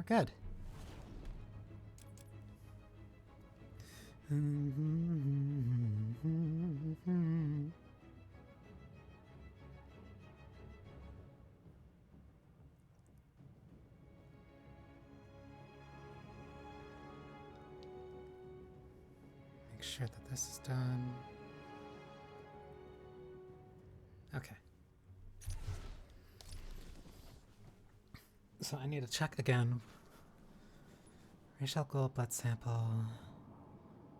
good. Make sure that this is done. Okay. So I need to check again. Racial gold blood sample.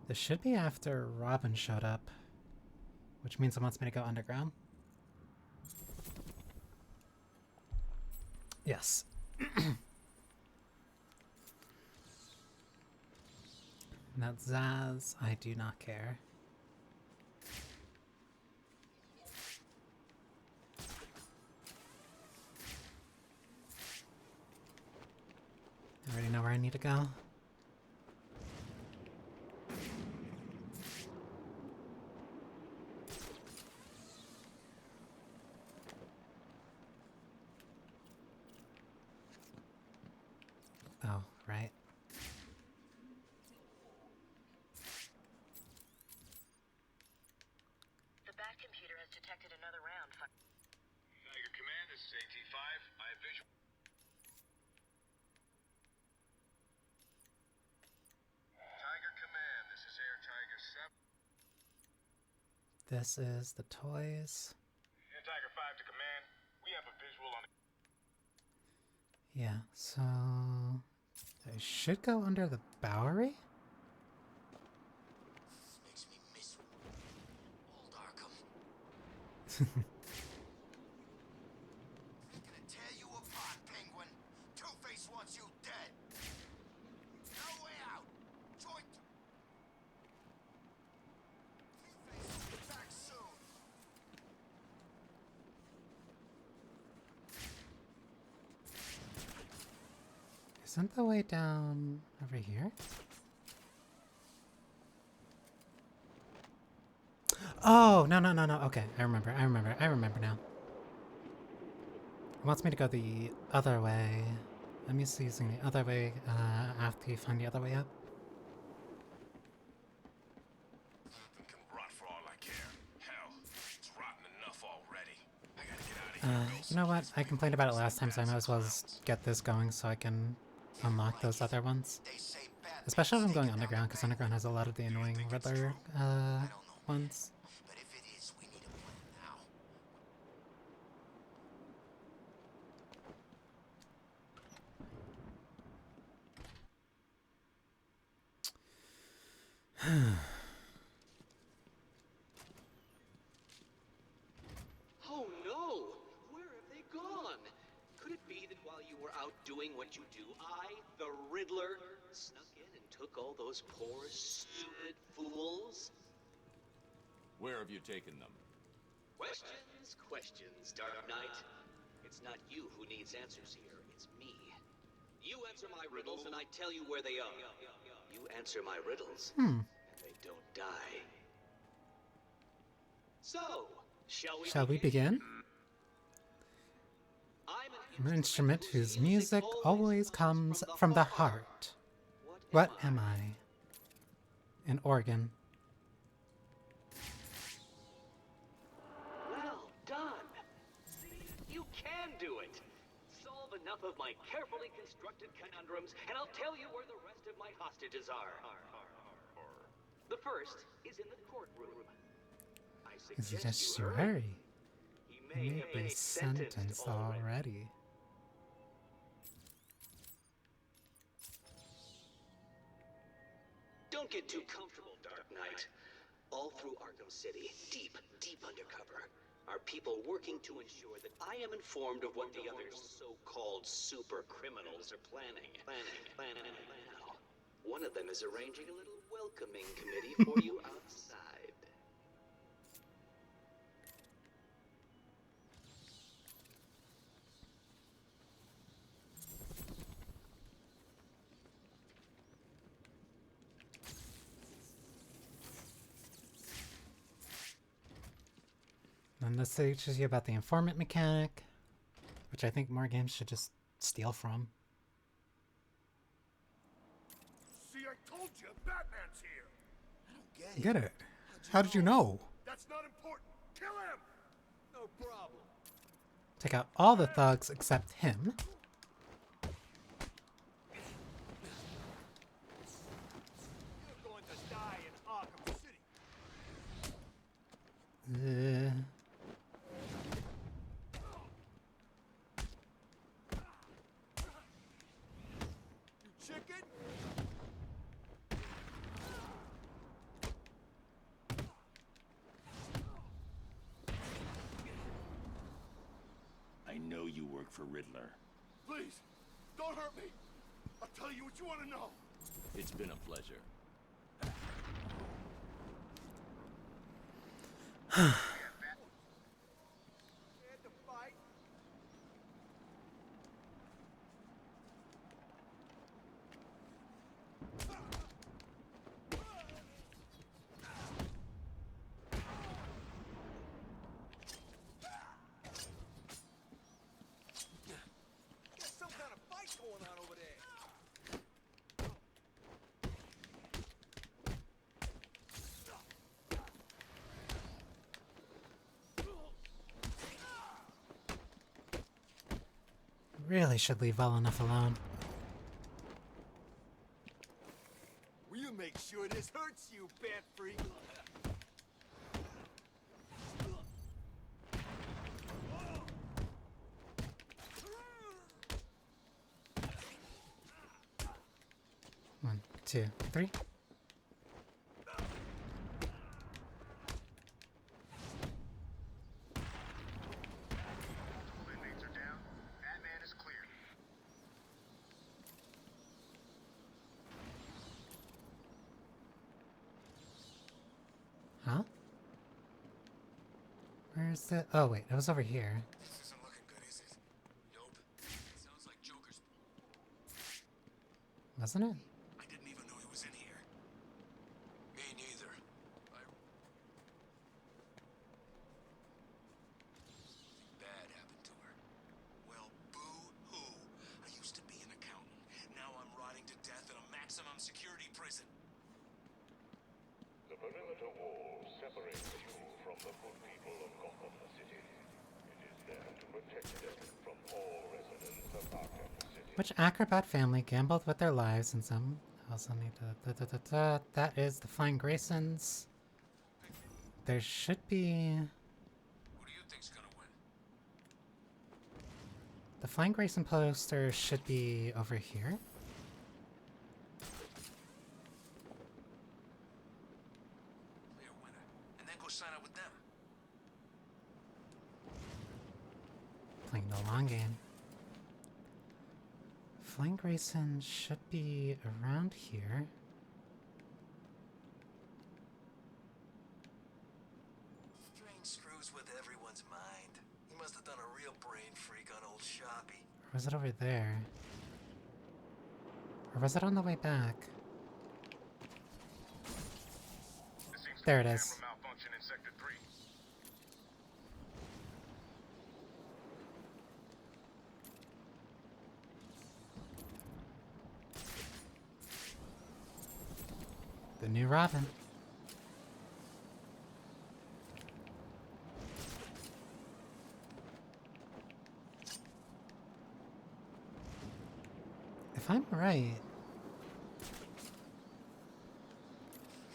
This should be after Robin showed up, which means it wants me to go underground. Yes. Now Zaz, I do not care. I already know where I need to go. Oh, right. The bat computer has detected another round. Tiger Command, this is AT-5. I have visual. Tiger Command, this is Air Tiger 7. This is the toys. Air Tiger 5 to Command. We have a visual on it. Yeah, so I should go under the Bowery? This makes me miss old Arkham. He's gonna tear you apart, Penguin. Two-Face wants you dead. No way out. Join. Two-Face will be back soon. Isn't the way down over here? Oh, no. Okay, I remember now. It wants me to go the other way. I'm used to using the other way after you find the other way up. Something can rot for all I care. Hell, it's rotten enough already. I gotta get out of here. You know what? I complained about it last time, so I might as well just get this going so I can unlock those other ones. They say bad Especially if I'm things going taken down underground, the because underground has a lot of the annoying Riddler ones. But if it is, we need a plan now. Oh no! Where have they gone? Could it be that while you were out doing what you do, I, the Riddler, snuck in and took all those poor, stupid fools? Where have you taken them? Questions, Dark Knight. It's not you who needs answers here, it's me. You answer my riddles and I tell you where they are. You answer my riddles and they don't die. So, Shall we begin? I'm An instrument whose music always comes from the heart. What am I? An organ. Well done! See, you can do it! Solve enough of my carefully constructed conundrums, and I'll tell you where the rest of my hostages are. The first is in the courtroom. I Suggest you hurry. hurry. He You may may be sentenced already. Don't get too comfortable, Dark Knight. All through Arkham City, deep undercover, are people working to ensure that I am informed of what the other so-called super criminals are planning. Now, one of them is arranging a little welcoming committee for you outside. Then this teaches you about the informant mechanic, which I think more games should just steal from. told you, Batman's here. I don't get it. Get it? How did you know? That's not important. Kill him. No problem. Take out all the thugs except him. You're going to die in Arkham City. You chicken? I know you work for Riddler. Please, don't hurt me. I'll tell you what you want to know. It's been a pleasure. Scared to fight? There's some kind of fight going on over there. Really should leave well enough alone. Will you make sure this hurts you, bat freak? One, two, three. Inmates are down. Batman is cleared. Huh? Where's the... Oh, wait. It was over here. This isn't looking good, is it? Nope. Sounds like Joker's. Wasn't it? I didn't even know he was in here. Me neither. Bad happened to her. Well, boo-hoo. I used to be an accountant. Now I'm rotting to death in a maximum security prison. The perimeter wall separates you from the good people of Gotham City. It is there to protect them from all residents of Arkham City. Which acrobat family gambled with their lives and some also need to... That is the Flying Graysons. There should be... Who do you think's gonna win? The Flying Grayson poster should be over here. Clear winner. And then go sign up with them. Playing the long game. Flying Grayson should be around here. Strange screws with everyone's mind. He must have done a real brain freak on old Shoppy. Or was it over there? Or was it on the way back? There it is. Camera malfunction in Sector 3. The new Robin. If I'm right,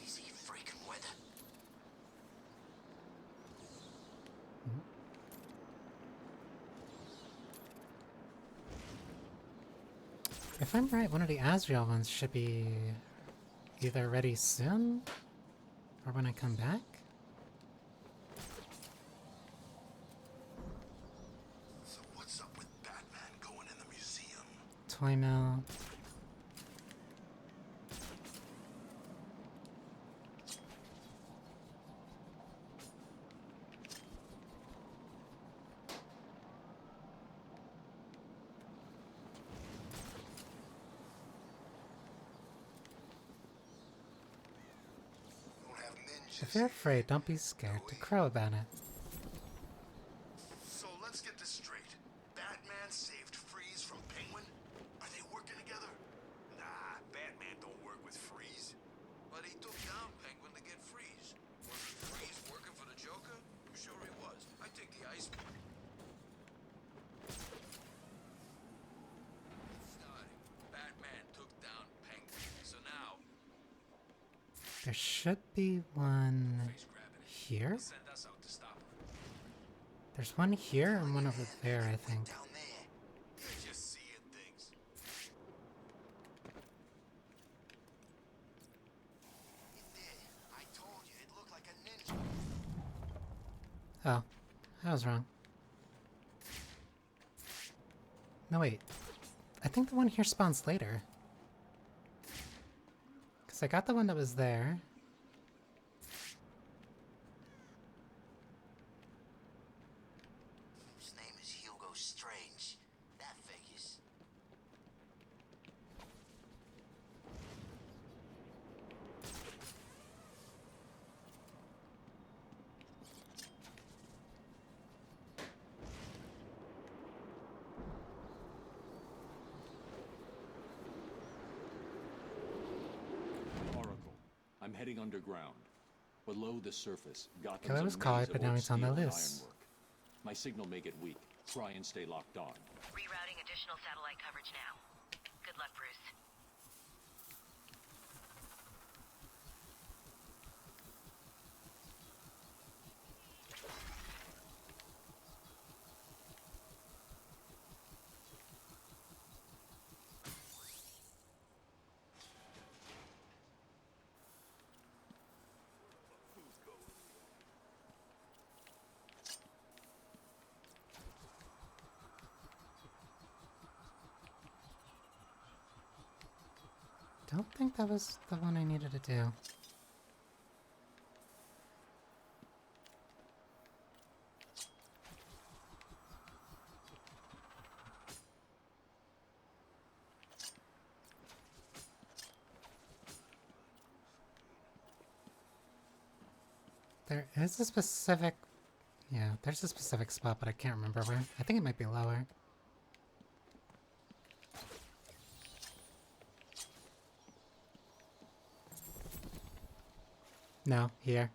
Is he freaking with it? if I'm right, one of the Asriel ones should be either ready soon or when I come back. So what's up with Batman going in the museum? Toy mill. Don't have ninjas. If you're afraid, don't be scared to crow about it. So let's get this straight. Batman saved Freeze from Penguin? Are they working together? Nah, Batman don't work with Freeze. There should be one Face grabbing. here. Send us out to stop him. There's one here and one over there, I think. Down there. You're just seeing things. It did. I told you, it looked like a ninja. Oh, I was wrong. No, wait. I think the one here spawns later. Because I got the one that was there. His name is Hugo Strange. That figures. Oracle, I'm heading underground. Below the surface, Gotham's Killer was a caught, maze but of now old he's on the steel and loose. ironwork. My signal may get weak. Try and stay locked on. Rerouting additional satellite coverage now. Good luck, Bruce. Don't think that was the one I needed to do. There is a specific... Yeah, there's a specific spot, but I can't remember where. I think it might be lower. No, here.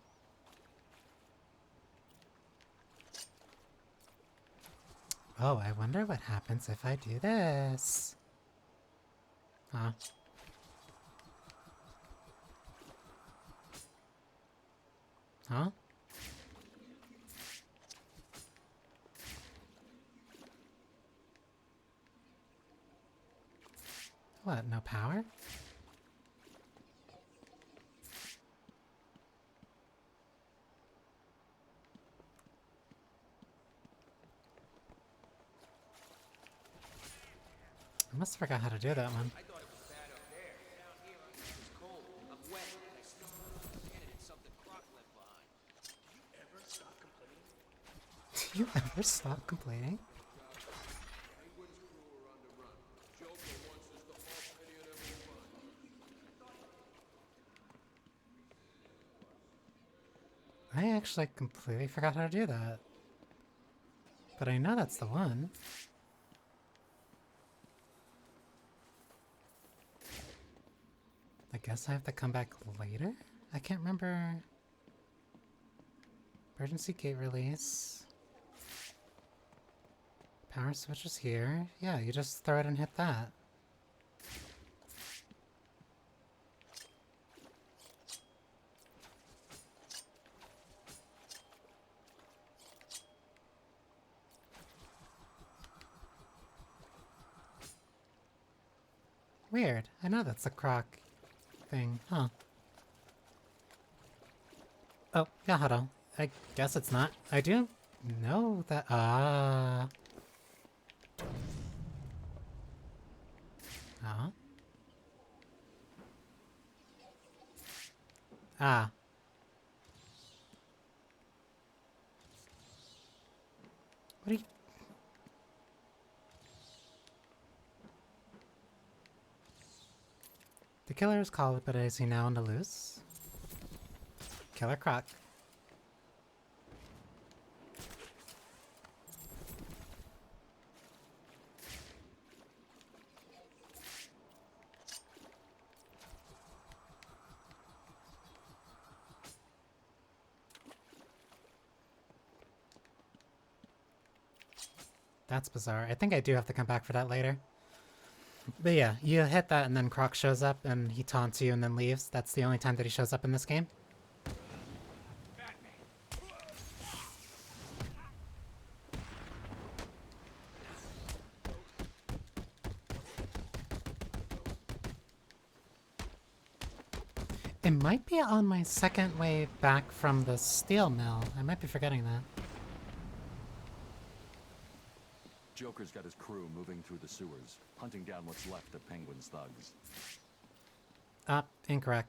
Oh, I wonder what happens if I do this. Huh? Huh? What, no power? I must have forgot how to do that one. I thought it was bad up there. Down here, it was cold. I'm wet. I smell and it's something Croc left behind. Do you ever stop complaining? I actually completely forgot how to do that. But I know that's the one. I guess I have to come back later? I can't remember. Emergency gate release. Power switch is here. Yeah, you just throw it and hit that. Weird. I know that's a croc thing, huh? Oh, yeah, hold on. I guess it's not. I do know that. Ah. Ah. What are you... The killer is called, but is he now on the loose? Killer Croc. That's bizarre. I think I do have to come back for that later. But yeah, you hit that and then Croc shows up and he taunts you and then leaves. That's the only time that he shows up in this game. It might be on my second way back from the steel mill. I might be forgetting that. Joker's got his crew moving through the sewers, hunting down what's left of Penguin's thugs. Incorrect.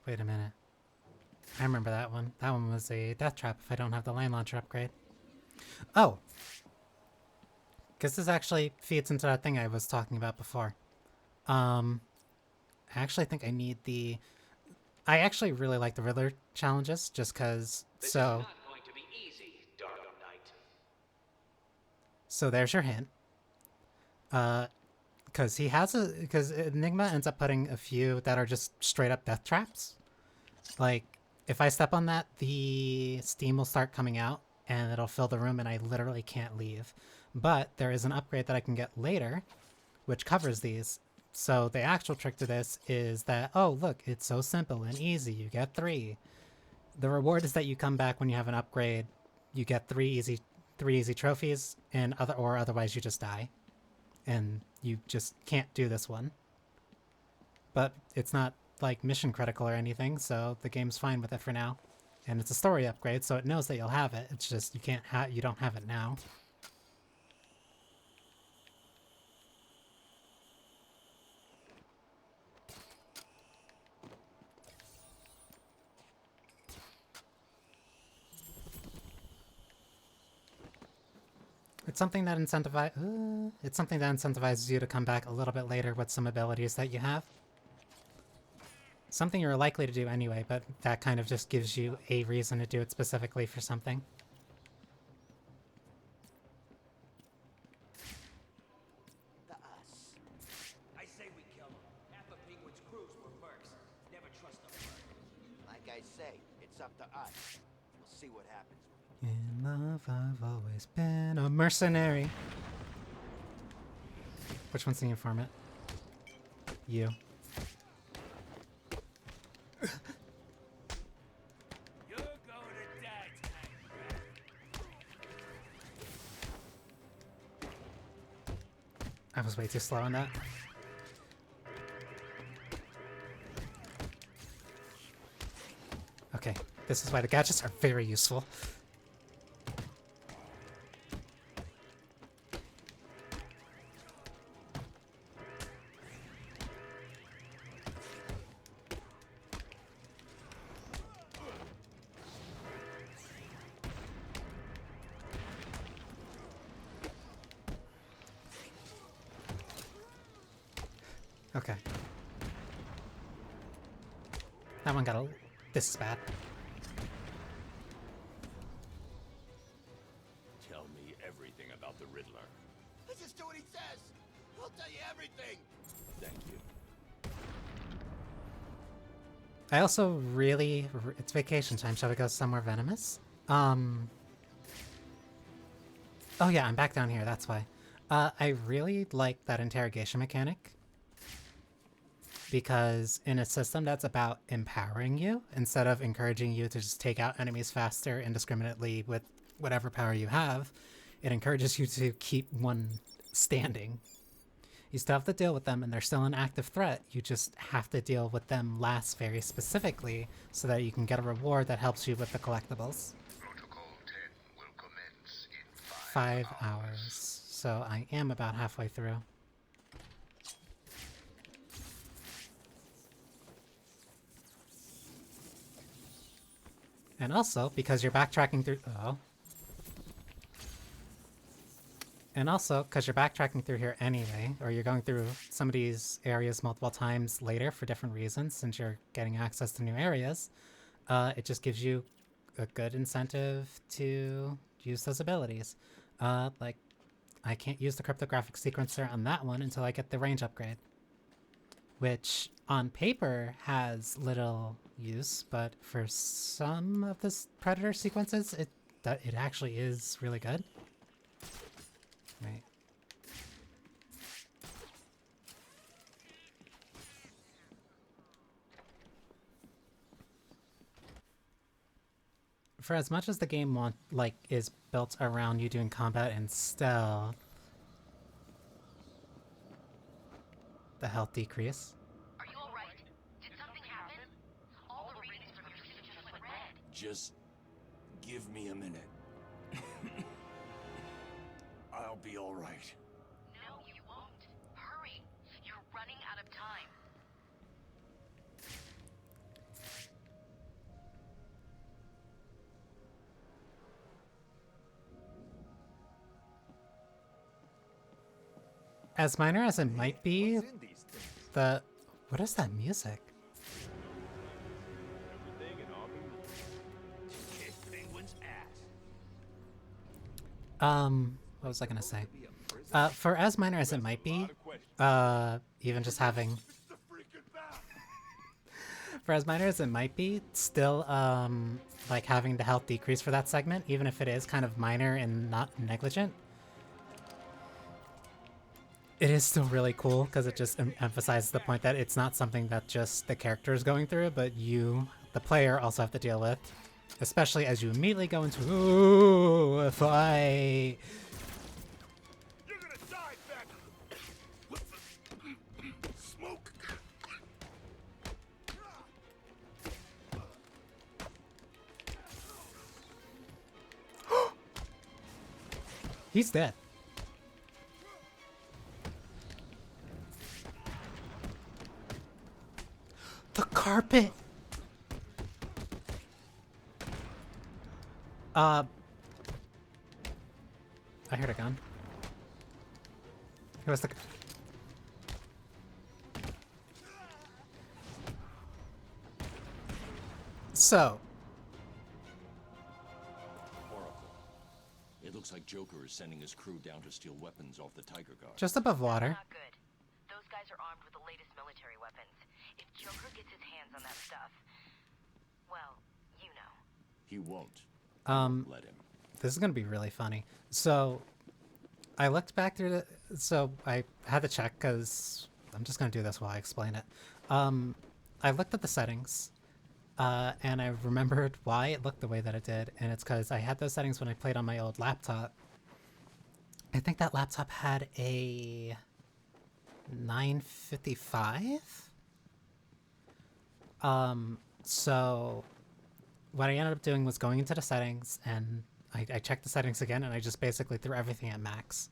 Wait a minute. I remember that one. That one was a death trap if I don't have the line launcher upgrade. Oh! Because this actually feeds into that thing I was talking about before. I actually think I need the... I actually really like the Riddler challenges, just because... This So... is not going to be easy, Dark Knight. So there's your hint. Because he has a... Because Enigma ends up putting a few that are just straight up death traps. Like, if I step on that, the steam will start coming out, and it'll fill the room, and I literally can't leave. But there is an upgrade that I can get later, which covers these. So the actual trick to this is that, oh, look, it's so simple and easy. You get 3. The reward is that you come back when you have an upgrade. You get 3 easy trophies, and otherwise you just die. And you just can't do this one. But it's not like mission critical or anything, so the game's fine with it for now. And it's a story upgrade, so it knows that you'll have it. It's just you don't have it now. It's something that incentivizes you to come back a little bit later with some abilities that you have. Something you're likely to do anyway, but that kind of just gives you a reason to do it specifically for something. The us. I say we kill him. Half of Penguin's crews were mercs. Never trust a merc. Like I say, it's up to us. We'll see what happens. In love, I've always been a mercenary. Which one's the informant? You. You're going to die tonight. I was way too slow on that. Okay, this is why the gadgets are very useful. Okay. That one got a... This is bad. Tell me everything about the Riddler. Let's just do what he says. He'll tell you everything. Thank you. I also really... It's vacation time. Shall we go somewhere venomous? Oh yeah, I'm back down here. That's why. I really like that interrogation mechanic. Because in a system that's about empowering you, instead of encouraging you to just take out enemies faster indiscriminately with whatever power you have, it encourages you to keep one standing. You still have to deal with them, and they're still an active threat. You just have to deal with them last very specifically so that you can get a reward that helps you with the collectibles. Protocol 10 will commence in 5 hours. So I am about halfway through. And also, because you're backtracking through... Oh. And also, because you're backtracking through here anyway, or you're going through some of these areas multiple times later for different reasons, since you're getting access to new areas, it just gives you a good incentive to use those abilities. Like, I can't use the cryptographic sequencer on that one until I get the range upgrade. which on paper has little use, but for some of the Predator sequences, it actually is really good. Right. For as much as the game is built around you doing combat and stealth, the health decrease. Are you alright? Did something happen? All the readings from your system just went red. Just give me a minute. I'll be all right. No, you won't. Hurry. You're running out of time. As minor as it might be, what is that music? Kick Penguin's ass. What was I gonna say? For as minor as it might be, even just having... For as minor as it might be, still, like having the health decrease for that segment, even if it is kind of minor and not negligent, it is still really cool because it just emphasizes the point that it's not something that just the character is going through, but you, the player, also have to deal with. Especially as you immediately go into, ooh, if I... You're gonna die, Beck! Smoke! He's dead. The carpet! I heard a gun. Who was the... So... Oracle. It looks like Joker is sending his crew down to steal weapons off the Tiger Guard. just above water. Not good. Those guys are armed with the latest military weapons. If Joker gets his hands on that stuff, well, you know. He won't. Let him. This is gonna be really funny. So, I looked back through the... So, I had to check, because I'm just gonna do this while I explain it. I looked at the settings, and I remembered why it looked the way that it did, and it's because I had those settings when I played on my old laptop. I think that laptop had a 955? So what I ended up doing was going into the settings, and I checked the settings again, and I just basically threw everything at max.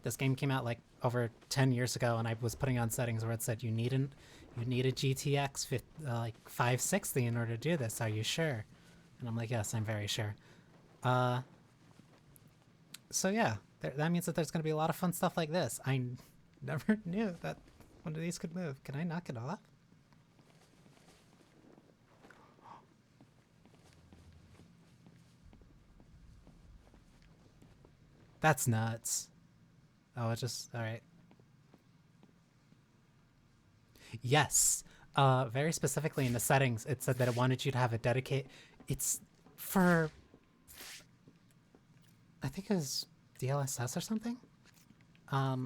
This game came out like over 10 years ago, and I was putting on settings where it said you need a GTX 560 in order to do this. Are you sure? And I'm like, yes, I'm very sure. So yeah, that means that there's going to be a lot of fun stuff like this. I never knew that one of these could move. Can I knock it off? That's nuts. Oh, it just... Alright. Yes. Very specifically in the settings, it said that it wanted you to have a dedicate... It's for... I think it was DLSS or something? I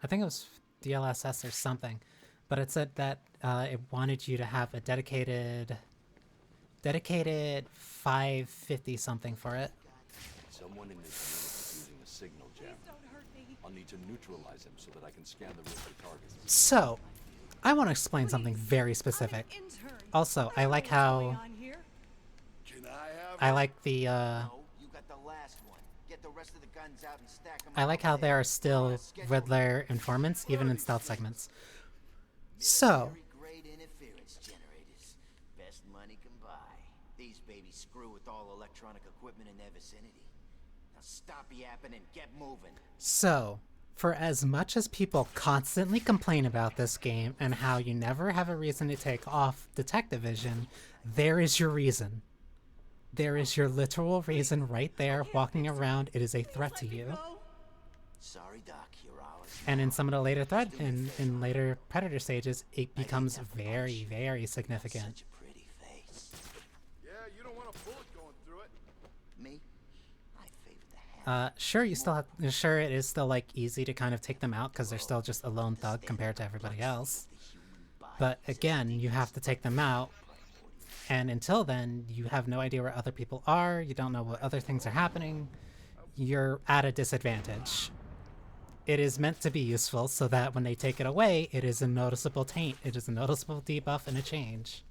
think it was DLSS or something. But it said that it wanted you to have a dedicated 550 something for it. Someone in this unit is using a signal jam. I'll need to neutralize him so that I can scan the risky targets. So, I want to explain something very specific. Also, I like how... Can I have I like the, No, you got the last one. Get the rest of the guns out and stack them I like how there are still red-layer informants, even in stealth segments. So, Grade interference generators. Best money can buy. These babies screw with all electronic equipment in their vicinity. Now stop yapping and get moving. for as much as people constantly complain about this game and how you never have a reason to take off detective vision, there is your reason. There is your literal reason right there walking around. It is a threat to you. Sorry, Doc, you're ours. And in some of the later in later Predator stages, it becomes very, very significant. Such a pretty face. Yeah, you don't want a bullet going through it. Me? I favor the hand. Sure, you still have. Sure, it is still like easy to kind of take them out because they're still just a lone thug compared to everybody else. But again, you have to take them out, and until then, you have no idea where other people are. You don't know what other things are happening. You're at a disadvantage. It is meant to be useful so that when they take it away, it is a noticeable taint. It is a noticeable debuff and a change.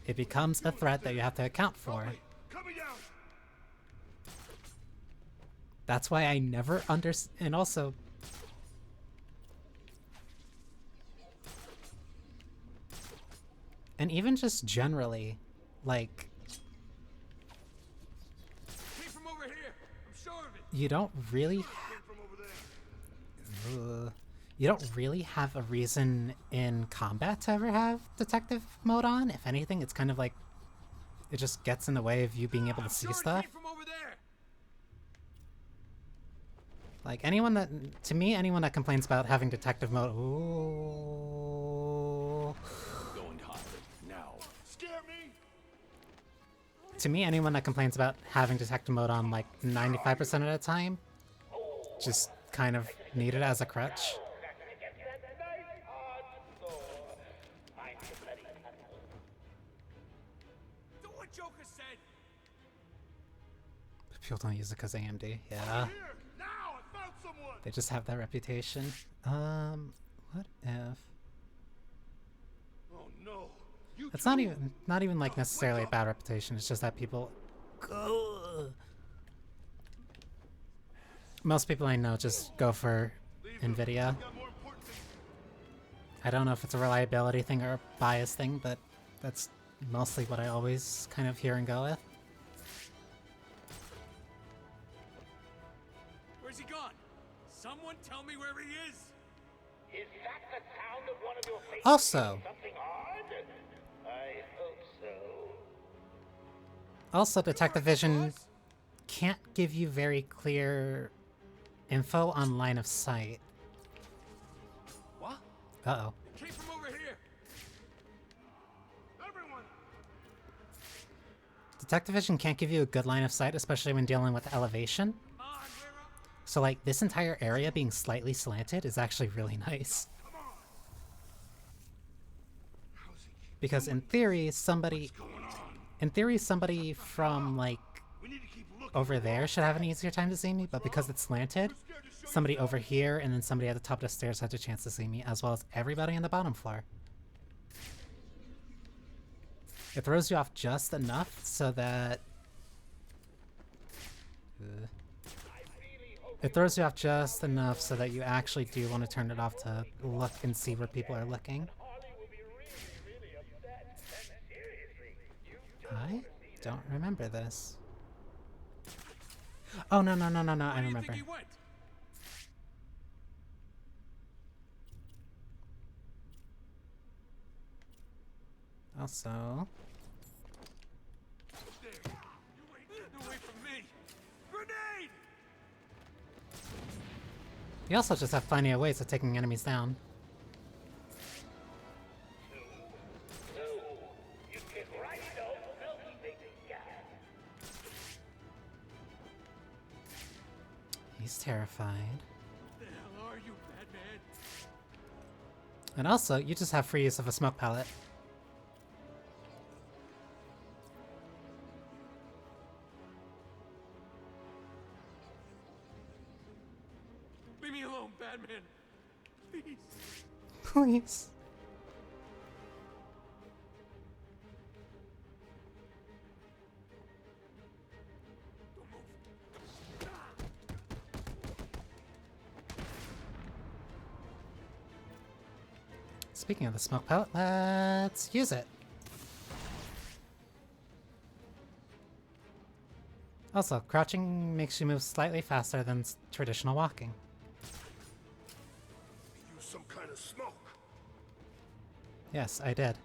It becomes a threat that you have to account for. Coming down. That's why I never and also... And even just generally, like... Came from over here. I'm sure of it. You don't really... Came from over there. You don't really have a reason in combat to ever have detective mode on. If anything, it's kind of like... It just gets in the way of you being able to see stuff. Came from over there. Like, anyone that... To me, anyone that complains about having detective mode... Ooh... Going hot. Now. Scare me. To me, anyone that complains about having detective mode on, like, 95% of the time... Just kind of need it as a crutch. Do what Joker said. People don't use it because AMD. Yeah. Here. Now I found someone. They just have that reputation. What if... Oh no. You It's not even like necessarily a bad reputation. It's just that people... Ugh. Most people I know just go for NVIDIA. got more important things. I don't know if it's a reliability thing or a bias thing, but that's mostly what I always kind of hear and go with. Where's he gone? Someone tell me where he is. Is that the sound of one of your faces? Also, Something odd? I hope so. also Detective Vision can't give you very clear info on line of sight. What? Uh-oh. It came from over here. Everyone. Detective Vision can't give you a good line of sight, especially when dealing with elevation. Come on, we're up. So, like, this entire area being slightly slanted is actually really nice. Come on. How's he keep Because in theory, somebody... going on? In theory, somebody from, like, We need to keep looking. over there should have an easier time to see me, but because it's slanted, somebody over here and then somebody at the top of the stairs had a chance to see me, as well as everybody on the bottom floor. It throws you off just enough so that... It throws you off just enough so that you actually do want to turn it off to look and see where people are looking. I don't remember this. Oh, no, I Where do you remember. think he went? Also... There. You ain't away from me. Grenade! You also just have plenty of ways of taking enemies down. You get right off self-making gas. He's terrified. The hell are you, Batman? And also, you just have free use of a smoke pellet. Leave me alone, Batman. Please. Please. Don't move. Speaking of the smoke pellet, let's use it. Also, crouching makes you move slightly faster than traditional walking. Use some kind of smoke. Yes, I did.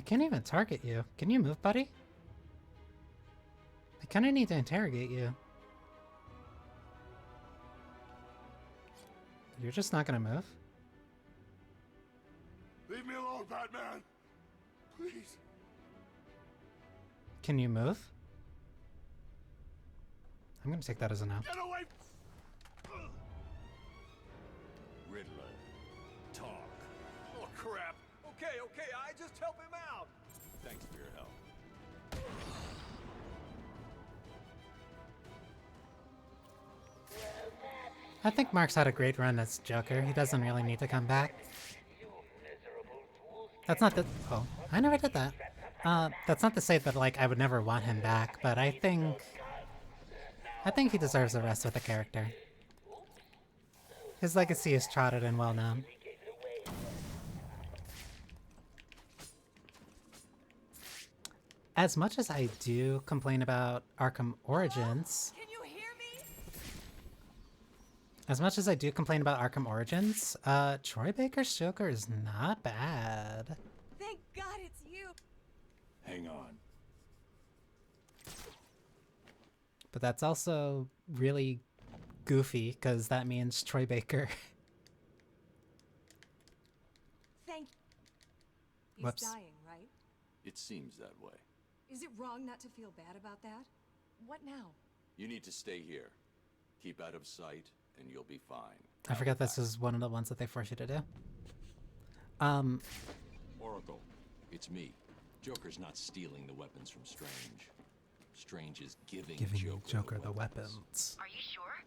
can't even target you. Can you move, buddy? I kinda need to interrogate you. You're just not gonna move? Leave me alone, Batman! Please. Can you move? I'm gonna take that as a no. Get away! Riddler, talk. Oh, crap. Okay, I just help him out. Thanks for your help. I think Mark's had a great run as Joker. He doesn't really need to come back. That's not the— oh, I never did that. That's not to say that, like, I would never want him back, but I think he deserves a rest with the character. His legacy is trotted and well known. As much as I do complain about Arkham Origins, Can you hear me? as much as I do complain about Arkham Origins, Troy Baker's Joker is not bad. Thank God it's you. Hang on. But that's also really goofy, because that means Troy Baker. Thank. He's Whoops. dying, right? It seems that way. Is it wrong not to feel bad about that? What now? You need to stay here. Keep out of sight, and you'll be fine. I forgot this is one of the ones that they force you to do. Oracle, it's me. Joker's not stealing the weapons from Strange. Strange is giving Joker the weapons. Are you sure?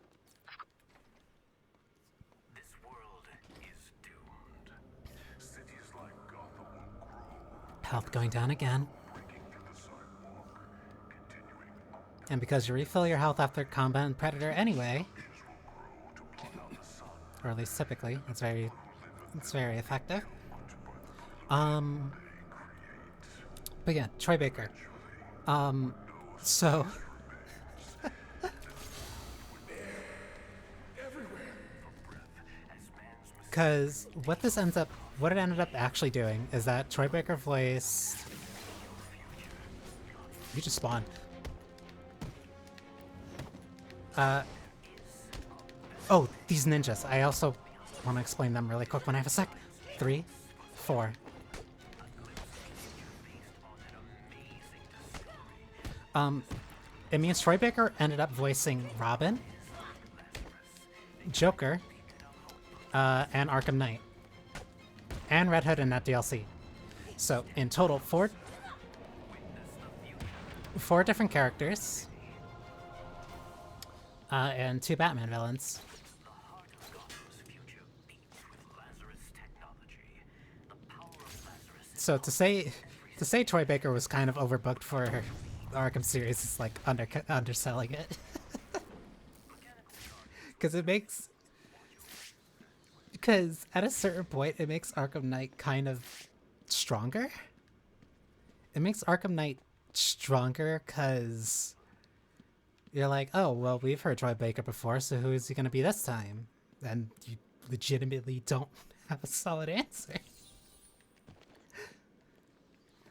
This world is doomed. Cities like Gotham will grow, Health going down again. breaking through the sidewalk, continuing up And because you refill your health after combat and Predator anyway, to blot out the sun. or at least typically, it's very effective. But yeah, Troy Baker. So because what it ended up actually doing is that Troy Baker voiced— you just spawned. Oh, these ninjas. I also want to explain them really quick when I have a sec. 3, 4. It means Troy Baker ended up voicing Robin, Joker, and Arkham Knight, and Red Hood in that DLC. So in total, four different characters, and 2 Batman villains. So to say Troy Baker was kind of overbooked for the Arkham series is like underselling it. Because at a certain point it makes Arkham Knight kind of stronger. It makes Arkham Knight stronger because you're like, oh, well, we've heard Troy Baker before, so who is he going to be this time? And you legitimately don't have a solid answer.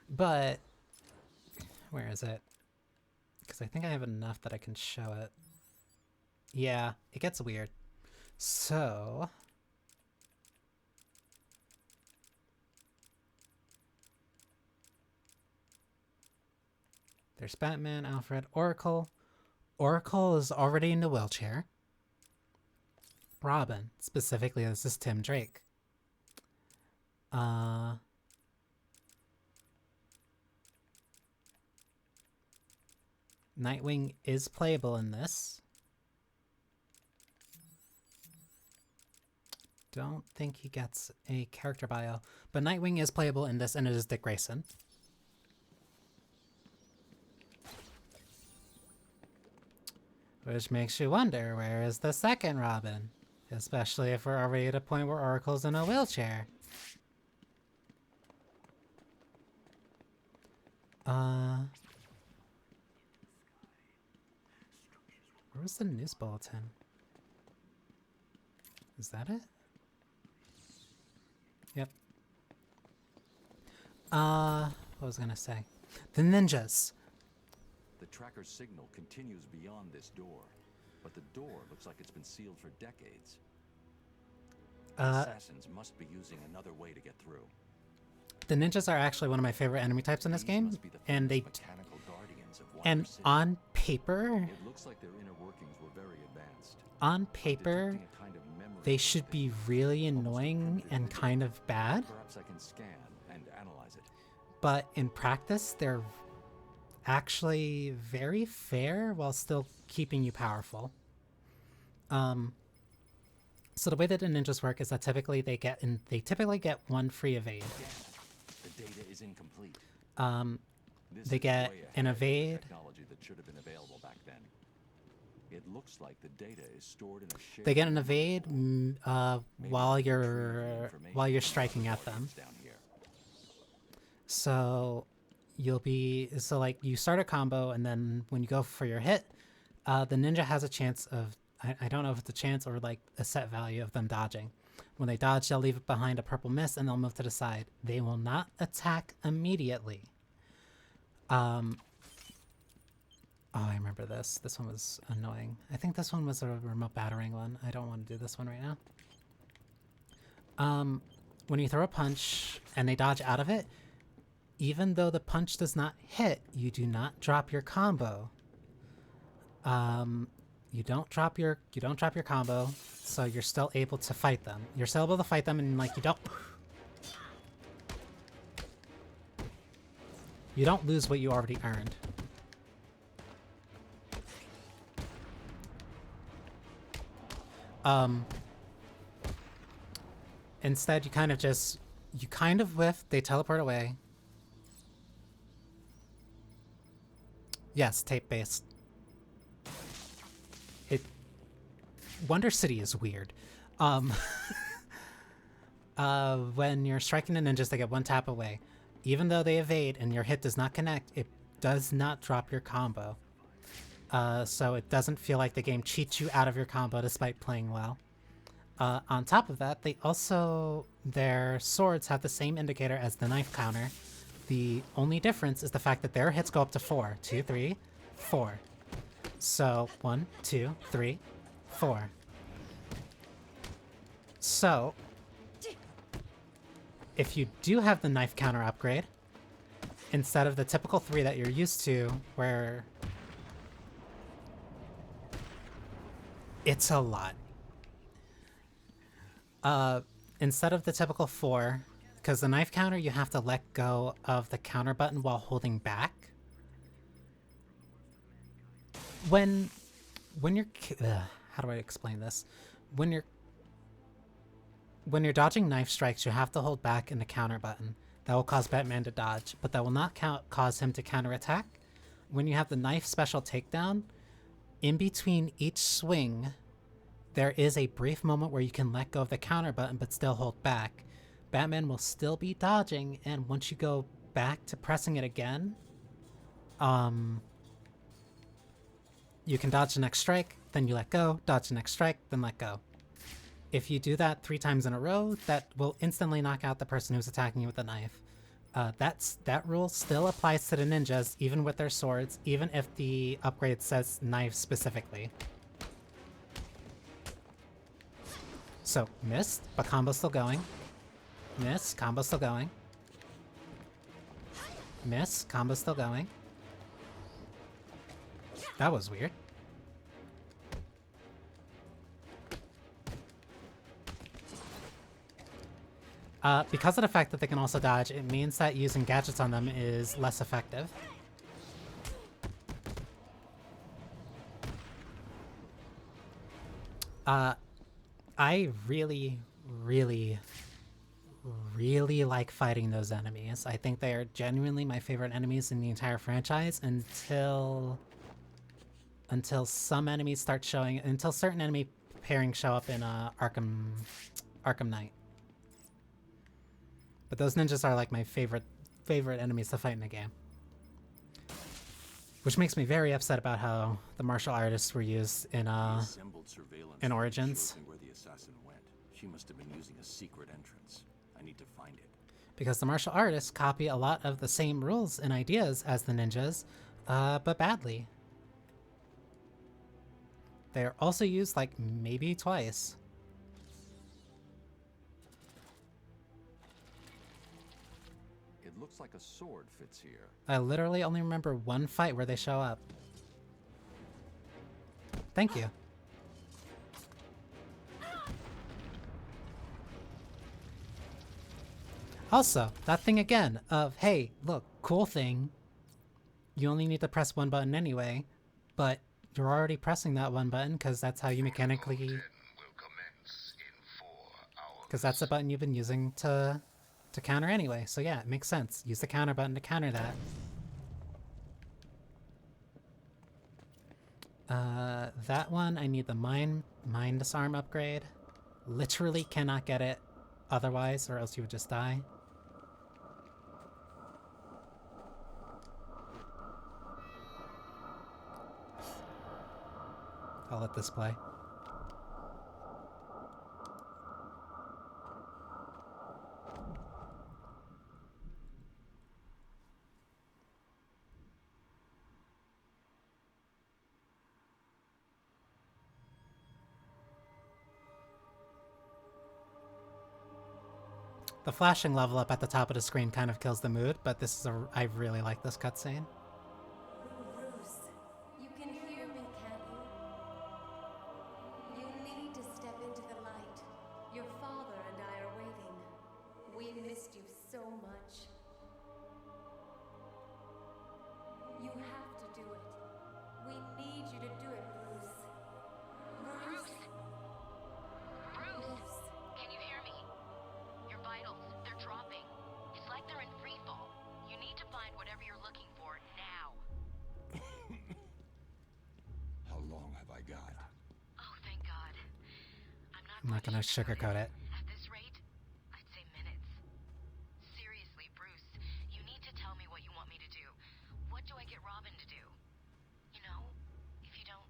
But where is it? Because I think I have enough that I can show it. Yeah, it gets weird. So there's Batman, Alfred, Oracle. Oracle is already in the wheelchair. Robin, specifically, this is Tim Drake. Nightwing is playable in this. Don't think he gets a character bio, but Nightwing is playable in this, and it is Dick Grayson. Which makes you wonder, where is the second Robin? Especially if we're already at a point where Oracle's in a wheelchair. Where was the news bulletin? Is that it? Yep. What was I gonna say? The ninjas. The tracker's signal continues beyond this door, but the door looks like it's been sealed for decades. The assassins must be using another way to get through. The ninjas are actually one of my favorite enemy types in this game, Must be the and they mechanical guardians of and Wonder City. on paper, It looks like their inner workings were very advanced. on paper, Detecting a kind of memory they of should the be day. really Almost annoying primitive and vision. kind of bad, Perhaps I can scan and analyze it. but in practice, they're actually very fair while still keeping you powerful. So the way that the ninjas work is that typically they typically get one free evade. The data is incomplete. This They is get way an ahead of the evade. technology that should have been available back then. It looks like the data is stored in a shared They get an memory evade core. Maybe while we can you're retrieve the while you're information striking from at the them. guardians down here. So like you start a combo, and then when you go for your hit, the ninja has a chance of I don't know if it's a chance or like a set value of them dodging. When they dodge, they'll leave behind a purple mist and they'll move to the side. They will not attack immediately. Oh, I remember this. This one was annoying. I think this one was a remote battering one. I don't want to do this one right now. When you throw a punch and they dodge out of it, even though the punch does not hit, you do not drop your combo. You don't drop your combo, so you're still able to fight them. You're still able to fight them, and like you don't lose what you already earned. Instead, you kind of whiff, they teleport away. Yes, tape-based. Wonder City is weird. When you're striking the ninjas, they get one tap away. Even though they evade and your hit does not connect, it does not drop your combo. So it doesn't feel like the game cheats you out of your combo despite playing well. On top of that, their swords have the same indicator as the knife counter. The only difference is the fact that their hits go up to 4. 2, 3, 4. So 1, 2, 3, 4. So if you do have the knife counter upgrade, instead of the typical 3 that you're used to, where it's a lot. Instead of the typical 4, because the knife counter, you have to let go of the counter button while holding back. When you're how do I explain this? When you're dodging knife strikes, you have to hold back in the counter button. That will cause Batman to dodge, but that will not cause him to counterattack. When you have the knife special takedown, in between each swing, there is a brief moment where you can let go of the counter button but still hold back. Batman will still be dodging, and once you go back to pressing it again, you can dodge the next strike, then you let go, dodge the next strike, then let go. If you do that 3 times in a row, that will instantly knock out the person who's attacking you with the knife. That rule still applies to the ninjas, even with their swords, even if the upgrade says knife specifically. So, missed, but combo's still going. Miss, combo's still going. Miss, combo's still going. That was weird. Because of the fact that they can also dodge, it means that using gadgets on them is less effective. I really, really, really like fighting those enemies. I think they are genuinely my favorite enemies in the entire franchise until some enemies start showing, until certain enemy pairings show up in Arkham Knight. But those ninjas are like my favorite enemies to fight in the game. Which makes me very upset about how the martial artists were used in Origins. Where the assassin went. She must have been using a secret entrance. I need to find it. Because the martial artists copy a lot of the same rules and ideas as the ninjas, but badly. They're also used like maybe twice. It looks like a sword fits here. I literally only remember one fight where they show up. Thank you. Also, that thing again of, hey, look, cool thing. You only need to press one button anyway, but you're already pressing that one button because that's how you mechanically... Because that's the button you've been using to counter anyway. So yeah, it makes sense. Use the counter button to counter that. That one, I need the mind disarm upgrade. Literally cannot get it otherwise, or else you would just die. I'll let this play. The flashing level up at the top of the screen kind of kills the mood, but this is I really like this cutscene. Bruce, you can hear me, can't you? You need to step into the light. Your father and I are waiting. We missed you so much. You have to do it. We need you to do it, Bruce. Bruce! Bruce! Can you hear me? Your vitals, they're dropping. It's like they're in free fall. You need to find whatever you're looking for now. How long have I got? Oh, thank God. I'm not gonna sugarcoat it. At this rate, I'd say minutes. Seriously, Bruce, you need to tell me what you want me to do. What do I get Robin to do? You know, if you don't...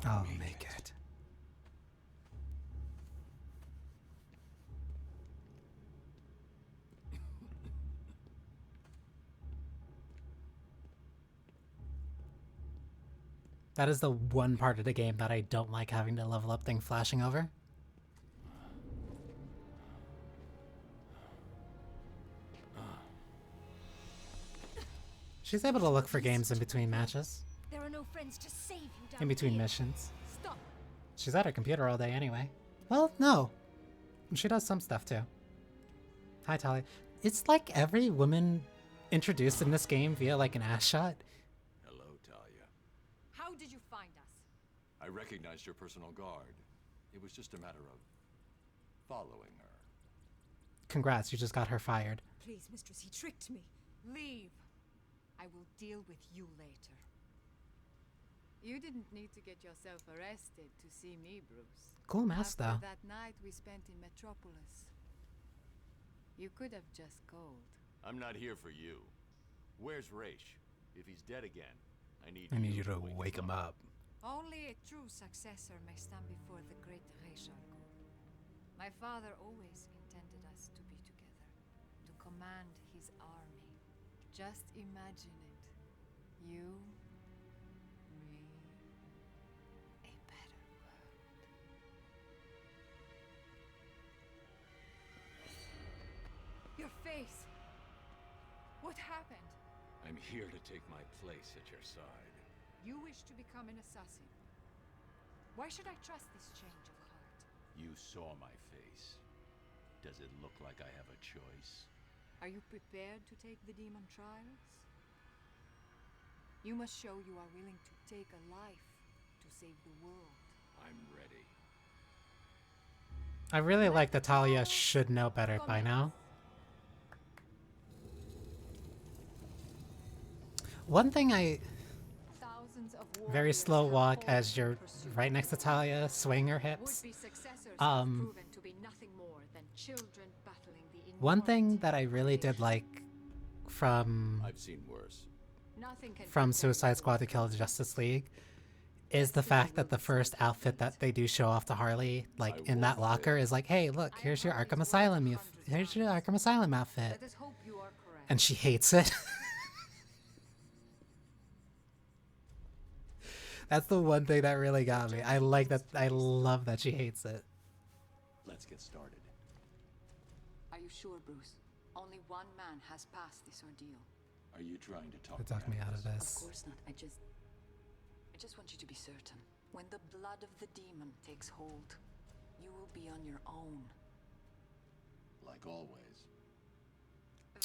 I'll make it. That is the one part of the game that I don't like having the level up thing flashing over. She's able to look for games in between matches, There are no friends to save you down in between here. missions. Stop. She's at her computer all day anyway. Well, no. She does some stuff too. Hi, Talia. It's like every woman introduced in this game via like an ass shot. Hello, Talia. How did you find us? I recognized your personal guard. It was just a matter of following her. Congrats, you just got her fired. Please, mistress, he tricked me. Leave. I will deal with you later. You didn't need to get yourself arrested to see me, Bruce. Cool mask though. After that night we spent in Metropolis. You could have just called. I'm not here for you. Where's Raish? If he's dead again, I need you to wake him up. Only a true successor may stand before the great Reishargo. My father always intended us to be together, to command his army. Just imagine it. You, me, A better world. your face. What happened? I'm here to take my place at your side. You wish to become an assassin. Why should I trust this change of heart? You saw my face. Does it look like I have a choice? Are you prepared to take the demon trials? You must show you are willing to take a life to save the world. I'm ready. I really like that Talia should know better by now. One thing Thousands of very warriors slow have walk fallen as in you're pursuit. right next to Talia, swaying her hips. Would-be successors have Um, proven to be nothing more than children battling the One thing enormity that I of really did creation. like from I've seen worse. Nothing can from compare Suicide to Squad to this. Kill the Justice League is the fact that the first outfit that they do show off to Harley, like in that locker, is like, hey, look, here's your Arkham Asylum, here's your Arkham Asylum outfit. Let us hope you are correct. And she hates it. That's the one thing that really got me. I like that. I love that she hates it. Let's get started. Are you sure, Bruce? Only one man has passed this ordeal. Are you trying to talk me out of this. Of course not. I just want you to be certain. When the blood of the demon takes hold, you will be on your own. Like always.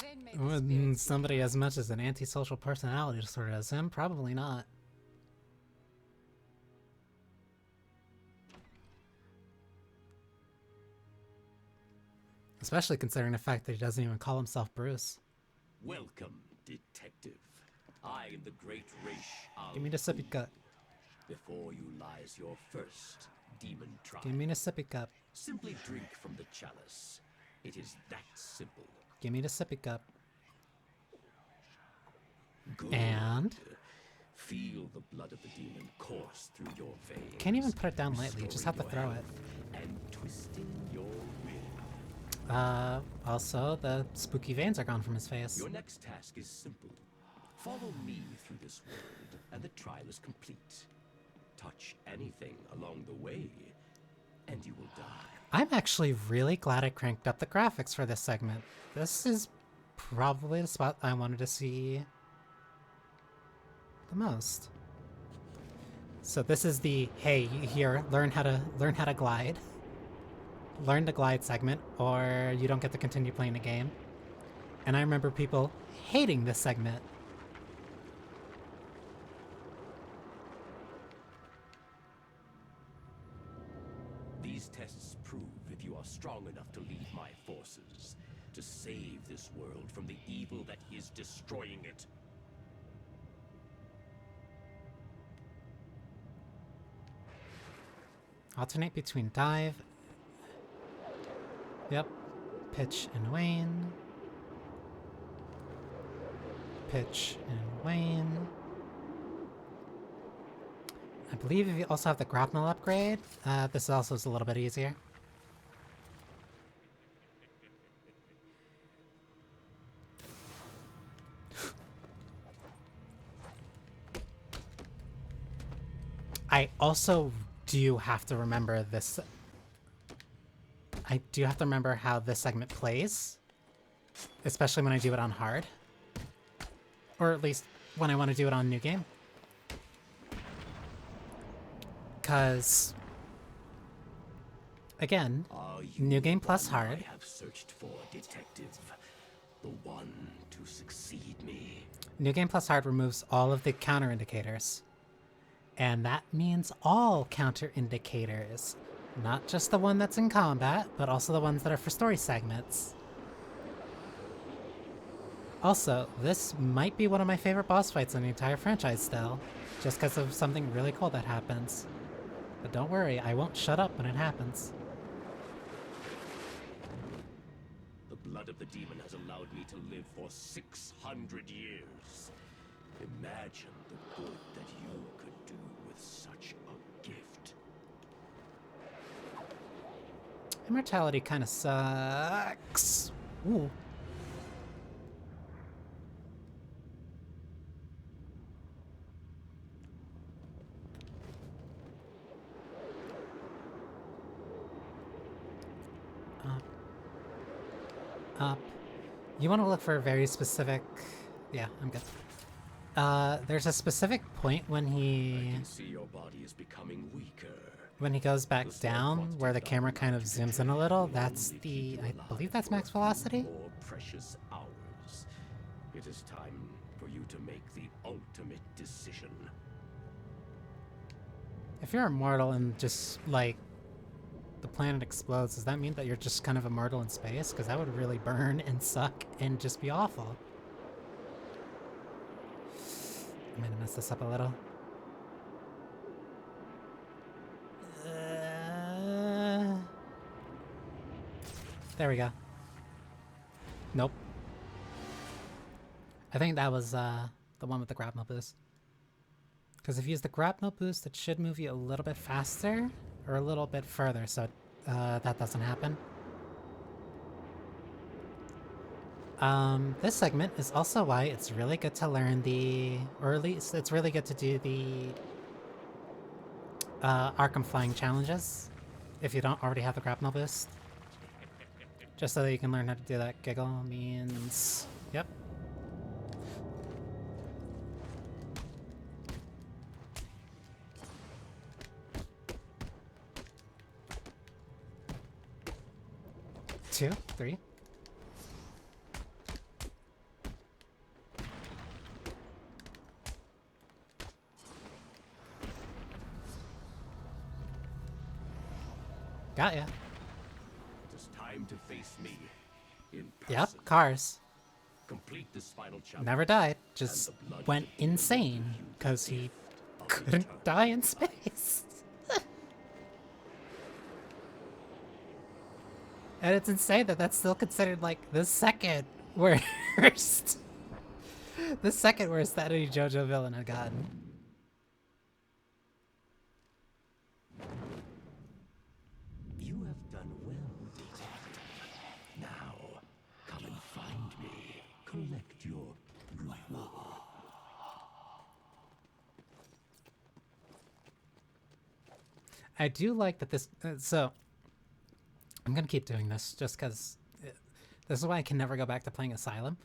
Vane made the Would spirits somebody as much as an antisocial personality disorder as him? Probably not. Especially considering the fact that he doesn't even call himself Bruce. Welcome, detective. I am the great Raish Al. Give me the sippy cup. Before you lies your first demon trial. Give me the sippy cup. Simply drink from the chalice. It is that simple. Give me the sippy cup. Good. And Feel the blood of the demon course through your veins. can't even put it down lightly. You just have to throw it. And twisting your will. Also, the spooky veins are gone from his face. Your next task is simple. Follow me through this world, and the trial is complete. Touch anything along the way, and you will die. I'm actually really glad I cranked up the graphics for this segment. This is probably the spot I wanted to see the most. So this is the, hey, here, learn how to glide. Learn to glide segment, or you don't get to continue playing the game. And I remember people hating this segment. These tests prove if you are strong enough to lead my forces, to save this world from the evil that is destroying it. Alternate between dive. Yep. Pitch and wane. Pitch and wane. I believe if you also have the grapnel upgrade, this also is a little bit easier. I also do have to remember this. I do have to remember how this segment plays, especially when I do it on hard. Or at least when I want to do it on new game. Because, again, new game plus hard. I have searched for, detective. The one to succeed me. New game plus hard removes all of the counter indicators. And that means all counter indicators. Not just the one that's in combat, but also the ones that are for story segments. Also, this might be one of my favorite boss fights in the entire franchise still, just because of something really cool that happens. But don't worry, I won't shut up when it happens. The blood of the demon has allowed me to live for 600 years. Imagine the good that you could do with such a gift. Immortality kind of sucks. Ooh. Up. You want to look for a very specific... Yeah, I'm good. There's a specific point when I he... can see your body is becoming weaker. When he goes back down, where the camera kind of zooms in a little, that's the... I believe that's max velocity? More precious hours. It is time for you to make the ultimate decision. If you're immortal and just, like, the planet explodes, does that mean that you're just kind of immortal in space? Because that would really burn and suck and just be awful. I'm gonna mess this up a little. There we go. Nope. I think that was the one with the grapnel boost. Because if you use the grapnel boost, it should move you a little bit faster or a little bit further, so that doesn't happen. This segment is also why it's really good to learn or at least it's really good to do the Arkham flying challenges if you don't already have the grapnel boost. Just so that you can learn how to do that. Giggle means... Yep. Two, three. Got ya. It is time to face me in person. Yep, cars. Complete this final challenge. Never died, just went insane because he couldn't die in space. And it's insane that that's still considered like the second worst. The second worst that any JoJo villain had gotten. You have done well, detective. Now, come and find me. Collect your reward. I do like that this... so, I'm gonna keep doing this just because this is why I can never go back to playing Asylum.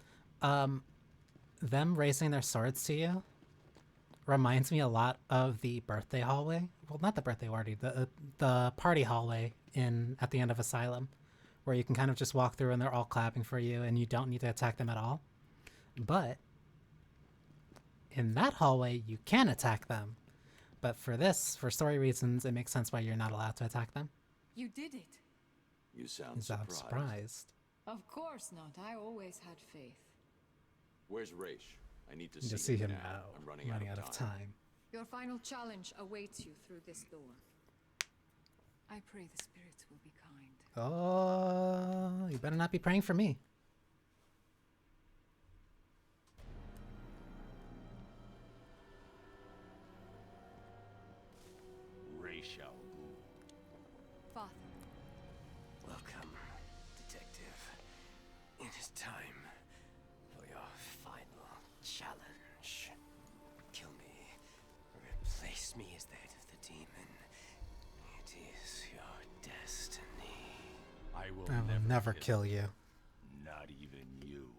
Them raising their swords to you reminds me a lot of the birthday hallway. Well, not the birthday party, the party hallway at the end of Asylum, where you can kind of just walk through and they're all clapping for you and you don't need to attack them at all. But in that hallway, you can attack them. But for this, for story reasons, it makes sense why you're not allowed to attack them. You did it. You sound I'm surprised. Of course not. I always had faith. Where's Raish? I need to You just see see him now. now. I'm running out of time. Your final challenge awaits you through this door. I pray the spirits will be kind. Oh, you better not be praying for me. Raish. Father. Welcome, detective. It is time for your final challenge. Kill me. Replace me as the head of the demon. It is your destiny. I will I will never kill you. Not even you.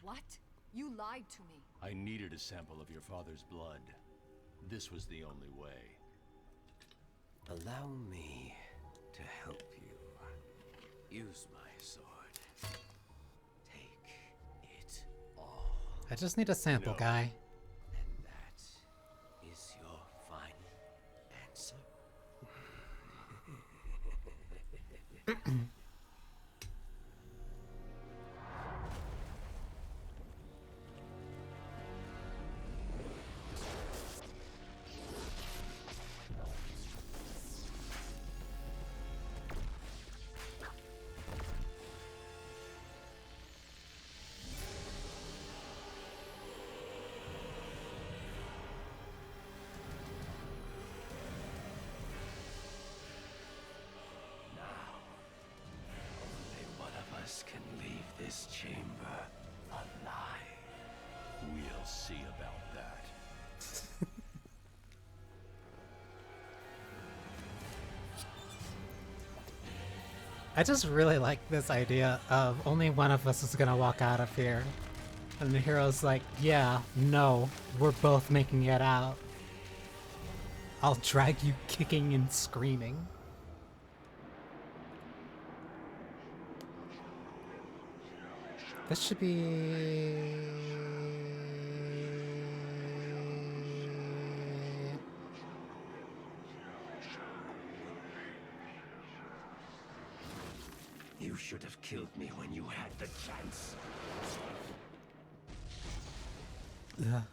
What? You lied to me. I needed a sample of your father's blood. This was the only way. Allow me to help you. Use my sword. Take it all. I just need a sample, No. guy. And that is your final answer. Can leave this chamber alive. We'll see about that. I just really like this idea of only one of us is gonna walk out of here. And the hero's like, yeah, no, we're both making it out. I'll drag you kicking and screaming. This should be... You should have killed me when you had the chance. Ugh.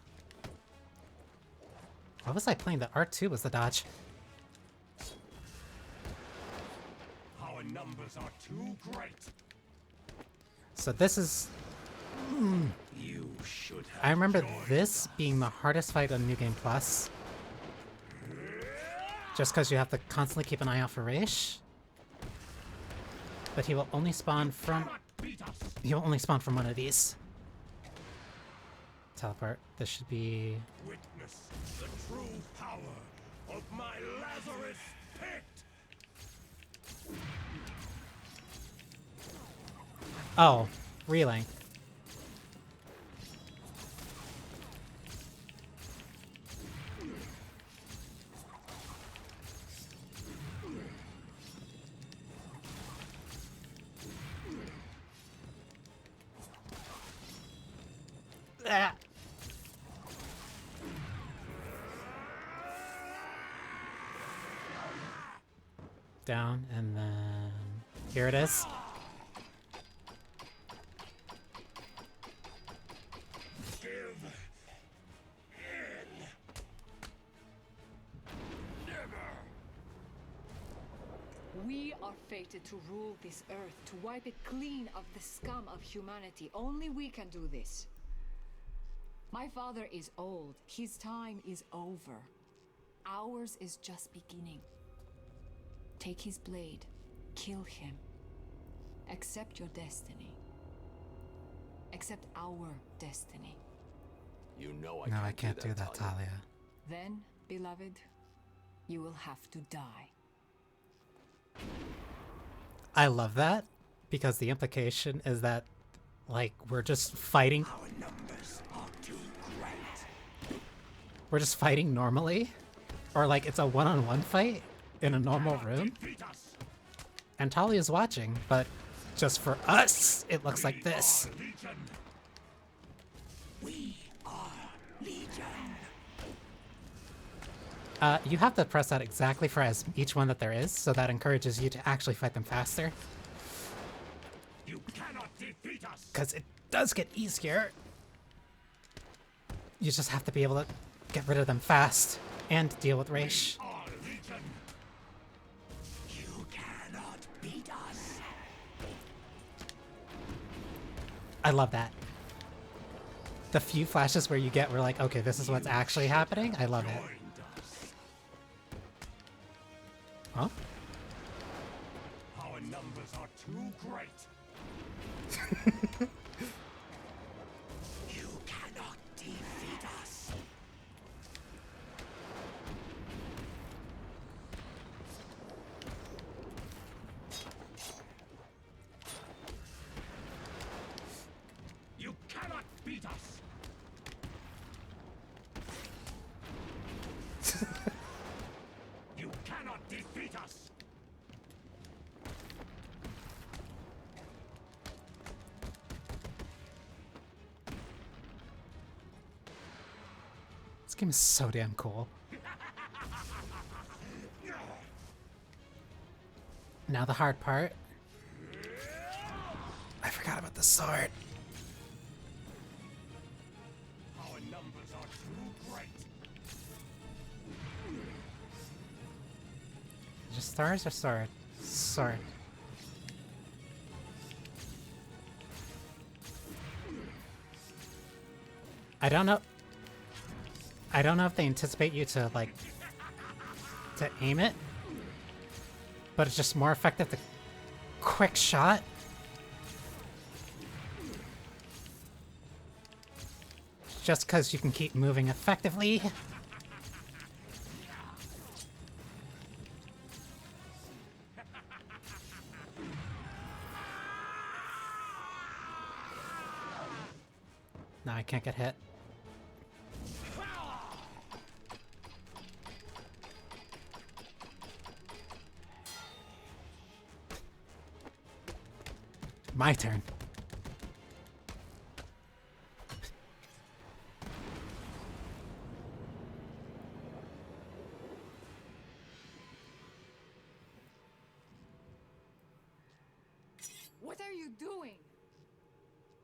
What was I playing? The R2 was the dodge. Our numbers are too great. So this is... You should have I remember joined this us. being the hardest fight on New Game Plus. Just because you have to constantly keep an eye out for Raish. But he will only spawn from... He will only spawn from one of these. Teleport. This should be... Witness the true power of my Lazarus pit! Oh, reeling. Ah. Down, and then here it is. We are fated to rule this earth, to wipe it clean of the scum of humanity. Only we can do this. My father is old. His time is over. Ours is just beginning. Take his blade. Kill him. Accept your destiny. Accept our destiny. You know No, I can't do that, Talia. Then, beloved, you will have to die. I love that, because the implication is that, like, we're just fighting. Our numbers are too great. We're just fighting normally. Or, like, it's a one-on-one fight in a normal room. And Talia's watching, but just for us, it looks like this. We are Legion. You have to press that exactly for each one that there is, so that encourages you to actually fight them faster. You cannot defeat us. Because it does get easier. You just have to be able to get rid of them fast and deal with Raish. You cannot beat us. I love that. The few flashes where you get, we're like, okay, this is what's actually happening. I love it. Huh? Our numbers are too great. You cannot defeat us. You cannot beat us. You cannot defeat us. This game is so damn cool. Now the hard part. I forgot about the sword. Our numbers are too great. Just stars or sword? Sword. I don't know. I don't know if they anticipate you to, like, to aim it, but it's just more effective to quick shot. Just because you can keep moving effectively. No, I can't get hit. My turn. What are you doing?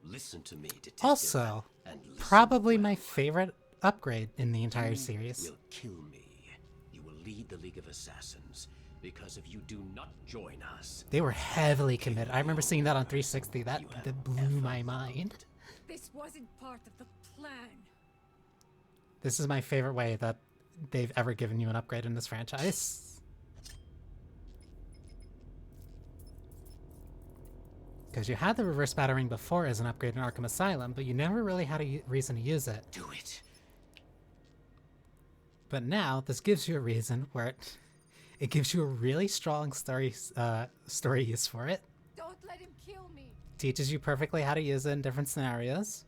Listen to me, detective. Also, and listen probably well. my favorite upgrade in the entire series. You will kill me. You will lead the League of Assassins. Because if you do not join us, They were heavily committed. I remember seeing that on 360. That blew my mind. This wasn't part of the plan. This is my favorite way that they've ever given you an upgrade in this franchise. Because you had the reverse battering before as an upgrade in Arkham Asylum, but you never really had a reason to use it. Do it. But now, this gives you a reason where it gives you a really strong story use for it. Don't let him kill me. Teaches you perfectly how to use it in different scenarios.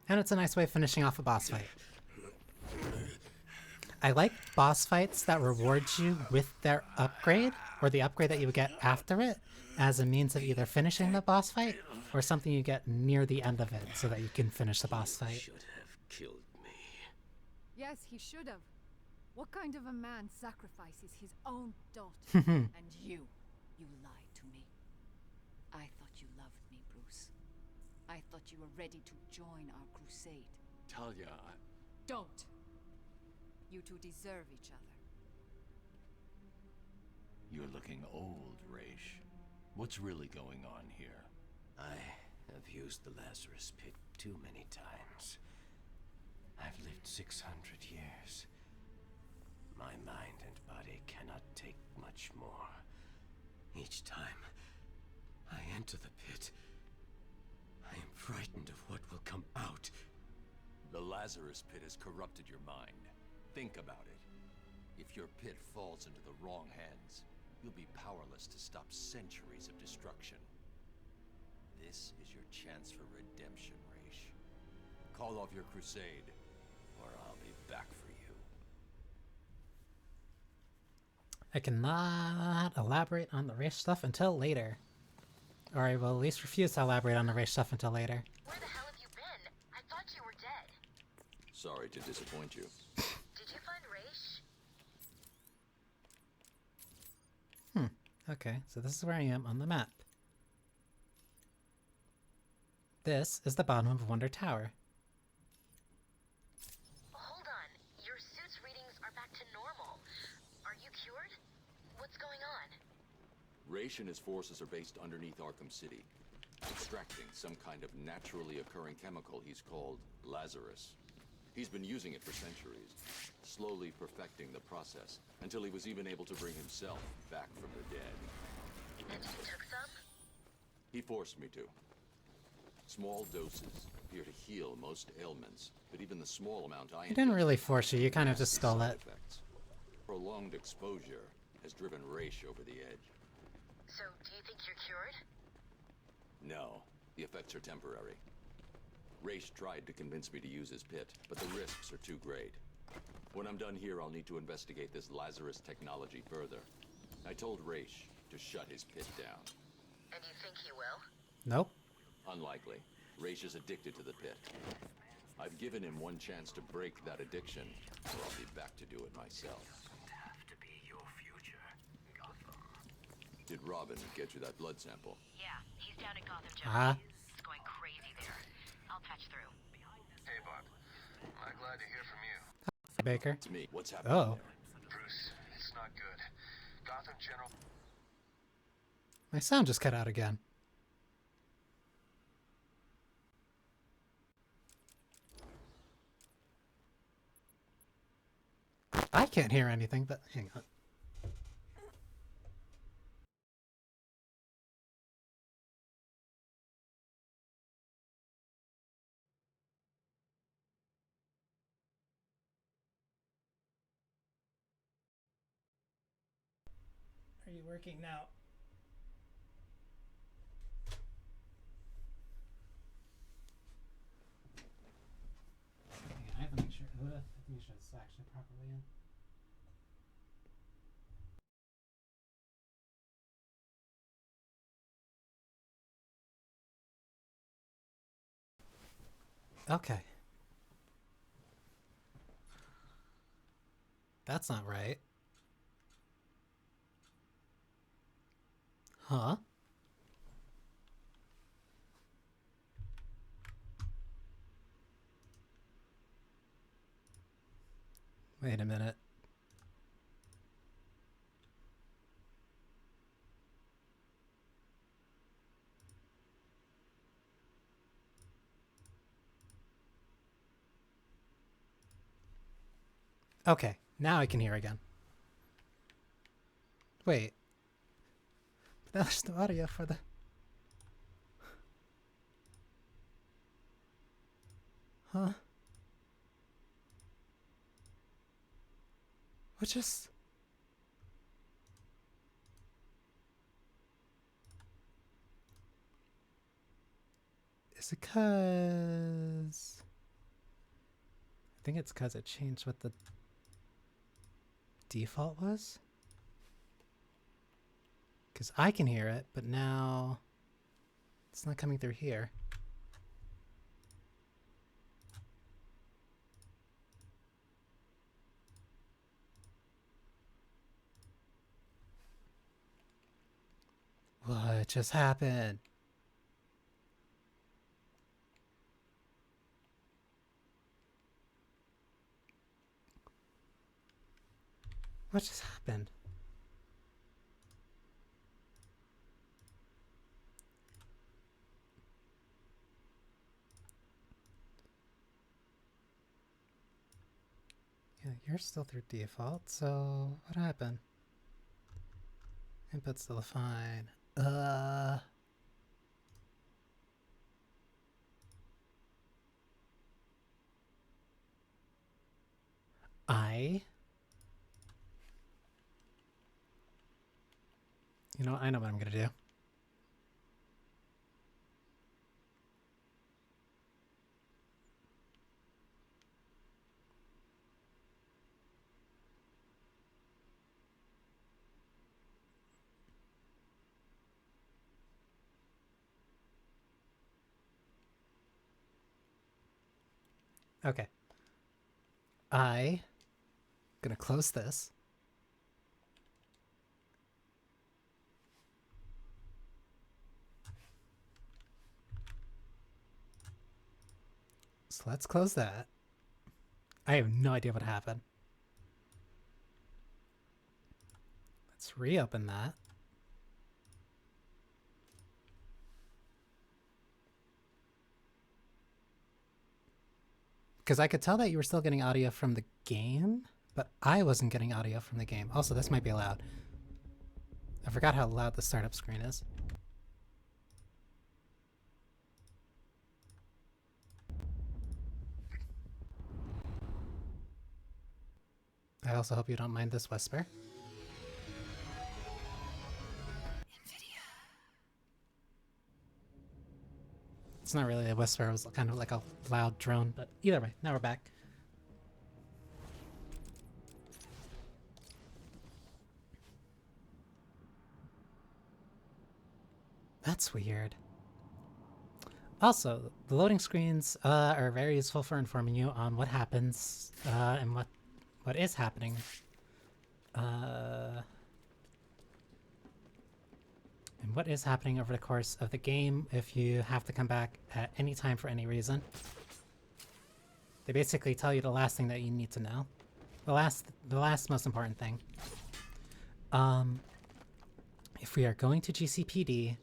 And it's a nice way of finishing off a boss fight. I like boss fights that reward you with their upgrade, or the upgrade that you would get after it, as a means of either finishing the boss fight, or something you get near the end of it, so that you can finish the boss fight. Should have killed me. Yes, he should have. What kind of a man sacrifices his own daughter? And you lied to me. I thought you loved me, Bruce. I thought you were ready to join our crusade. Talia, Don't. You two deserve each other. you're looking old, Raish. What's really going on here? I have used the Lazarus Pit too many times. I've lived 600 years. My mind and body cannot take much more. Each time I enter the pit, I am frightened of what will come out. The Lazarus Pit has corrupted your mind. Think about it. If your pit falls into the wrong hands, you'll be powerless to stop centuries of destruction. This is your chance for redemption, Raish. Call off your crusade, or I'll be back for you. I cannot elaborate on the race stuff until later. Or I will at least refuse to elaborate on the race stuff until later. Where the hell have you been? I thought you were dead. Sorry to disappoint you. Did you find Raish? Okay, so this is where I am on the map. This is the bottom of Wonder Tower. Hold on. Your suit's readings are back to normal. Are you cured? What's going on? Raish and his forces are based underneath Arkham City, extracting some kind of naturally occurring chemical he's called Lazarus. He's been using it for centuries, slowly perfecting the process, until he was even able to bring himself back from the dead. And you took some? He forced me to. Small doses appear to heal most ailments, but even the small amount I He didn't really force you, you kind of just stole side it. effects. Prolonged exposure has driven Raish over the edge. So, do you think you're cured? No, the effects are temporary. Raish tried to convince me to use his pit, but the risks are too great. When I'm done here, I'll need to investigate this Lazarus technology further. I told Raish to shut his pit down. And you think he will? Nope. Unlikely. Raish is addicted to the pit. I've given him one chance to break that addiction, or I'll be back to do it myself. Have to be your future, Gotham. Did Robin get you that blood sample? Yeah, he's down at Gotham Ah. General. It's going crazy there. I'll patch through. Hey, Bob. I'm glad to hear from you. Baker. It's me. What's happening Oh. there? Bruce, it's not good. Gotham General... My sound just cut out again. I can't hear anything, but hang on. Are you working now? I have to make sure. I have to make sure it's actually properly in. Okay. That's not right. Huh? Wait a minute. Okay, now I can hear again. Wait. But there's no audio for the... Huh? What just... Is it cause... I think it's cause it changed what the default was? Because I can hear it, but now it's not coming through here. What just happened? What just happened? Yeah, you're still through default, so what happened? Input's still fine. You know, I know what I'm gonna do. Okay. Gonna close this. So let's close that. I have no idea what happened. Let's reopen that. Because I could tell that you were still getting audio from the game, but I wasn't getting audio from the game. Also, this might be loud. I forgot how loud the startup screen is. I also hope you don't mind this whisper. It's not really a whisper, it was kind of like a loud drone, but either way, now we're back. That's weird. Also, the loading screens are very useful for informing you on what happens and what is happening. And what is happening over the course of the game if you have to come back at any time for any reason. They basically tell you the last thing that you need to know. The last most important thing. If we are going to GCPD,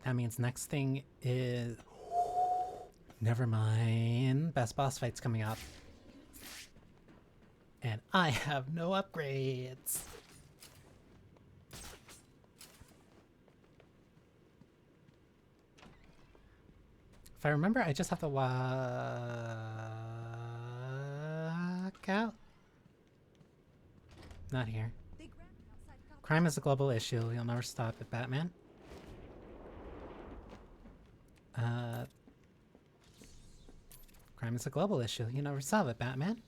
that means next thing is... Never mind. Best boss fight's coming up. And I have no upgrades. If I remember, I just have to walk out. Not here. Crime is a global issue. You'll never stop it, Batman. Crime is a global issue. You never solve it, Batman.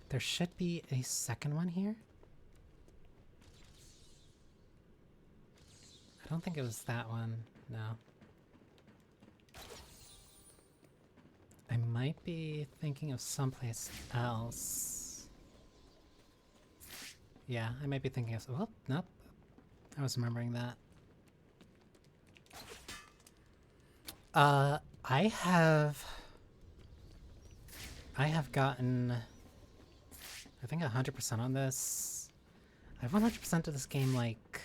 There should be a second one here. I don't think it was that one. No. I might be thinking of someplace else. Yeah, I might be thinking of... Well, nope. I was remembering that. I have gotten... I think 100% on this. I've 100% of this game, like...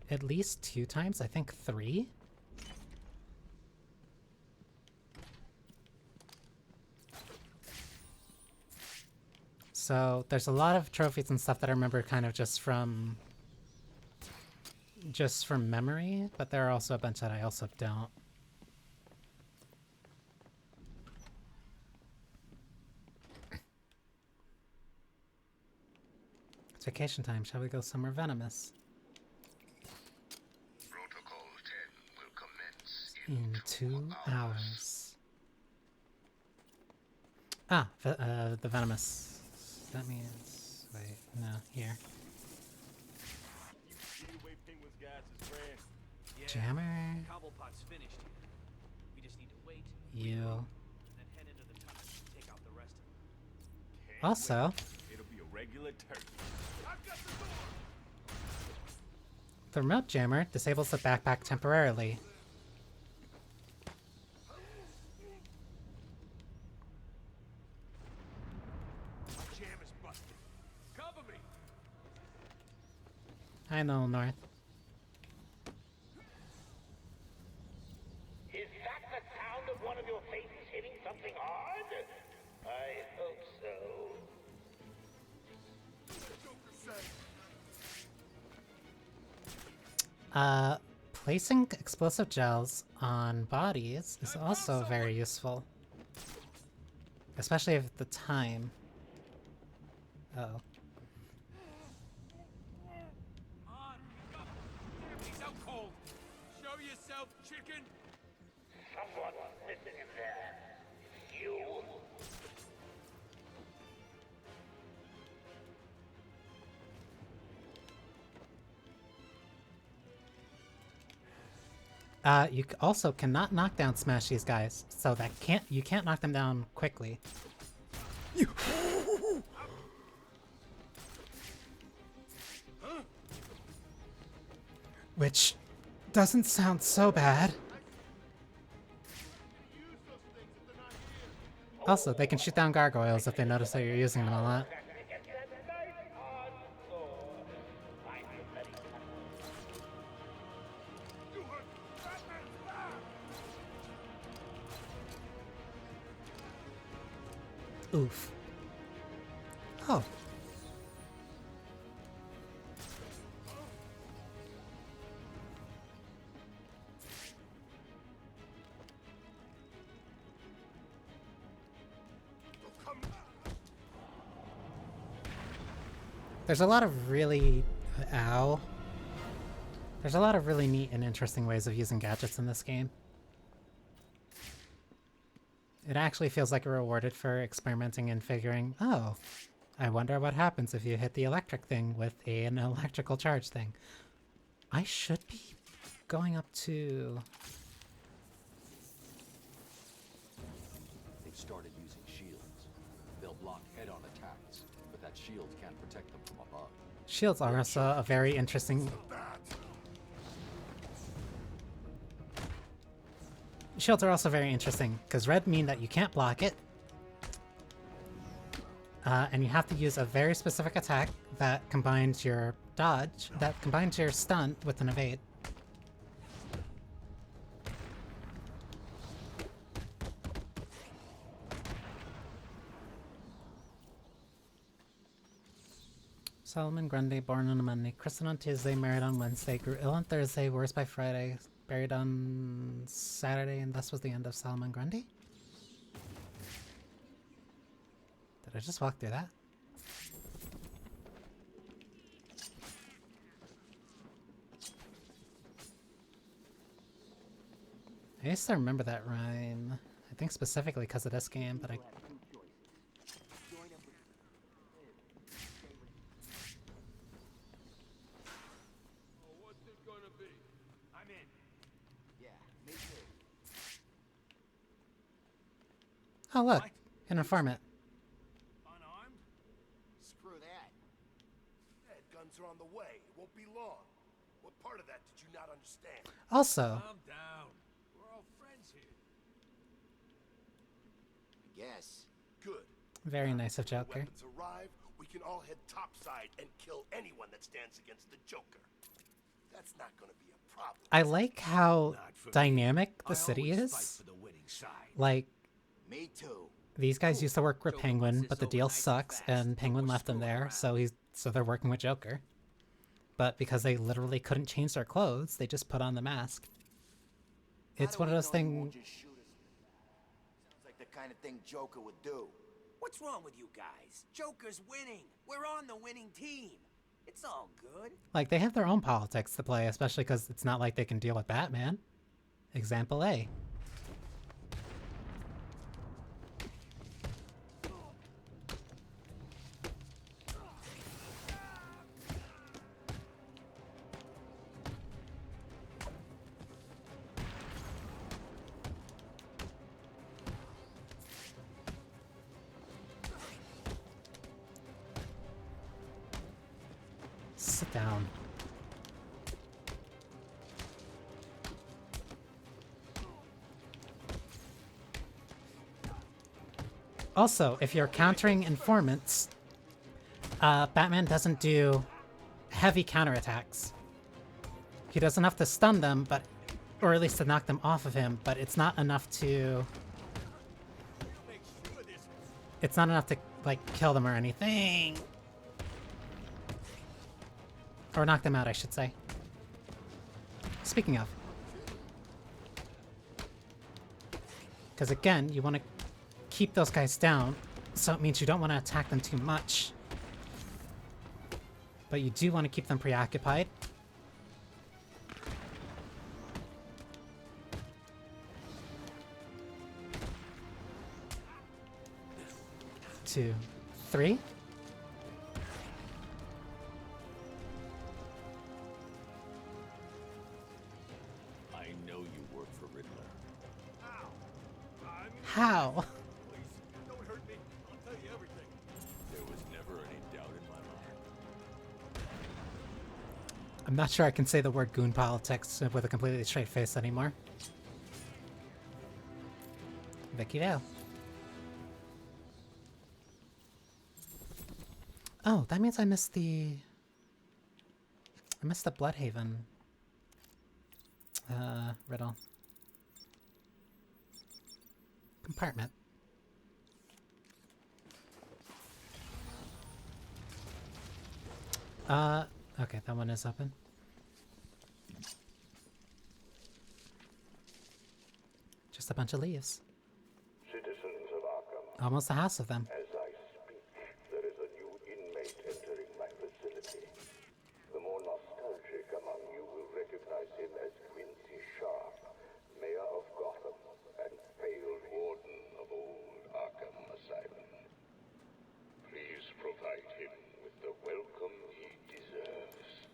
at least 2 times, I think 3. So there's a lot of trophies and stuff that I remember kind of just from memory, but there are also a bunch that I also don't. It's vacation time. Shall we go somewhere venomous? Protocol 10 will commence In 2 hours. Ah, the venomous. That means... Wait, no, here. Jammer. Cobblepot's finished here. We just need to wait. You. And then head into the tunnel and take out the rest of them. Also, It'll be a regular turkey. I've got the door! the remote jammer disables the backpack temporarily. My jam is busted. Cover me! I know, North. Is that the sound of one of your faces hitting something hard? I hope so. Placing explosive gels on bodies is also very useful. Especially at the time. Oh. On! He's out cold! Show yourself, chicken! Someone's missing in there. You. You also cannot knock down smash these guys, so that you can't knock them down quickly. Which doesn't sound so bad. Also, they can shoot down gargoyles if they notice that you're using them a lot. Oof. Oh. There's a lot of really... Ow. There's a lot of really neat and interesting ways of using gadgets in this game. It actually feels like you're rewarded for experimenting and figuring, oh, I wonder what happens if you hit the electric thing with an electrical charge thing. I should be going up to... They've started using shields. They'll block head-on attacks, but that shield can't protect them from above. Shields are also a very interesting... Shields are also very interesting, because red mean that you can't block it. And you have to use a very specific attack that combines your dodge, that combines your stun with an evade. Solomon Grundy, born on a Monday, christened on Tuesday, married on Wednesday, grew ill on Thursday, worse by Friday, buried on Saturday, and thus was the end of Solomon Grundy? Did I just walk through that? I used to remember that rhyme. I think specifically because of this game, but I... Oh look, an informant. Unarmed? Screw that. Guns are on the way. It won't be long. What part of that did you not understand? Also, Calm down. We're all friends here. Yes. Good. very nice of When Joker. weapons arrive, we can all head topside and kill anyone that stands against the Joker. That's not gonna be a problem. I like how dynamic the city is. Like, Me too. these guys used to work with Penguin, but the deal sucks, and Penguin left them there, so they're working with Joker. But because they literally couldn't change their clothes, they just put on the mask. It's one of those things. Sounds like the kind of thing Joker would do. What's wrong with you guys? Joker's winning. We're on the winning team. It's all good. Like, they have their own politics to play, especially because it's not like they can deal with Batman. Example A. Sit down. Also, if you're countering informants, Batman doesn't do heavy counterattacks. He does enough to stun them, or at least to knock them off of him, but it's not enough to... It's not enough to, like, kill them or anything. Or knock them out, I should say. Speaking of. Because again, you want to keep those guys down, so it means you don't want to attack them too much. But you do want to keep them preoccupied. Two, three. I know you work for Riddler. How? Don't hurt me. I'll tell you everything. There was never any doubt in my mind. I'm not sure I can say the word goon politics with a completely straight face anymore. Vicky Vale. Oh, that means I missed the Bloodhaven riddle. Compartment. Okay, that one is open. Just a bunch of leaves. Citizens of Arkham, Almost a house of them. as I speak, there is a new inmate entering my facility. The more nostalgic among you will recognize him as Quincy Sharp, Mayor of Gotham and failed warden of old Arkham Asylum. Please provide him with the welcome he deserves.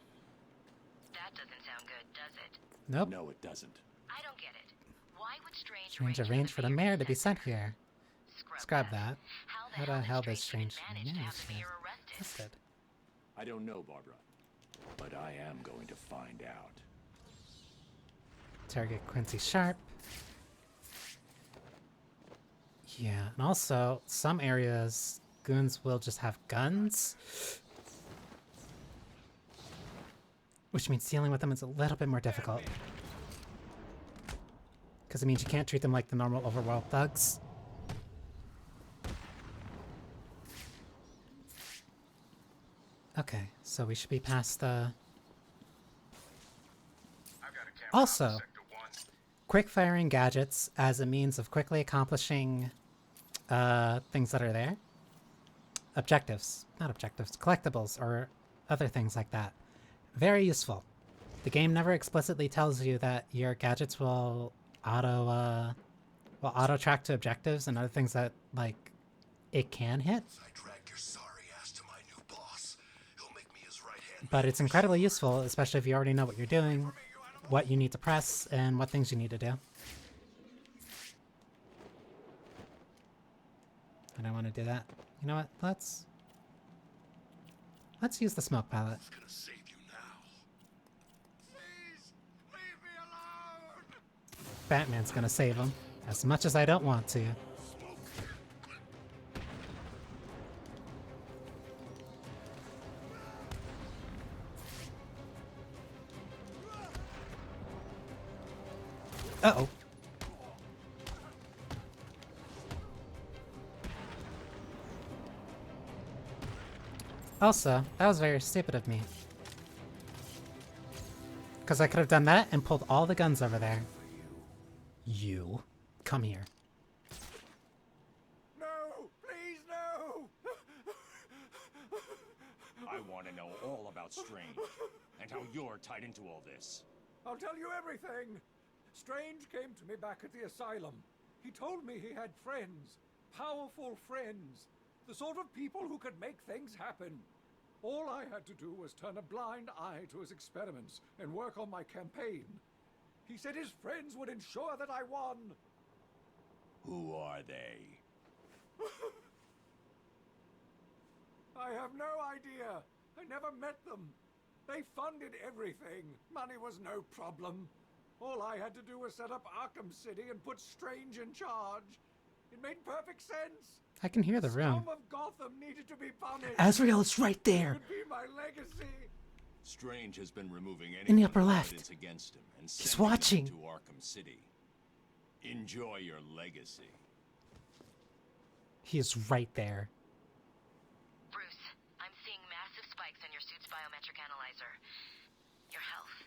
That doesn't sound good, does it? Nope. No, it doesn't. I don't get it. Why would Strange Strange arranged for the mayor to be sent here. Scrub that. How the hell does Strange manage to get arrested? I don't know, Barbara. But I am going to find out. Target Quincy Sharp. Yeah, and also, some areas, goons will just have guns. Which means dealing with them is a little bit more difficult. Because it means you can't treat them like the normal overworld thugs. Okay, so we should be past the... Also, quick firing gadgets as a means of quickly accomplishing things that are there. Objectives. Not objectives. Collectibles or other things like that. Very useful. The game never explicitly tells you that your gadgets will auto track to objectives and other things that, like, it can hit. I dragged your sorry ass to my new boss. He'll make me his right-hand But it's incredibly useful, especially if you already know what you're doing, what you need to press, and what things you need to do. I don't want to do that. You know what? Let's use the smoke palette. It's gonna save you now. Please, leave me alone! Batman's gonna save him, as much as I don't want to. Uh-oh. Also, that was very stupid of me. Because I could have done that and pulled all the guns over there. You. Come here. No! Please, no! I want to know all about Strange, and how you're tied into all this. I'll tell you everything. Strange came to me back at the asylum. He told me he had friends. Powerful friends. The sort of people who could make things happen. All I had to do was turn a blind eye to his experiments and work on my campaign. He said his friends would ensure that I won. Who are they? I have no idea. I never met them. They funded everything. Money was no problem. All I had to do was set up Arkham City and put Strange in charge. It made perfect sense. I can hear the room. Scum of Gotham needed to be punished. Azrael is right there. It would be my legacy. Strange has been removing any In the upper left. evidence against him and He's sending watching. them to Arkham City. Enjoy your legacy. He is right there. Bruce, I'm seeing massive spikes in your suit's biometric analyzer. Your health.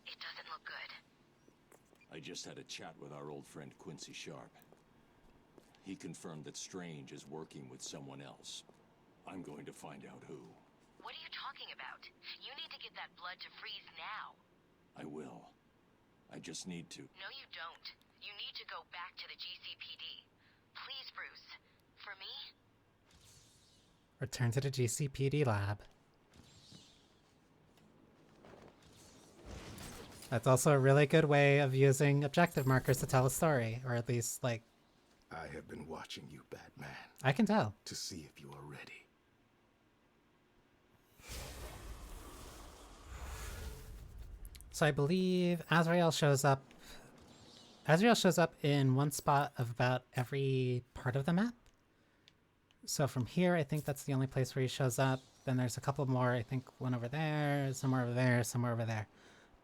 It doesn't look good. I just had a chat with our old friend Quincy Sharp. He confirmed that Strange is working with someone else. I'm going to find out who. What are you talking about? You need to get that blood to freeze now. I will. I just need to. No, you don't. You need to go back to the GCPD. Please, Bruce. For me? Return to the GCPD lab. That's also a really good way of using objective markers to tell a story, or at least, like... I have been watching you, Batman. I can tell. To see if you are ready. So I believe Azrael shows up... Azrael shows up in one spot of about every part of the map. So from here, I think that's the only place where he shows up. Then there's a couple more, I think one over there, somewhere over there, somewhere over there.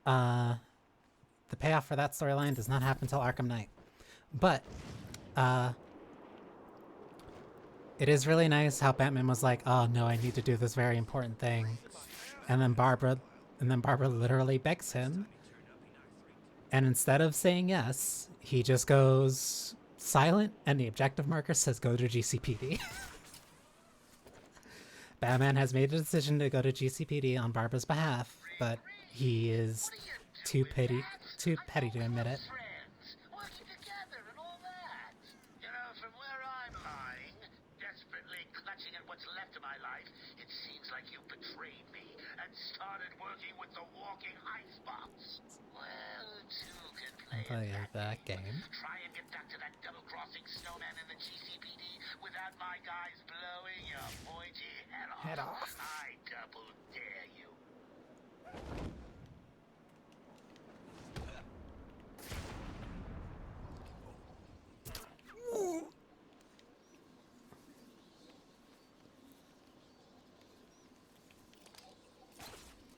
The payoff for that storyline does not happen until Arkham Knight. But, it is really nice how Batman was like, oh no, I need to do this very important thing. And then Barbara literally begs him. And instead of saying yes, he just goes silent and the objective marker says go to GCPD. Batman has made a decision to go to GCPD on Barbara's behalf, but he is too petty to admit it. Working together and all that. You know, from where I'm lying, desperately clutching at what's left of my life, it seems like you betrayed me and started working with the walking icebox. Well, two can play That game. Try and get back to that double-crossing snowman in the GCPD without my guys blowing your pointy head off. I double dare you.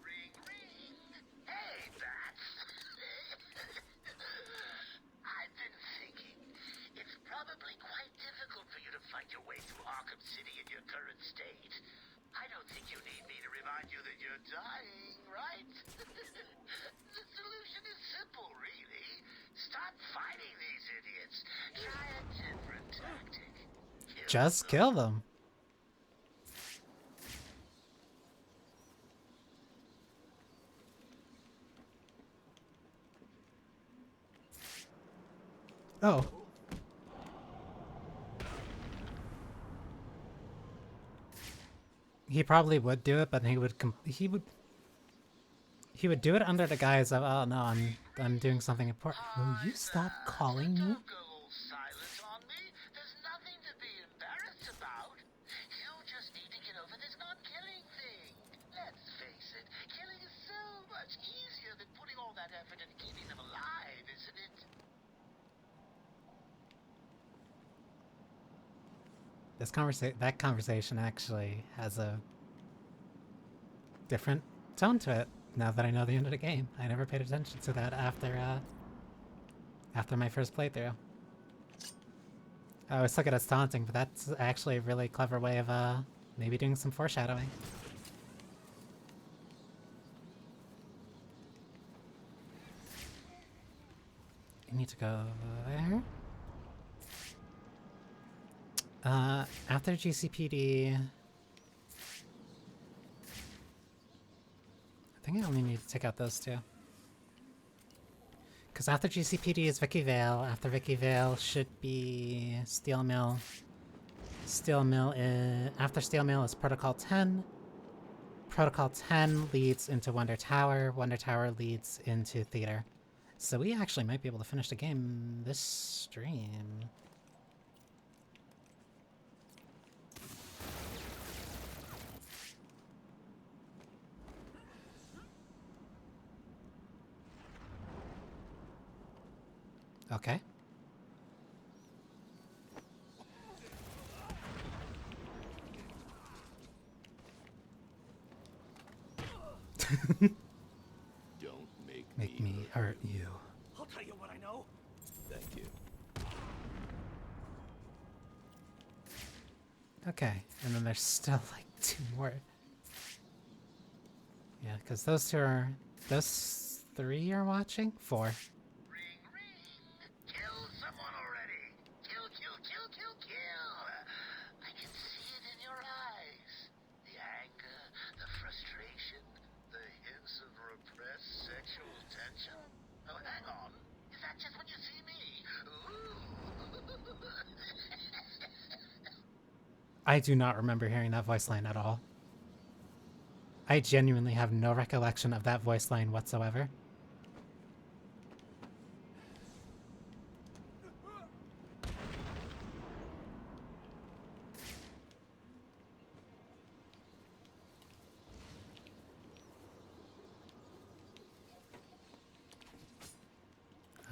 Ring, ring. Hey, Bats. I've been thinking. It's probably quite difficult for you to fight your way through Arkham City in your current state. I don't think you need me to remind you that you're dying, right? The solution is simple, really. Stop fighting these idiots. Try a different tactic. Just kill them. Oh. He probably would do it, but he would do it under the guise of, oh no, I'm doing something important. Will you stop calling me? That conversation actually has a different tone to it now that I know the end of the game. I never paid attention to that after after my first playthrough. I always took it as taunting, but that's actually a really clever way of maybe doing some foreshadowing. You need to go there. After GCPD... I think I only need to take out those two. Because after GCPD is Vicky Vale. After Vicky Vale should be Steel Mill. Steel Mill is... After Steel Mill is Protocol 10. Protocol 10 leads into Wonder Tower. Wonder Tower leads into Theater. So we actually might be able to finish the game this stream. Okay. Don't Make me hurt you. I'll tell you what I know. Thank you. Okay, and then there's still like 2 more. Yeah, because those 2 are... Those 3 are watching? 4. Ring, ring! Kill someone already! Kill, kill, kill, kill, kill! I can see it in your eyes. The anger, the frustration, the hints of repressed sexual tension. Oh, hang on. Is that just when you see me? Ooh! I do not remember hearing that voice line at all. I genuinely have no recollection of that voice line whatsoever.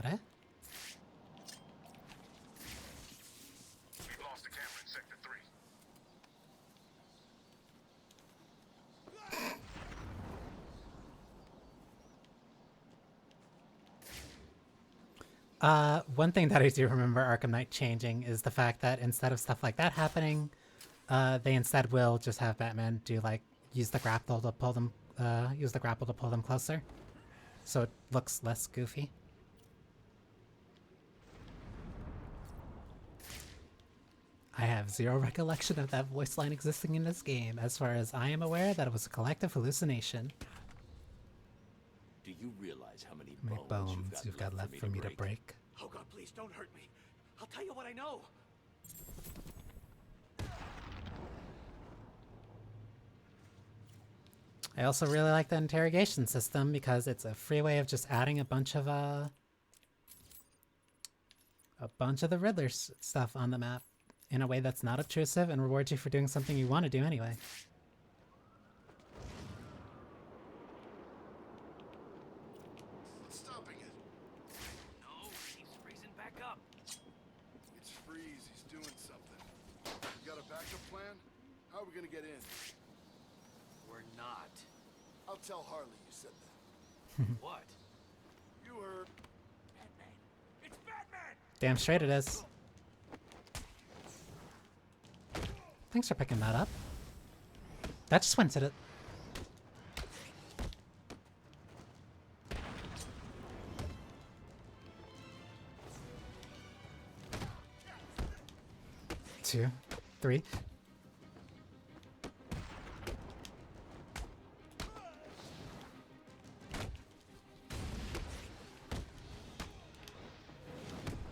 Alright. We've lost a camera in Sector 3. One thing that I do remember Arkham Knight changing is the fact that instead of stuff like that happening, they instead will just have Batman do like use the grapple to pull them closer, so it looks less goofy. I have zero recollection of that voice line existing in this game. As far as I am aware, that it was a collective hallucination. Do you realize how many How many bones you've got left for me to break? Oh God, please don't hurt me. I'll tell you what I know. I also really like the interrogation system because it's a free way of just adding a bunch of the Riddler's stuff on the map in a way that's not obtrusive and rewards you for doing something you want to do anyway. What's stopping it? No, he's freezing back up. It's Freeze. He's doing something. You got a backup plan? How are we gonna get in? We're not. I'll tell Harley you said that. What? You heard. Batman. It's Batman! Damn straight it is. Thanks for picking that up. That just went to the... Two, three.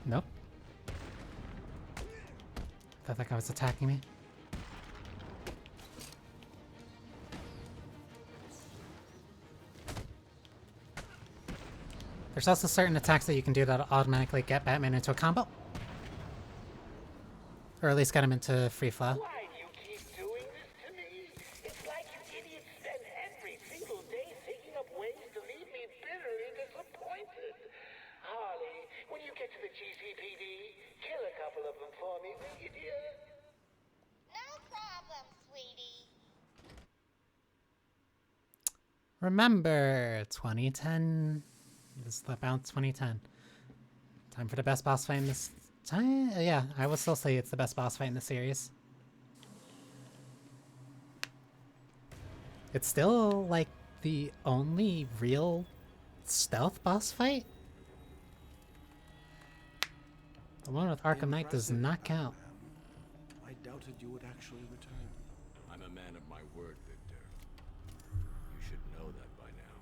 Nope. Thought that guy was attacking me. There's also certain attacks that you can do that automatically get Batman into a combo. Or at least get him into free flow. Why do you keep doing this to me? It's like you idiots spend every single day thinking up ways to leave me bitterly disappointed. Harley, when you get to the GCPD, kill a couple of them for me, will you, dear? No problem, sweetie. Remember, 2010. This is about 2010. Time for the best boss fight in this time. Yeah, I would still say it's the best boss fight in the series. It's still like the only real stealth boss fight. The one with Arkham Knight does not count. I doubted you would actually return. I'm a man of my word, Victor. You should know that by now.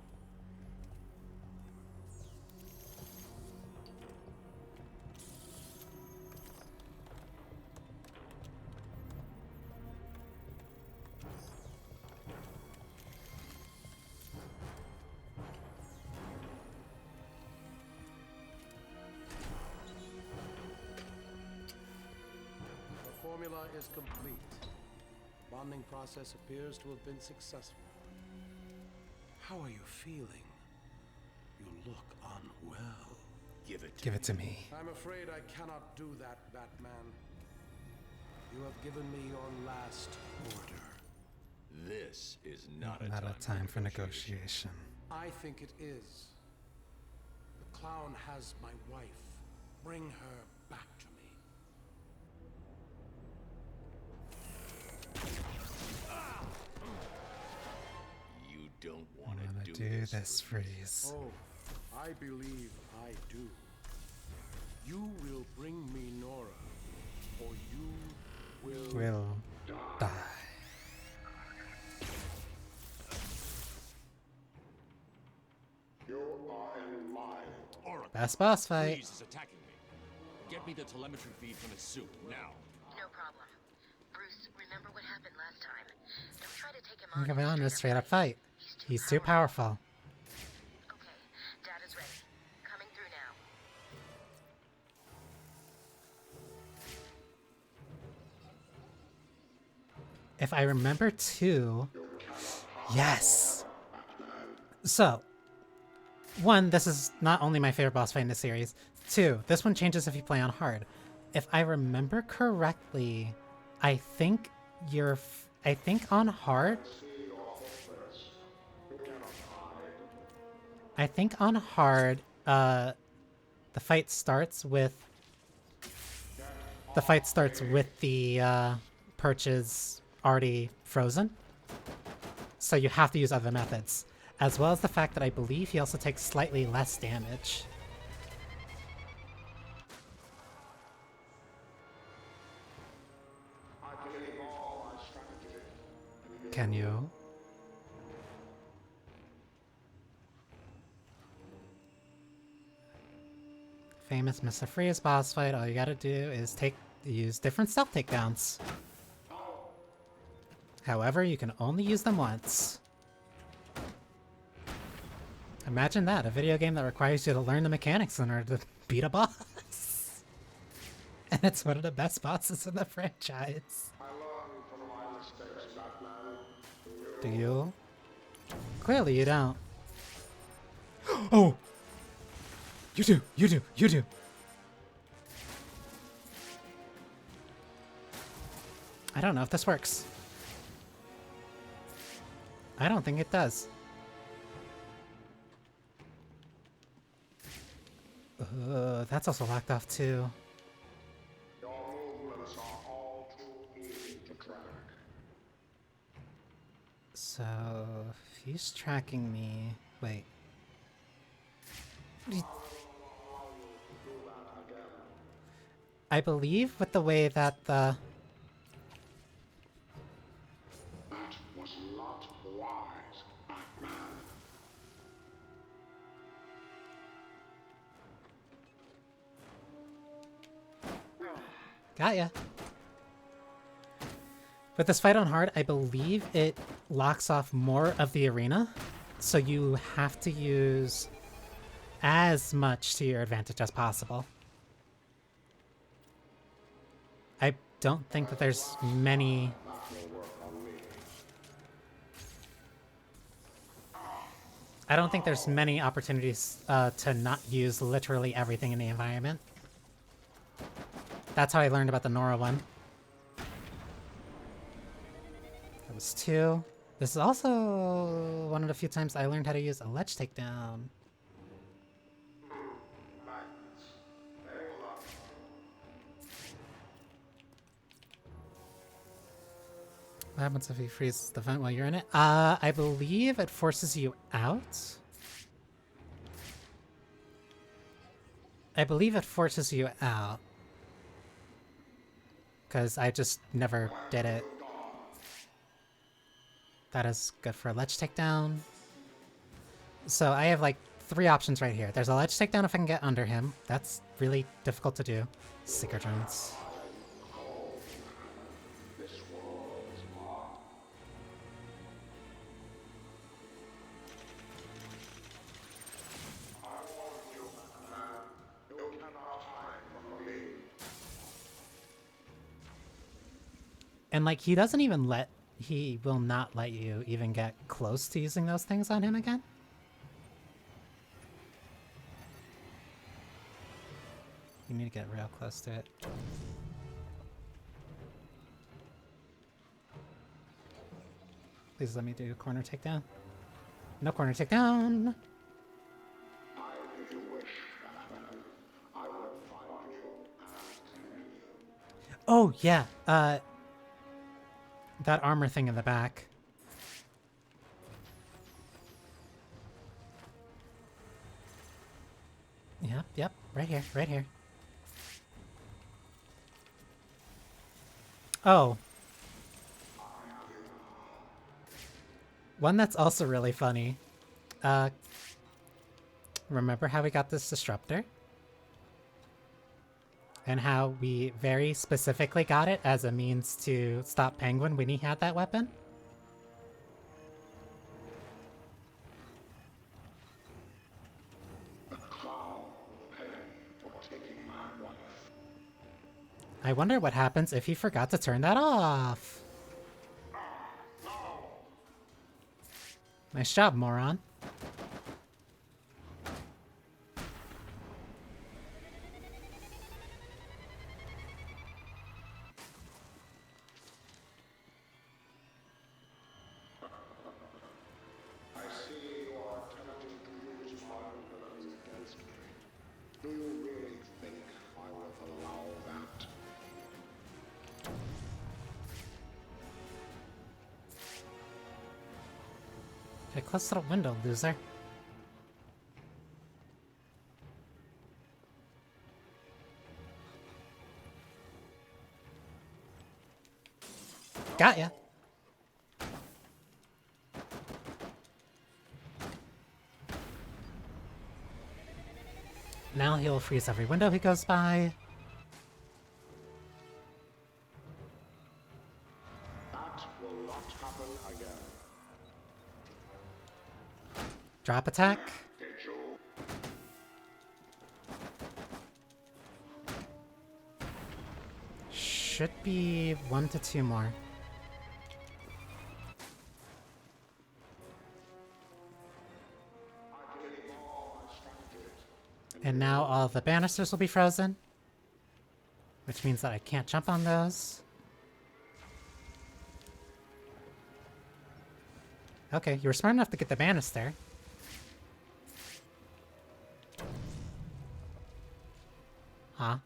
The formula is complete. Bonding process appears to have been successful. How are you feeling? You look unwell. Give it to Give it to me. I'm afraid I cannot do that, Batman. You have given me your last order. This is not a time for negotiation. I think it is. The clown has my wife. Bring her back to me. You don't want I'm to gonna do this, Freeze. Oh, I believe I do. You will bring me Nora, or you Will die. You are in my Oracle. Best boss fight. Freeze is attacking me. Get me the telemetry feed from his suit now. No problem. Bruce, remember what happened last time. Don't try to take him I'm on. gonna be honest, straight up fight. He's too powerful. Okay, data's ready. Coming through now. If I remember too, yes. So, one, this is not only my favorite boss fight in the series. Two, this one changes if you play on hard. If I remember correctly, I think on hard. I think on hard, the fight starts with the perches already frozen. So you have to use other methods. As well as the fact that I believe he also takes slightly less damage. Can you? Famous Mr. Freeze boss fight, all you gotta do is use different stealth takedowns. However, you can only use them once. Imagine that, a video game that requires you to learn the mechanics in order to beat a boss. And it's one of the best bosses in the franchise. Do you? Clearly you don't. Oh! You do! You do! You do! I don't know if this works. I don't think it does. That's also locked off too. Your movements are all too easy to track. So, if he's tracking me... Wait. I believe with the way that the... That was not wise, Batman. Got ya. With this fight on hard, I believe it locks off more of the arena, so you have to use as much to your advantage as possible. I don't think that there's many... I don't think there's many opportunities to not use literally everything in the environment. That's how I learned about the Nora one. That was 2. This is also one of the few times I learned how to use a ledge takedown. Magnets. They What happens if he freezes the vent while you're in it? I believe it forces you out. I believe it forces you out. Because I just never did it. That is good for a ledge takedown. So I have like 3 options right here. There's a ledge takedown if I can get under him. That's really difficult to do. Seeker drones. And like he doesn't even he will not let you even get close to using those things on him again. You need to get real close to it. Please let me do a corner takedown. No corner takedown! Oh, yeah. That armor thing in the back. Yep. Right here, right here. Oh. One that's also really funny. Remember how we got this disruptor? And how we very specifically got it as a means to stop Penguin when he had that weapon? I wonder what happens if he forgot to turn that off. Nice job, moron. Get close to the window, loser. Got ya. Now he'll freeze every window he goes by. That will not happen again. Drop attack. Should be 1 to 2 more. And now all the banisters will be frozen. Which means that I can't jump on those. Okay, you were smart enough to get the banister. Huh?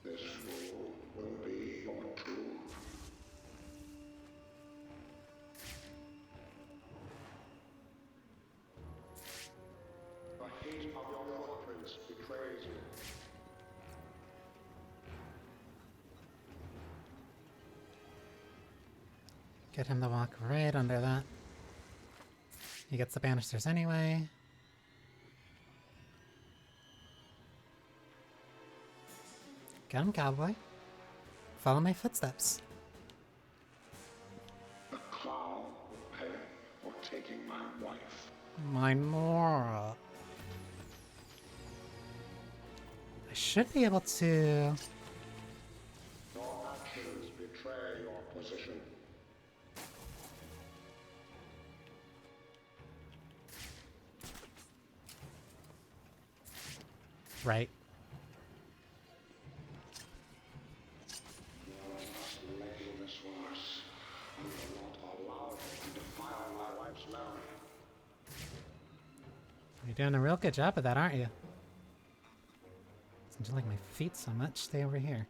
This will be your tomb. The heat of your footprints betrays you. Get him to walk right under that. He gets the banisters anyway. Get him, cowboy. Follow my footsteps. The clown will pay for taking my wife. My Nora. I should be able to... Your actions betray your position. Right. Making this worse. I will not allow you to defile my wife's memory. We You're doing a real good job of that, aren't you? Since you like my feet so much, stay over here.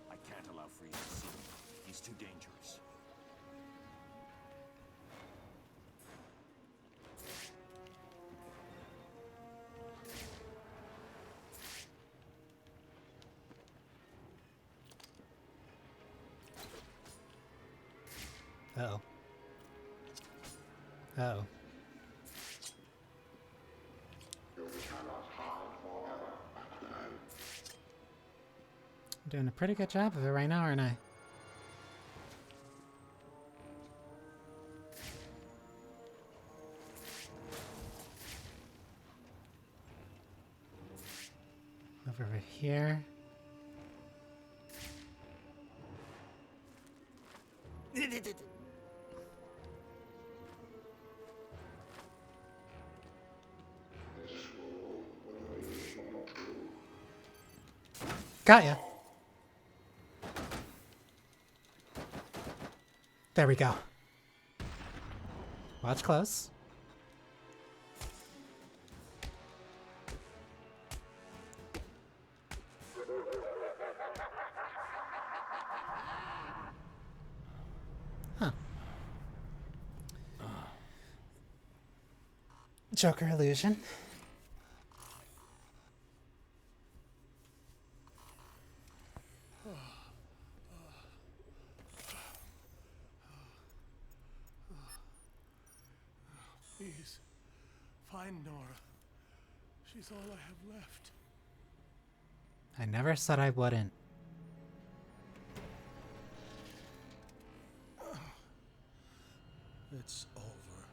I can't allow Freeze to see me. He's too dangerous. Uh-oh. Uh-oh. I'm doing a pretty good job of it right now, aren't I? Over here. Got ya. There we go. Watch close. Huh. Joker illusion. Please, find Nora. She's all I have left. I never said I wouldn't. It's over.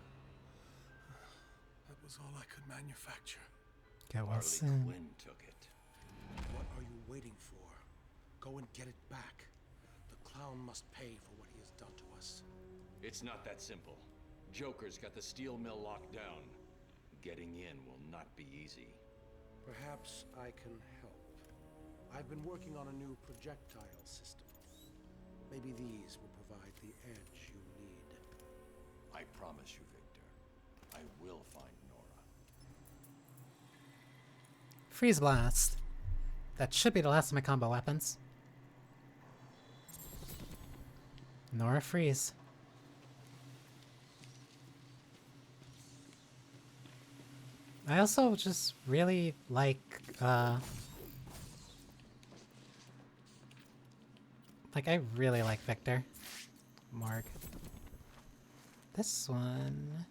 That was all I could manufacture. Get well Harley soon. Quinn took it. What are you waiting for? Go and get it back. The clown must pay for what he has done to us. It's not that simple. Joker's got the steel mill locked down. Getting in will not be easy. Perhaps I can help. I've been working on a new projectile system. Maybe these will provide the edge you need. I promise you, Victor. I will find Nora. Freeze Blast. That should be the last of my combo weapons. Nora Freeze. I also just really like, I really like Victor. Morg. This one...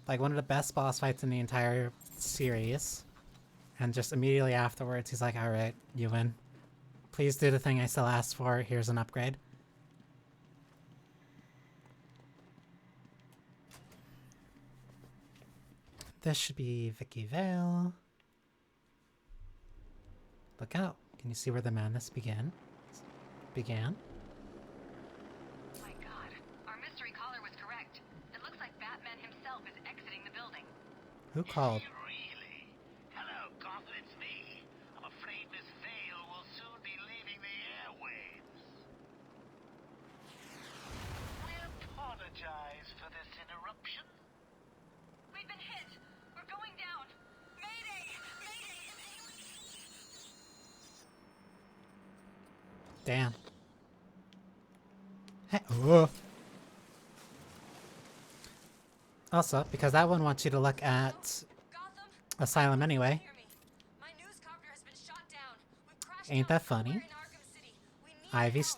Like, one of the best boss fights in the entire series. And just immediately afterwards, he's like, alright, you win. Please do the thing I still asked for. Here's an upgrade. This should be Vicky Vale. Look out. Can you see where the madness began? My god, our mystery caller was correct. It looks like Batman himself is exiting the building. Who called? Really? Hello, Gotham, it's me. I'm afraid Miss Vale will soon be leaving the airwaves. We apologize for this interruption. We've been hit. We're going down. Mayday! Mayday! Is anyone... Damn. Hey. Oh. Also, because that one wants you to look at Asylum anyway. Ain't that funny? Ivy's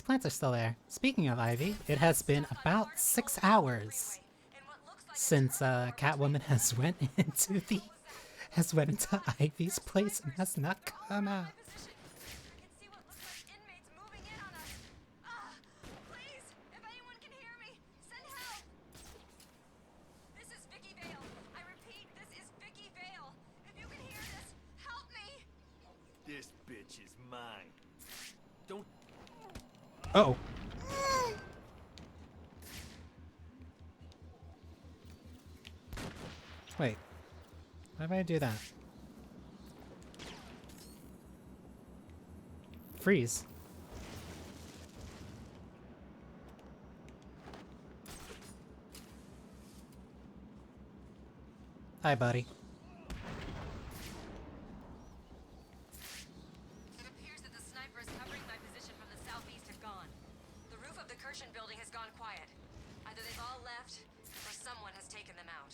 plants are still there. Speaking of Ivy, it has been about 6 hours since Catwoman has went into Ivy's place and has not come out. This bitch is mine. Don't. Uh-oh. Wait. Why did I do that? Freeze. Hi, buddy. It appears that the snipers covering my position from the southeast have gone. The roof of the Kirshen building has gone quiet. Either they've all left, or someone has taken them out.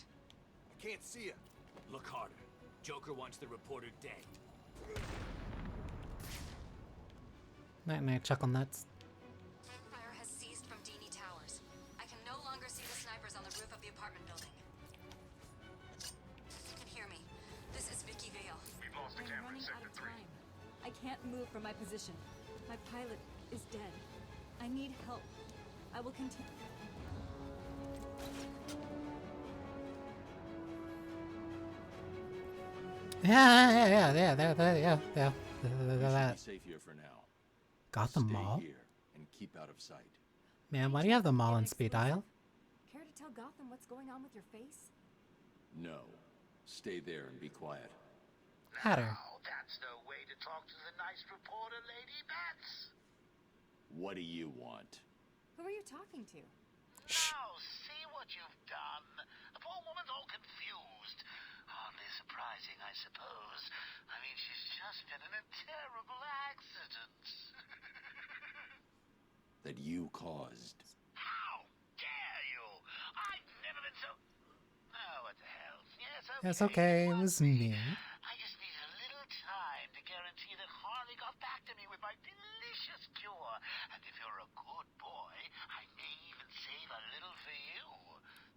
I can't see her. Look harder. Joker wants the reporter dead. Night night, chuckle nuts. Fire has ceased from Banii Towers. I can no longer see the snipers on the roof of the apartment building. You can hear me. This is Vicky Vale. We've lost a camera in Sector 3. I can't move from my position. My pilot is dead. I need help. I will continue. Yeah. Be safe here for now. Gotham Stay Mall? here and keep out of sight. Man, why do you have the mall in speed dial? Care to tell Gotham what's going on with your face? No. Stay there and be quiet. Hatter. Oh, that's no way to talk to the nice reporter, Lady Bats. What do you want? Who are you talking to? Now, see what you've done. The poor woman's all confused. Hardly surprising, I suppose. I mean, she's just been in a terrible accident. That you caused. How dare you? I've never been so... Oh, what the hell? Yes, okay. It's okay, it was me. I just need a little time to guarantee that Harley got back to me with my delicious cure. And if you're a good boy, I may even save a little for you.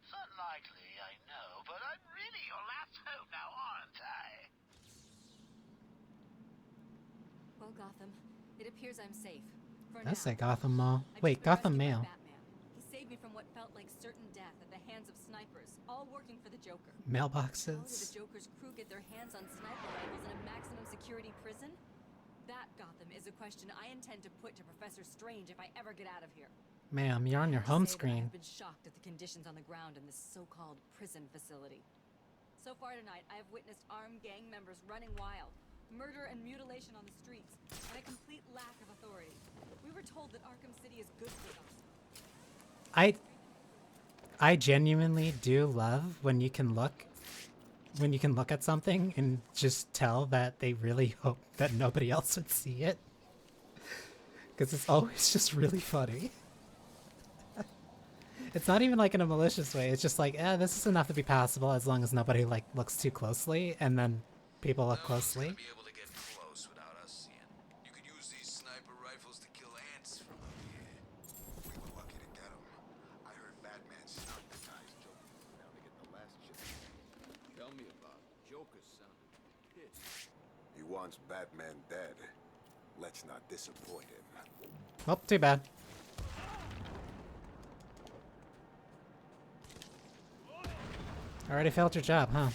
It's unlikely, I know, but I'm really your last hope now, aren't I? Well, Gotham, it appears I'm safe. For Let's say now. Gotham Mall. I've Wait, just been Gotham rescued by Mail. Batman. He saved me from what felt like certain death at the hands of snipers, all working for the Joker. How did Mailboxes. the Joker's crew get their hands on sniper rifles in a maximum security prison? That, Gotham, is a question I intend to put to Professor Strange if I ever get out of here. Ma'am, you're on your To home say that screen. I've been shocked at the conditions on the ground in this so-called prison facility. So far tonight, I have witnessed armed gang members running wild, murder and mutilation on the streets, and a complete lack of authority. We were told that Arkham City is good for us. I genuinely do love when you can look at something and just tell that they really hope that nobody else would see it. Because it's always just really funny. It's not even like in a malicious way. It's just like, this is enough to be passable as long as nobody like looks too closely, and then people look closely. Be able to get close without us seeing. You could use these sniper rifles to kill ants from up here. We were lucky to get them. I heard Batman snuck the guy's Joker down to get the last chip. Tell me about it. Joker sounded pissed. He wants Batman dead. Let's not disappoint him. Oh, too bad. Already failed your job, huh?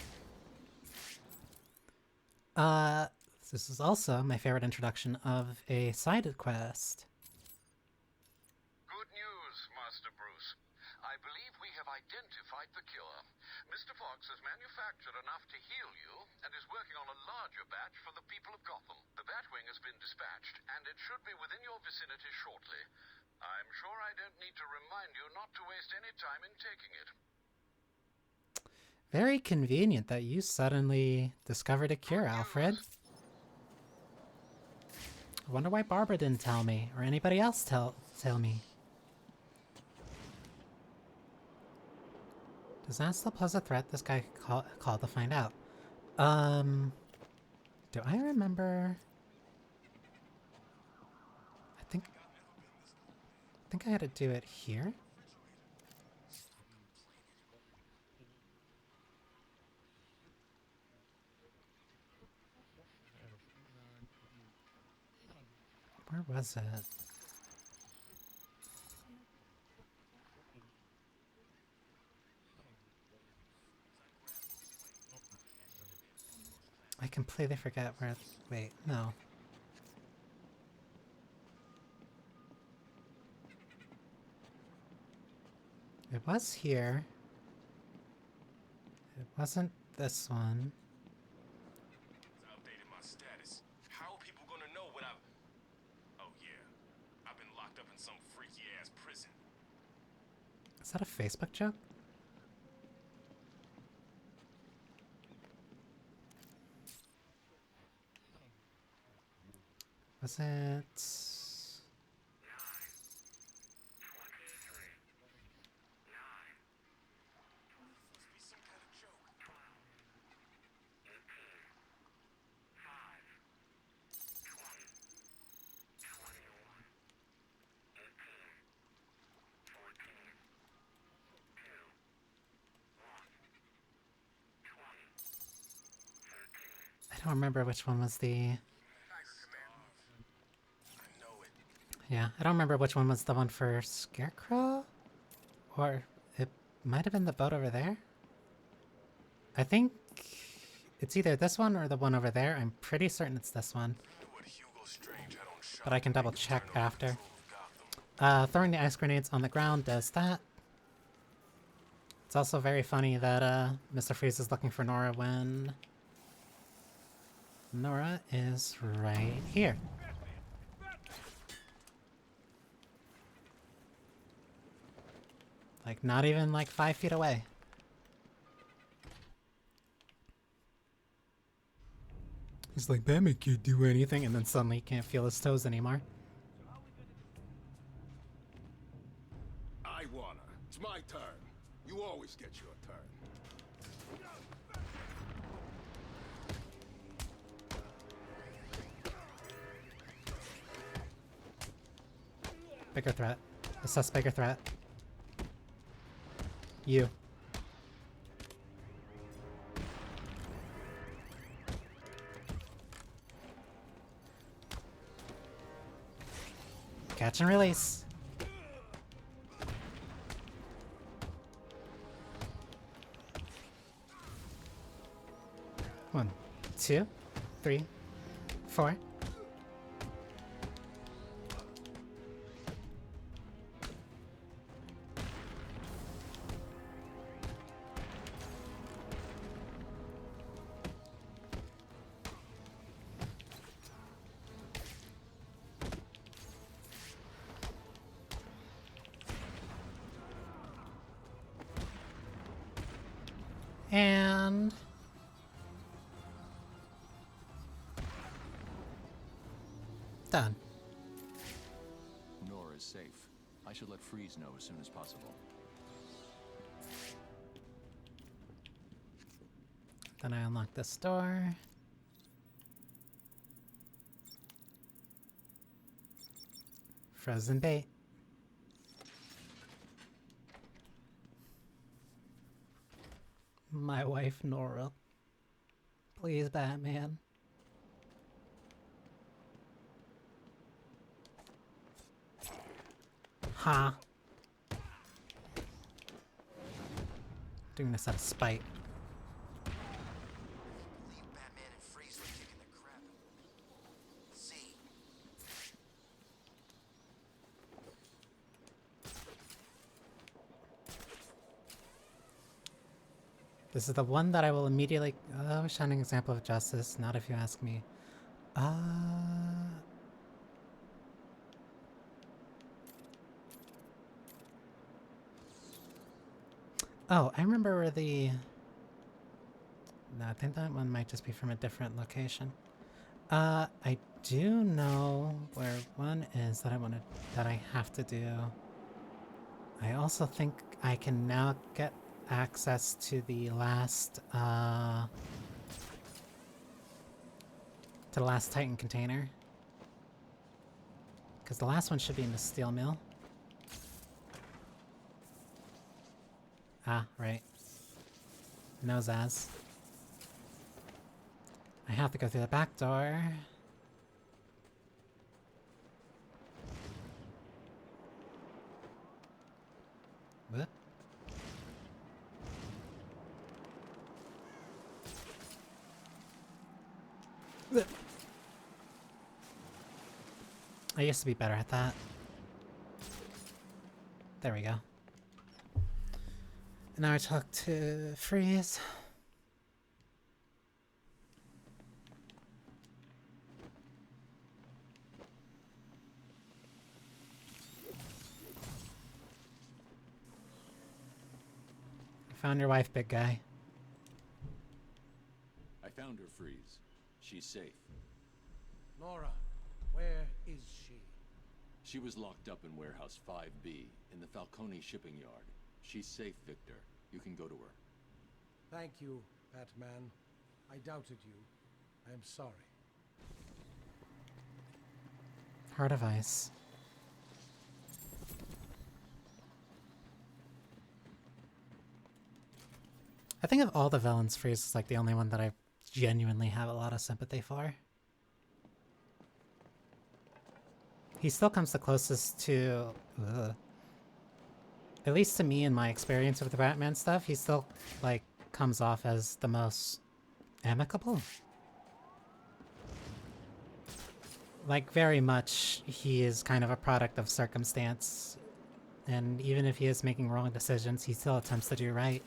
This is also my favorite introduction of a side quest. Good news, Master Bruce. I believe we have identified the cure. Mr. Fox has manufactured enough to heal you and is working on a larger batch for the people of Gotham. The Batwing has been dispatched, and it should be within your vicinity shortly. I'm sure I don't need to remind you not to waste any time in taking it. Very convenient that you suddenly discovered a cure, Alfred. I wonder why Barbara didn't tell me, or anybody else tell me. Does that still pose a threat? This guy called to find out. Do I remember? I think I had to do it here. Where was it? I completely forget where. Wait, no. It was here. It wasn't this one. I updated my status. How are people gonna know what I've... Oh yeah, I've been locked up in some freaky ass prison. Is that a Facebook joke? Was it? I don't remember which one was the... Yeah, I don't remember which one was the one for Scarecrow? Or it might have been the boat over there? I think it's either this one or the one over there. I'm pretty certain it's this one. But I can double check after. Throwing the ice grenades on the ground does that. It's also very funny that Mr. Freeze is looking for Nora when Nora is right here. Like, not even like 5 feet away. He's like, Batman can't do anything, and then suddenly he can't feel his toes anymore. I wanna. It's my turn. You always get your turn. Bigger threat. Assess bigger threat. You. Catch and release. One, 2, 3, 4. And done. Nora is safe. I should let Freeze know as soon as possible. Then I unlock this door. Frozen bait. My wife, Nora. Please, Batman. Ha. Doing this out of spite. Leave Batman and Freeze like kicking the crap. See. This is the one that I will immediately... Oh, shining example of justice. Not if you ask me. Oh, I remember where the... No, I think that one might just be from a different location. I do know where one is that I have to do. I also think I can now get access to the last Titan container. Because the last one should be in the steel mill. Ah, right. No Zaz. I have to go through the back door. What? I used to be better at that. There we go. And now I talk to Freeze. Found your wife, big guy. I found her, Freeze. She's safe. Nora, Where is she? She was locked up in Warehouse 5B in the Falcone shipping yard. She's safe, Victor. You can go to her. Thank you, Batman. I doubted you. I am sorry. Heart of Ice. I think of all the villains, Freeze is like the only one that I genuinely have a lot of sympathy for. He still comes the closest to... at least to me in my experience with the Batman stuff, he still, like, comes off as the most amicable. Like, very much, he is kind of a product of circumstance. And even if he is making wrong decisions, he still attempts to do right.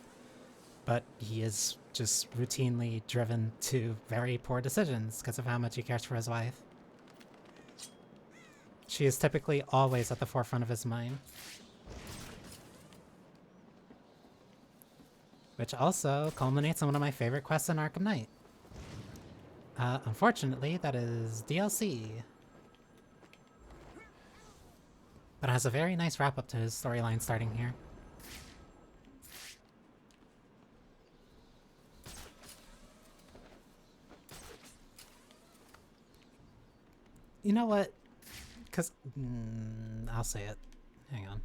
But he is just routinely driven to very poor decisions because of how much he cares for his wife. She is typically always at the forefront of his mind. Which also culminates in one of my favorite quests in Arkham Knight. Unfortunately, that is DLC. But it has a very nice wrap-up to his storyline starting here. You know what? Because... I'll say it. Hang on.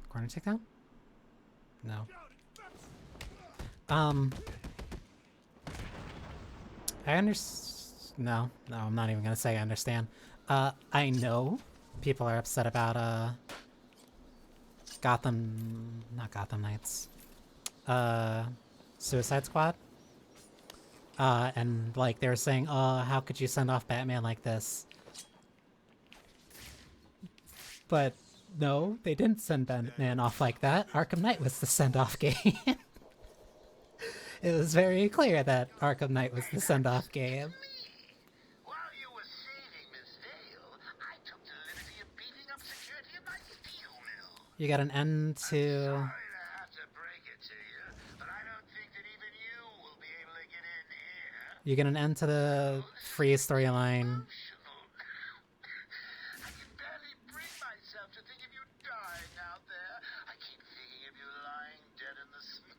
Corner takedown? No. I understand. No, I'm not even gonna say I understand. I know people are upset about, not Gotham Knights. Suicide Squad. And, like, they were saying, oh, how could you send off Batman like this? But, no, they didn't send Batman off like that. Arkham Knight was the send-off game. It was very clear that Arkham Knight was the send-off game. While you were saving Miss Vale, I took the liberty of beefing up security of my steel mill. You got an end to... Sorry to have to break it to you, but I don't think that even you will be able to get in here. You get an end to the Freeze storyline. I can barely bring myself to think of you dying out there. I keep thinking of you lying dead in the snow.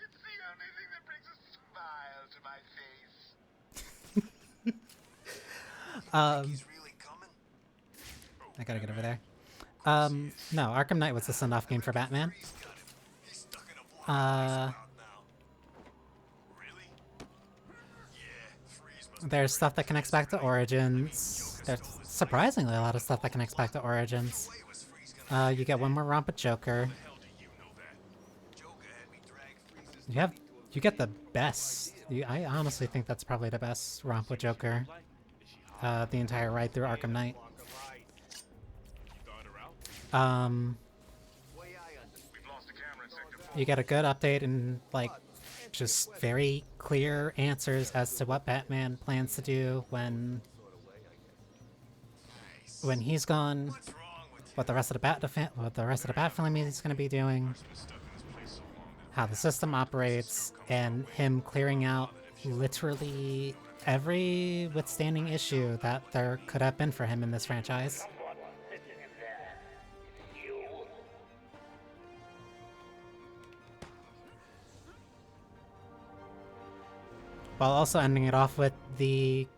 It's the only thing that brings a smile to my face. He's really coming? I gotta get over there. No, Arkham Knight was the send-off game for Batman. There's stuff that connects back to Origins. There's surprisingly a lot of stuff that connects back to Origins. You get one more romp with Joker. You get the best. I honestly think that's probably the best romp with Joker. The entire ride through Arkham Knight. You get a good update and, like, just very clear answers as to what Batman plans to do when he's gone, what the rest of the Bat family is going to be doing, how the system operates, and him clearing out literally every withstanding issue that there could have been for him in this franchise. While also ending it off with the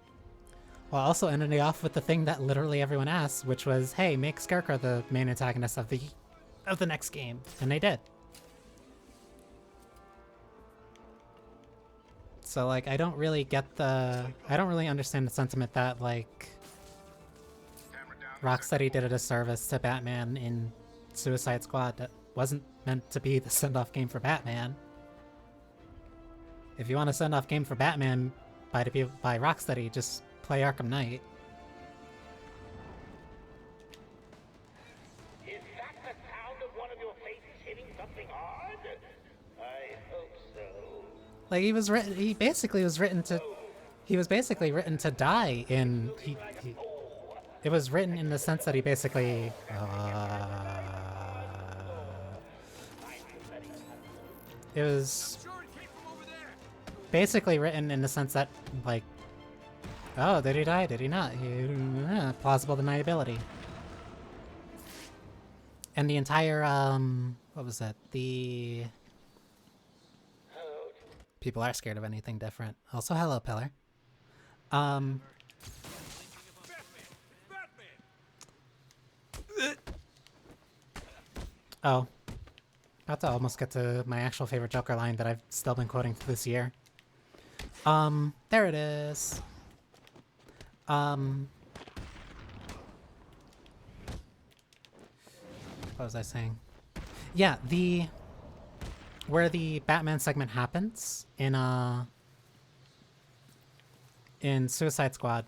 thing that literally everyone asked, which was, hey, make Scarecrow the main antagonist of the next game. And they did. So, like, I don't really understand the sentiment that, like, Rocksteady did a disservice to Batman in Suicide Squad that wasn't meant to be the send-off game for Batman. If you want a send-off game for Batman by Rocksteady, just play Arkham Knight. Is that the sound of one of your faces hitting something hard? I hope so. Like, he was basically written to die in... It was written in the sense that he basically... it was... basically written in the sense that, like, Oh, did he die? Did he not? Plausible deniability. And the entire, what was it? The... People are scared of anything different. Also, hello, Pillar. Oh. About to almost get to my actual favorite Joker line that I've still been quoting this year. There it is. What was I saying? Yeah, where the Batman segment happens in Suicide Squad,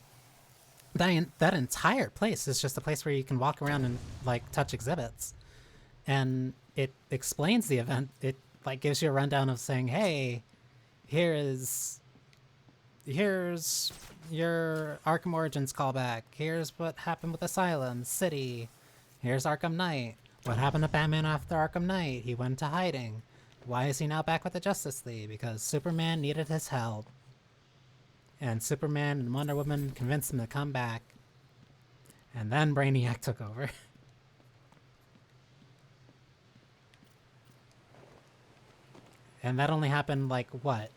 that entire place is just a place where you can walk around and like touch exhibits, and it explains the event. It like gives you a rundown of saying, hey, here's your Arkham Origins callback. Here's what happened with Asylum City. Here's Arkham Knight. What happened to Batman after Arkham Knight? He went into hiding. Why is he now back with the Justice League? Because Superman needed his help. And Superman and Wonder Woman convinced him to come back. And then Brainiac took over. And that only happened, like, what?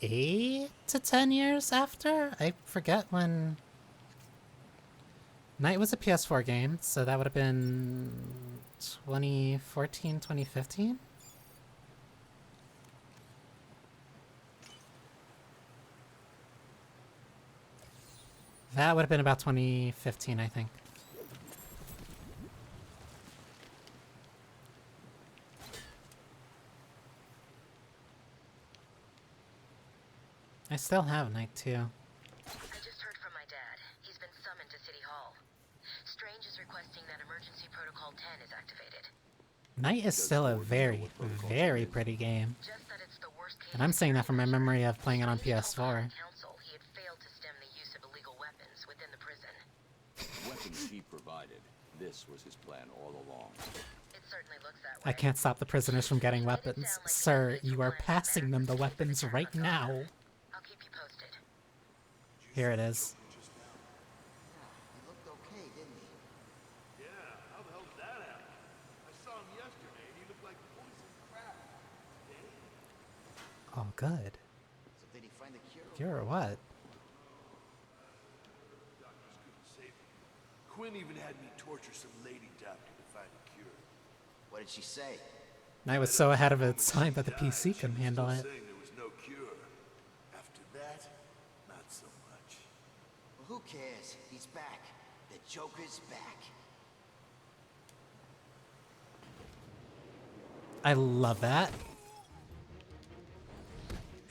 8 to 10 years after? I forget when... Knight was a PS4 game, so that would have been 2014, 2015? That would have been about 2015, I think. I still have Knight 2. I just heard from my dad. He's been summoned to City Hall. Strange is requesting that Emergency Protocol 10 is activated. Knight is still a very, very pretty game. Just that it's the worst case. And I'm saying that from my memory of playing it on PS4. Council, he had failed to stem the use of illegal weapons within the prison. Weapons he provided. This was his plan all along. It certainly looks that way. I can't stop the prisoners from getting weapons. Sir, you are passing them the weapons right now. I'll keep you posted. Here it is. He looked okay, didn't he? Yeah, how the hell did that happen? I saw him yesterday and he looked like poison crap. Oh, good. So did he find the cure? Cure or what? Doctors couldn't save him. Quinn even had me torture some lady doctor to find a cure. What did she say? Knight was so ahead of its time that the PC couldn't handle it. Saying there was no cure. After that, not so much. Well, who cares? He's back. The Joker's back. I love that.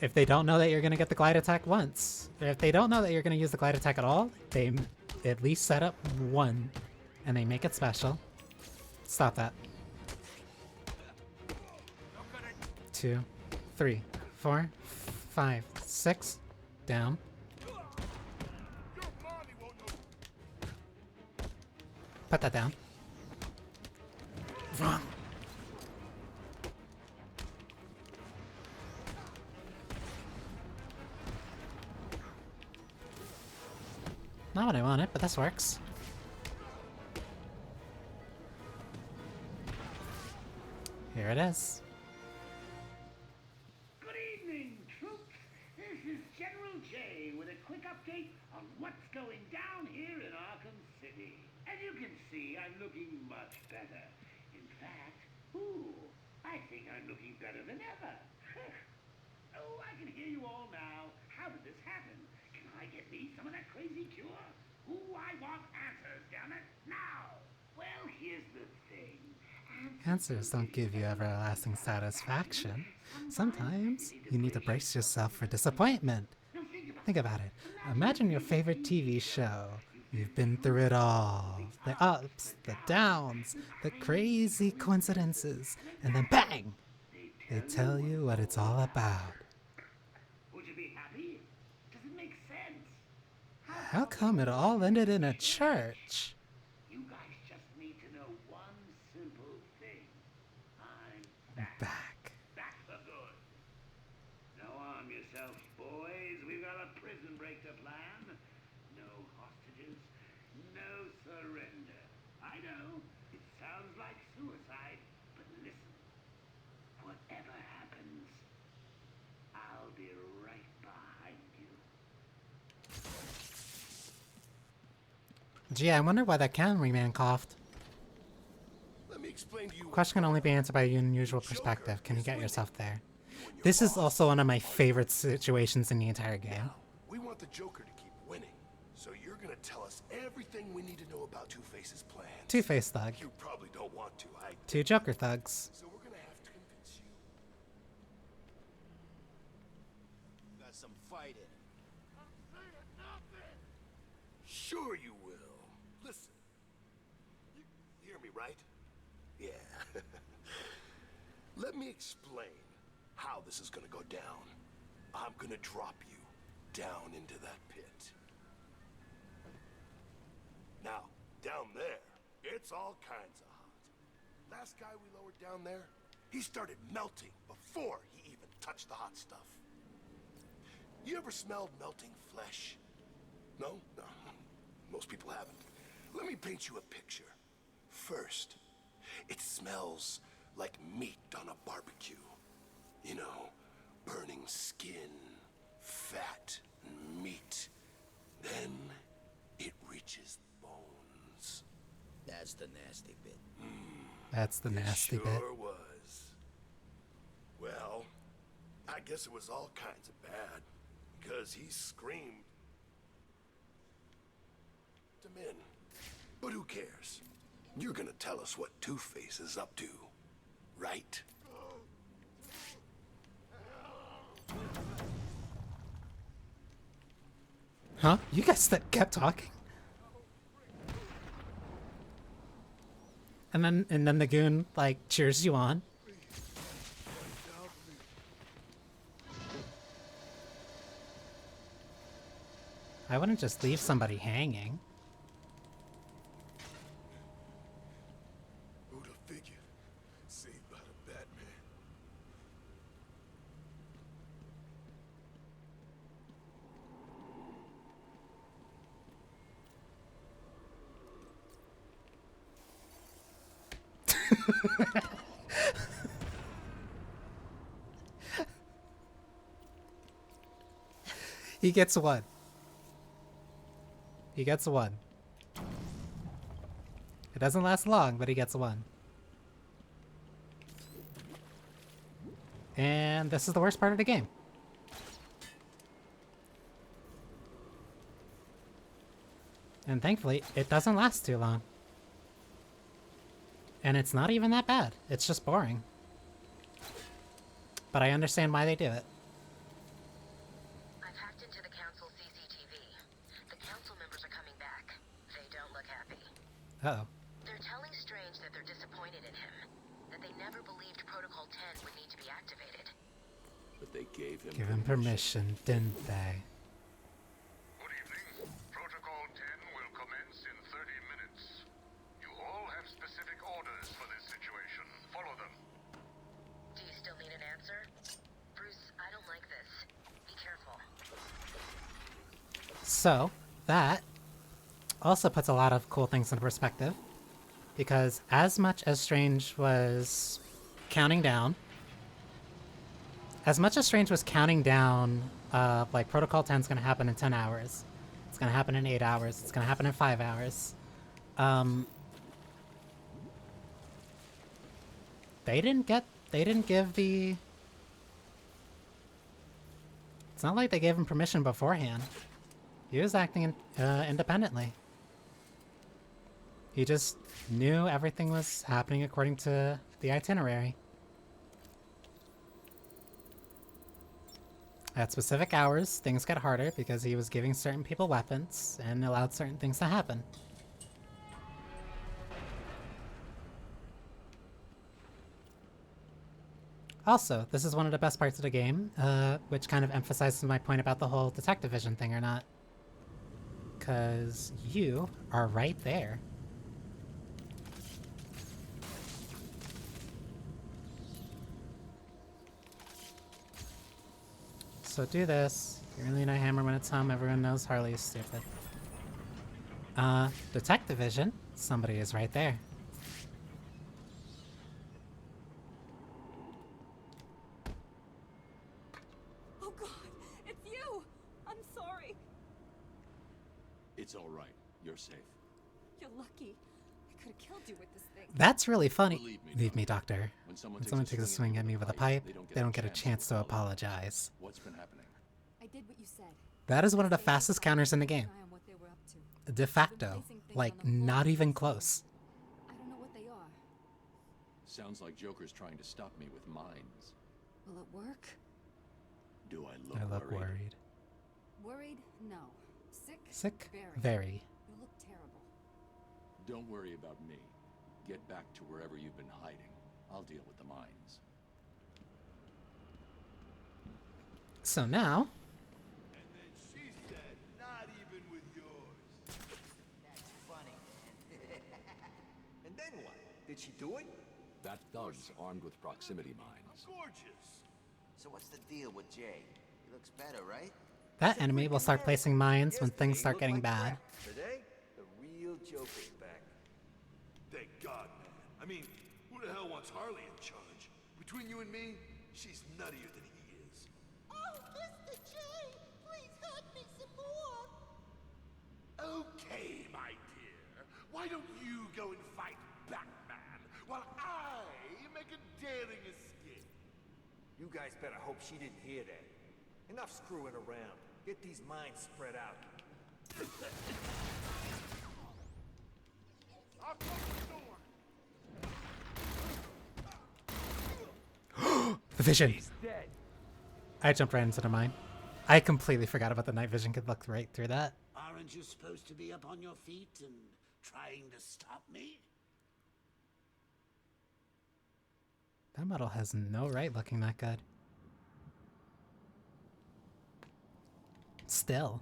If they don't know that you're going to get the glide attack once, or if they don't know that you're going to use the glide attack at all, they at least set up one, and they make it special. Stop that. 2, 3, 4, 5, 6. Down. Put that down. Wrong. Not what I wanted, but this works. Here it is. Good evening, troops. This is General J with a quick update on what's going down here in Arkham City. As you can see, I'm looking much better. In fact, I think I'm looking better than ever. Oh, I can hear you all now. How did this happen? Can I get me some of that crazy cure? I want answers, damn it, now! Well, here's the thing. Answers don't give you everlasting satisfaction. Sometimes you need to brace yourself for disappointment. Think about it. Imagine your favorite TV show. You've been through it all. The ups, the downs, the crazy coincidences, and then bang! They tell you what it's all about. Would you be happy? Does it make sense? How come it all ended in a church? You guys just need to know one simple thing. I'm Back. back for good. Now arm yourselves Gee, I wonder why that cavalryman coughed. Let me explain to you. Question can only be answered by an unusual perspective. Can you get yourself there? This is also one of my favorite situations in the entire game. Now, we want the Joker to keep winning. So you're gonna tell us everything we need to know about Two-Face's plan. Two-Face thug. You probably don't want to. Two Joker thugs. So we're gonna have to convince you. Got some fight in it. Sure you will. Listen. You hear me, right? Yeah. Let me explain how this is gonna go down. I'm gonna drop you down into that pit. Now, down there, it's all kinds of hot. Last guy we lowered down there, he started melting before he even touched the hot stuff. You ever smelled melting flesh? No? No. Most people haven't. Let me paint you a picture. First, it smells like meat on a barbecue. You know, burning skin, fat, and meat. Then it reaches bones. That's the nasty bit. That's the nasty bit. Sure was. Well, I guess it was all kinds of bad, because he screamed him in. But who cares? You're gonna tell us what Two-Face is up to, right? Huh? You guys kept talking? And then the goon like cheers you on. I wouldn't just leave somebody hanging. Who'd have figured? Saved by the Batman. He gets one. He gets one. It doesn't last long, but he gets one. And this is the worst part of the game. And thankfully, it doesn't last too long. And it's not even that bad. It's just boring. But I understand why they do it. I've hacked into the council CCTV. The council members are coming back. They don't look happy. Uh-oh. They're telling Strange that they're disappointed in him. That they never believed Protocol 10 would need to be activated. But they gave him Give him permission, didn't they? Good evening. Protocol 10 will commence in 30 minutes. You all have specific orders for this situation. Follow them. Do you still need an answer? Bruce, I don't like this. Be careful. So, that also puts a lot of cool things into perspective. Because as much as Strange was counting down, like Protocol 10 is going to happen in 10 hours. It's going to happen in 8 hours. It's going to happen in 5 hours. They didn't give the... It's not like they gave him permission beforehand. He was acting independently. He just knew everything was happening according to the itinerary. At specific hours, things get harder because he was giving certain people weapons and allowed certain things to happen. Also, this is one of the best parts of the game, which kind of emphasizes my point about the whole detective vision thing or not. 'Cause you are right there. So do this. You really not hammer when it's home. Everyone knows Harley is stupid. Detective vision. Somebody is right there. Oh God, it's you! I'm sorry. It's all right. You're safe. you're lucky. I could have killed you with this thing. That's really funny. Believe me, Doctor. When someone takes a swing at me with a pipe, they don't get a chance to apologize. What's been happening? I did what you said. That is one of the fastest counters in the game. Eye on what they were up to. De facto. Like, not even close. I don't know what they are. Sounds like Joker's trying to stop me with mines. Will it work? Do I look worried. Worried? No. Sick? Sick? Very. Very. You look terrible. Don't worry about me. Get back to wherever you've been hiding. I'll deal with the mines. So now... And then she said, not even with yours. That's funny. And then what? Did she do it? That thug's armed with proximity mines. Gorgeous. So what's the deal with Jay? He looks better, right? That enemy will start placing mines when things start getting bad. Today, the real Joker's back. Thank God, man. I mean, who the hell wants Harley in charge? Between you and me, she's nuttier than he is. Oh, Mr. J, please hug me some more. Okay, my dear. Why don't you go and fight Batman while I make a daring escape? You guys better hope she didn't hear that. Enough screwing around. Get these mines spread out. I'll close the door. The vision! He's dead. I jumped right into the mine. I completely forgot about the night vision could look right through that. Aren't you supposed to be up on your feet and trying to stop me? That model has no right looking that good. Still.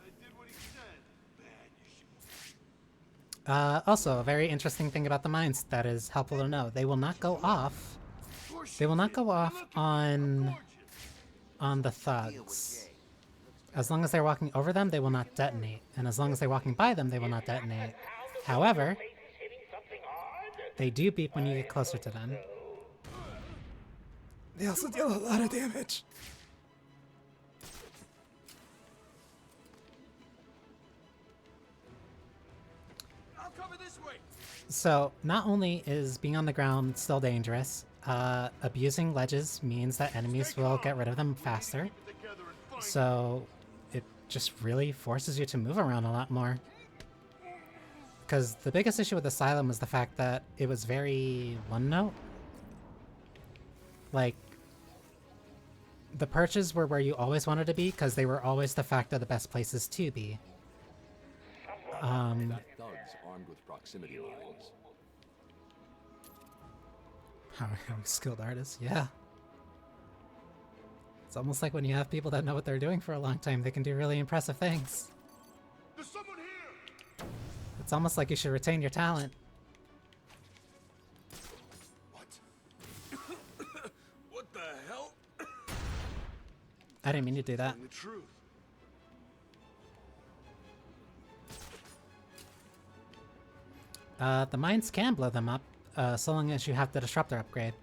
I did what he said. Bad, you should. Also, a very interesting thing about the mines that is helpful to know. They will not go off. They will not go off on the thugs. As long as they're walking over them, they will not detonate. And as long as they're walking by them, they will not detonate. However, they do beep when you get closer to them. They also deal a lot of damage. I'll cover this way. So, not only is being on the ground still dangerous, abusing ledges means that enemies will get rid of them faster. So, it just really forces you to move around a lot more. Because the biggest issue with Asylum was the fact that it was very one-note. Like, the perches were where you always wanted to be because they were always de facto the best places to be. That thug's armed with proximity mines. How skilled artists, yeah. It's almost like when you have people that know what they're doing for a long time, they can do really impressive things. There's someone here. It's almost like you should retain your talent. What? What the hell? I didn't mean to do that. The truth. The mines can blow them up, so long as you have the disruptor upgrade.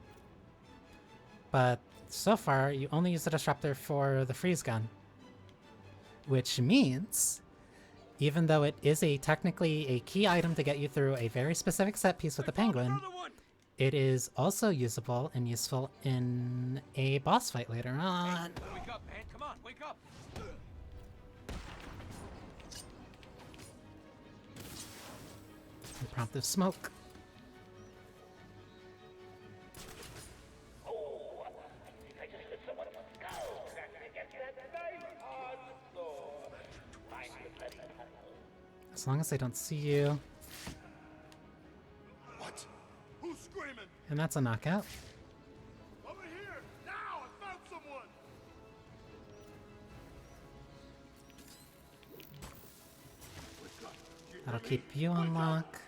But so far, you only use the disruptor for the freeze gun. Which means, even though it is technically a key item to get you through a very specific set piece with the penguin, it is also usable and useful in a boss fight later on. Wake up, man. Come on, wake up. Impromptu smoke. As long as they don't see you. What? Who's screaming? And that's a knockout. Over here! Now! I found someone! That'll keep you on lock.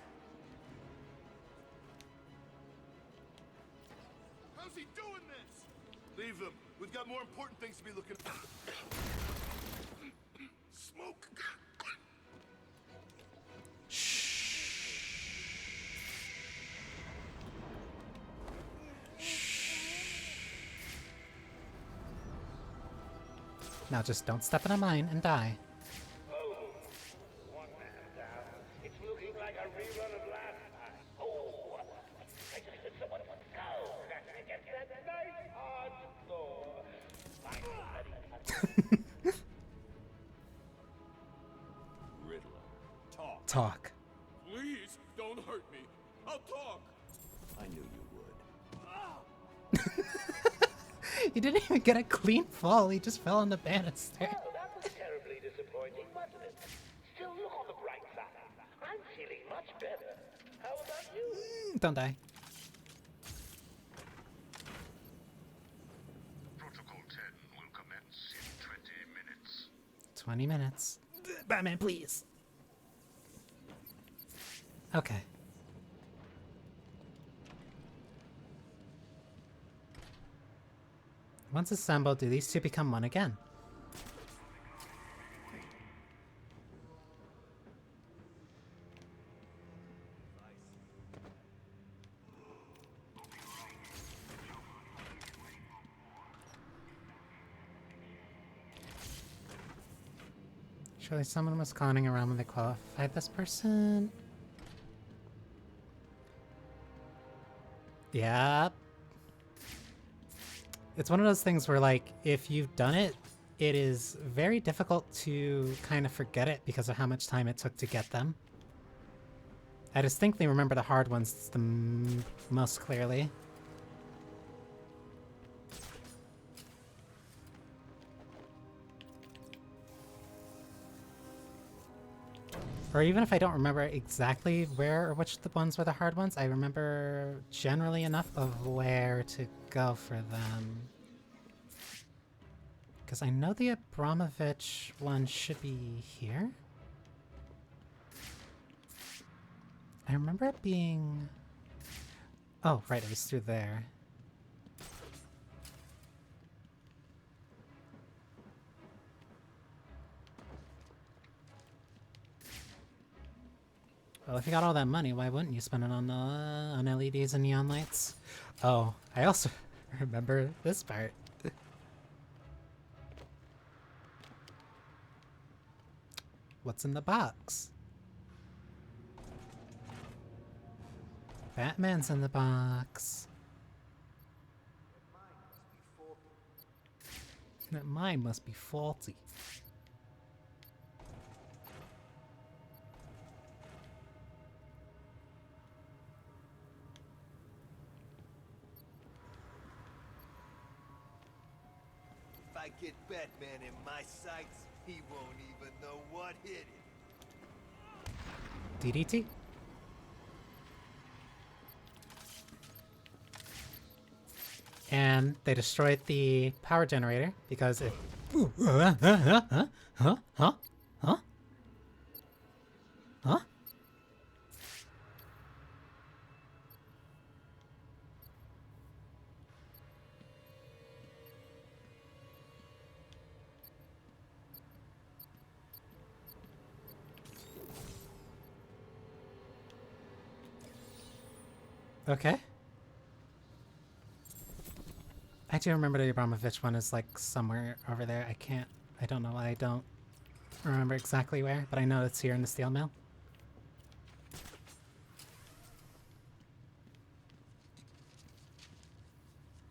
How's he doing this? Leave them. We've got more important things to be looking at. Smoke. Now just don't step in a mine and die. Oh, one man down. It's looking like a rerun of last time. Oh, I just heard someone skull crashing against that nice hard floor. Finally, Riddler, talk. Talk. Please, don't hurt me. I'll talk. I knew you would. He didn't even get a clean fall, he just fell on the banister. well, that was terribly disappointing, wasn't it? Still, look on the bright side. I'm feeling much better. How about you? Don't die. Protocol 10 will commence in 20 minutes. 20 minutes. Batman, please. Okay. Once assembled, do these two become one again? Surely someone was conning around when they qualified this person. Yep. It's one of those things where, like, if you've done it, it is very difficult to kind of forget it because of how much time it took to get them. I distinctly remember the hard ones the most clearly. Or even if I don't remember exactly where or which the ones were the hard ones, I remember generally enough of where to go for them. Because I know the Abramovich one should be here. I remember it being... Oh, right, it was through there. Well, if you got all that money, why wouldn't you spend it on LEDs and neon lights? Oh, I also remember this part. What's in the box? Batman's in the box. That mine must be faulty. If I get Batman in my sights, he won't even know what hit him. DDT? And they destroyed the power generator because it... Huh? Okay. I do remember the Abramovich one is like somewhere over there. I don't know why I don't remember exactly where, but I know it's here in the steel mill.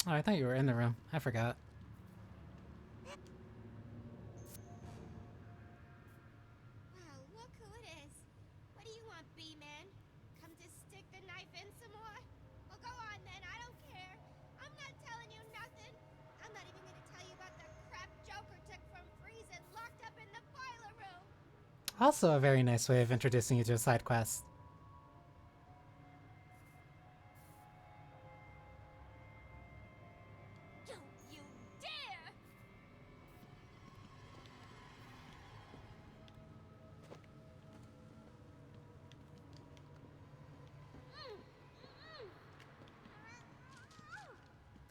Oh, I thought you were in the room. I forgot. Wow, look who it is. What do you want, B-Man? Come to stick the knife in some more? Well, go on then, I don't care. I'm not telling you nothing. I'm not even gonna tell you about the crap Joker took from Freeze locked up in the boiler room. Also a very nice way of introducing you to a side quest. Don't you dare!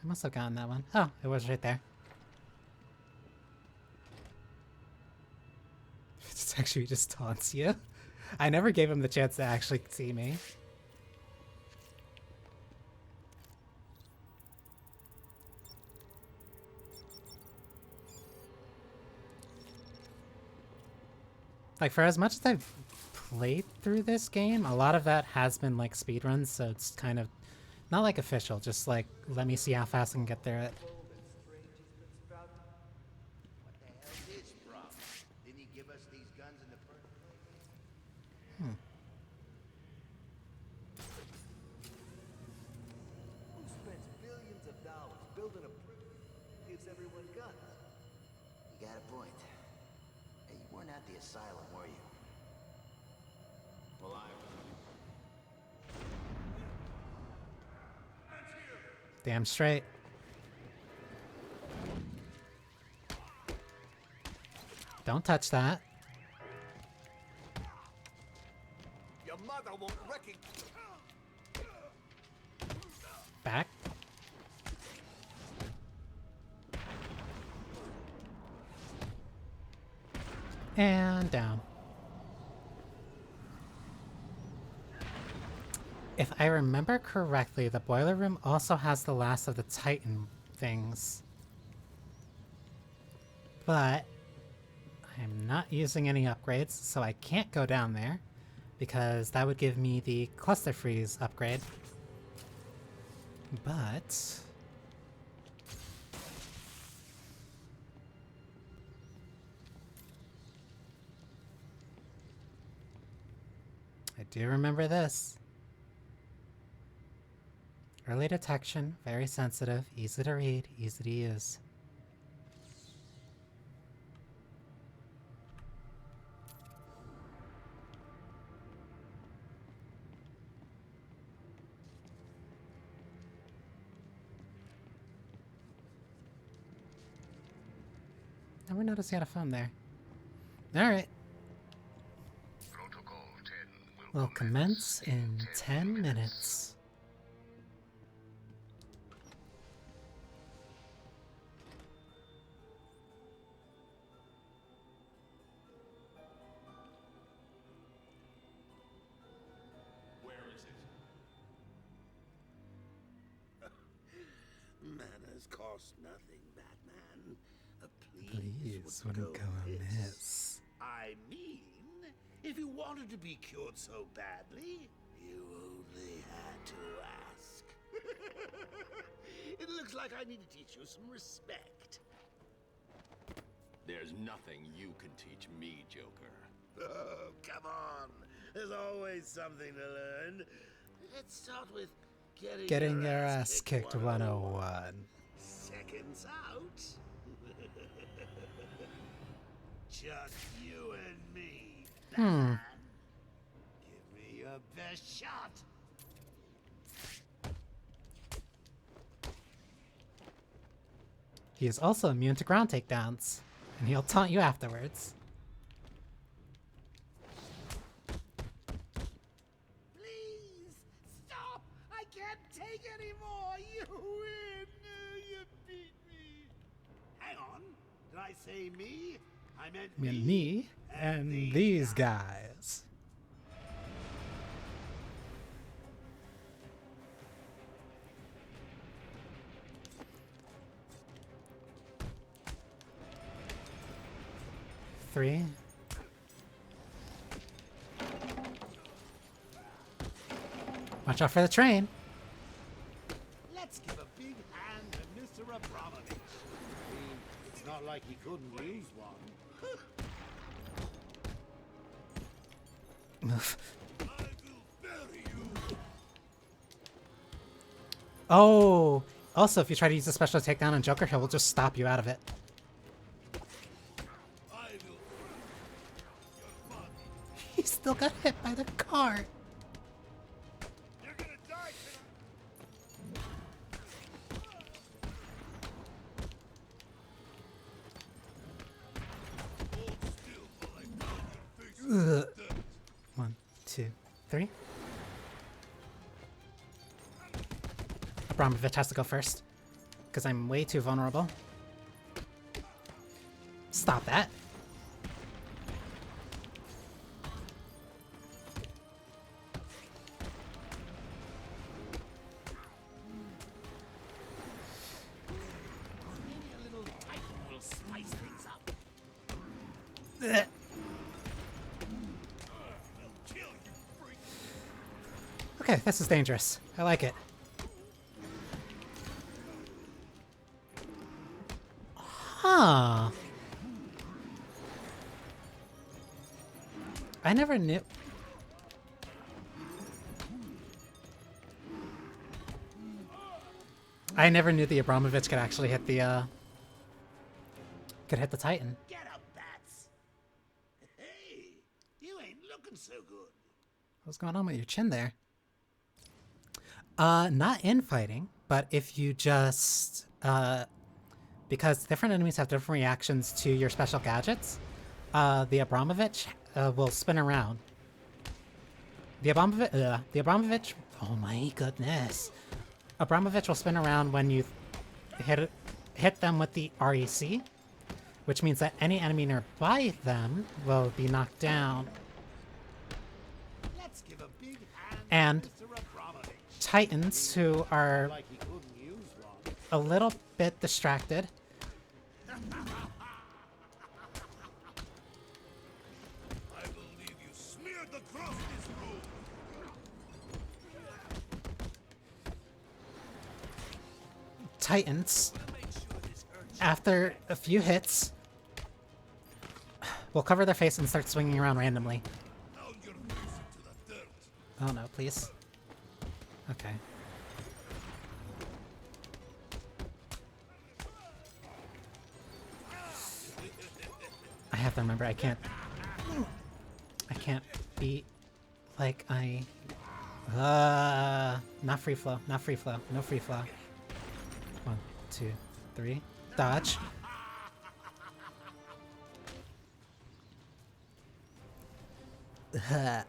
I must have gotten that one. Oh, it was right there. It's actually just taunts you. I never gave him the chance to actually see me. Like, for as much as I've played through this game, a lot of that has been like speedruns, so it's kind of not like official, just like let me see how fast I can get through it. What the hell's his problem? Didn't he give us these guns in the first place? Hmm. Who spends billions of dollars building a prison that gives everyone guns? You got a point. Hey, you weren't at the asylum, were you? Well, Damn straight. Don't touch that. Your mother won't recognize. Back. And down. If I remember correctly, the boiler room also has the last of the Titan things. But I'm not using any upgrades, so I can't go down there because that would give me the cluster freeze upgrade. But I do remember this. Early detection, very sensitive, easy to read, easy to use. Never noticed he had a phone there. Alright. We'll commence in 10 minutes. Manners cost nothing, Batman. A Please wouldn't go amiss. I mean, if you wanted to be cured so badly, you only had to ask. It looks like I need to teach you some respect. There's nothing you can teach me, Joker. Oh, come on. There's always something to learn. Let's start with Getting your ass kicked 101. Seconds out. Just you and me, Batman. Give me your best shot. He is also immune to ground takedowns, and he'll taunt you afterwards. Please, stop! I can't take anymore! You win! You beat me! Hang on. Did I say me? I meant Me and these guys. Three. Watch out for the train. Let's give a big hand to Mr. Abramovich. I mean, it's not like he couldn't use one. Oh, also, if you try to use a special takedown on Joker, he will just stop you out of it. He still got hit by the car. Ugh. 1, 2, 3. Abramovich has to go first, because I'm way too vulnerable. Stop that. Maybe a little Titan will spice things up. Ugh. Okay, this is dangerous. I like it. Huh. I never knew. I never knew the Abramovich could actually hit the Titan. Get up, bats. Hey, you ain't looking so good. What's going on with your chin there? Not infighting, but if you just because different enemies have different reactions to your special gadgets, the Abramovich will spin around. The Abramovich, oh my goodness. Abramovich will spin around when you hit them with the REC, which means that any enemy nearby them will be knocked down. Let's give a big hand And to Mr. Abramovich. Titans, who are Like he couldn't use one. a little bit distracted, I believe you smeared the cross in this room. Titans, after a few hits, will cover their face and start swinging around randomly. Oh no, please. Okay. I have to remember, I can't be like not free flow, not free flow, no free flow. 1, 2, 3. Dodge. Oh,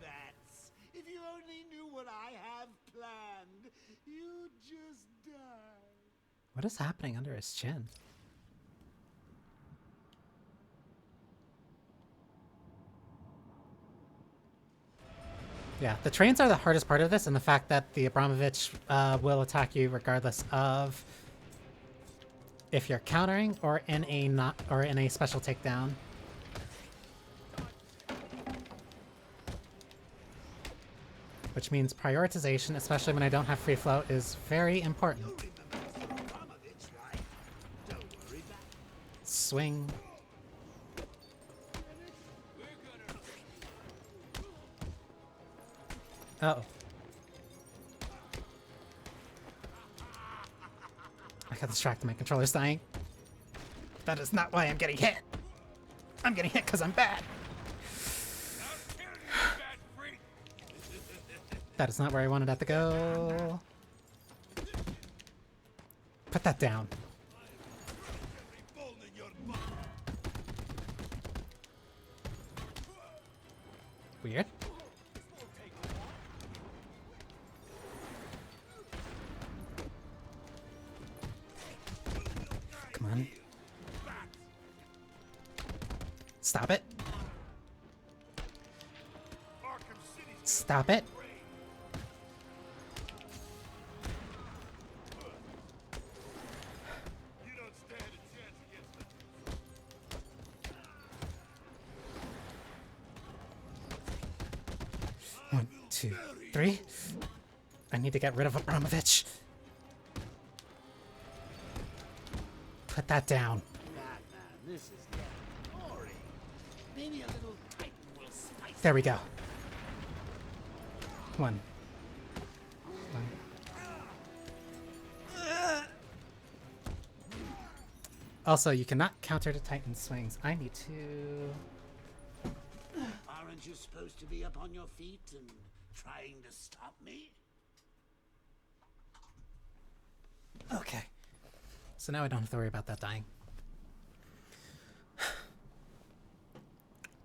bats. If you only knew what I have planned, you'd just die. What is happening under his chin? Yeah, the trains are the hardest part of this, and the fact that the Abramovich will attack you regardless of if you're countering or in a special takedown. Which means prioritization, especially when I don't have free flow, is very important. Swing. Uh-oh. I got distracted, my controller's dying. That is not why I'm getting hit. I'm getting hit because I'm bad. That is not where I wanted that to go. Put that down. Weird. Come on. Stop it. Stop it. One, 2, 3. I need to get rid of Abramovich. Put that down. This is getting boring. Maybe a little Titan will spice. There we go. One. Also, you cannot counter the Titan swings. I need to... Aren't you supposed to be up on your feet and trying to stop me? Okay. So now I don't have to worry about that dying.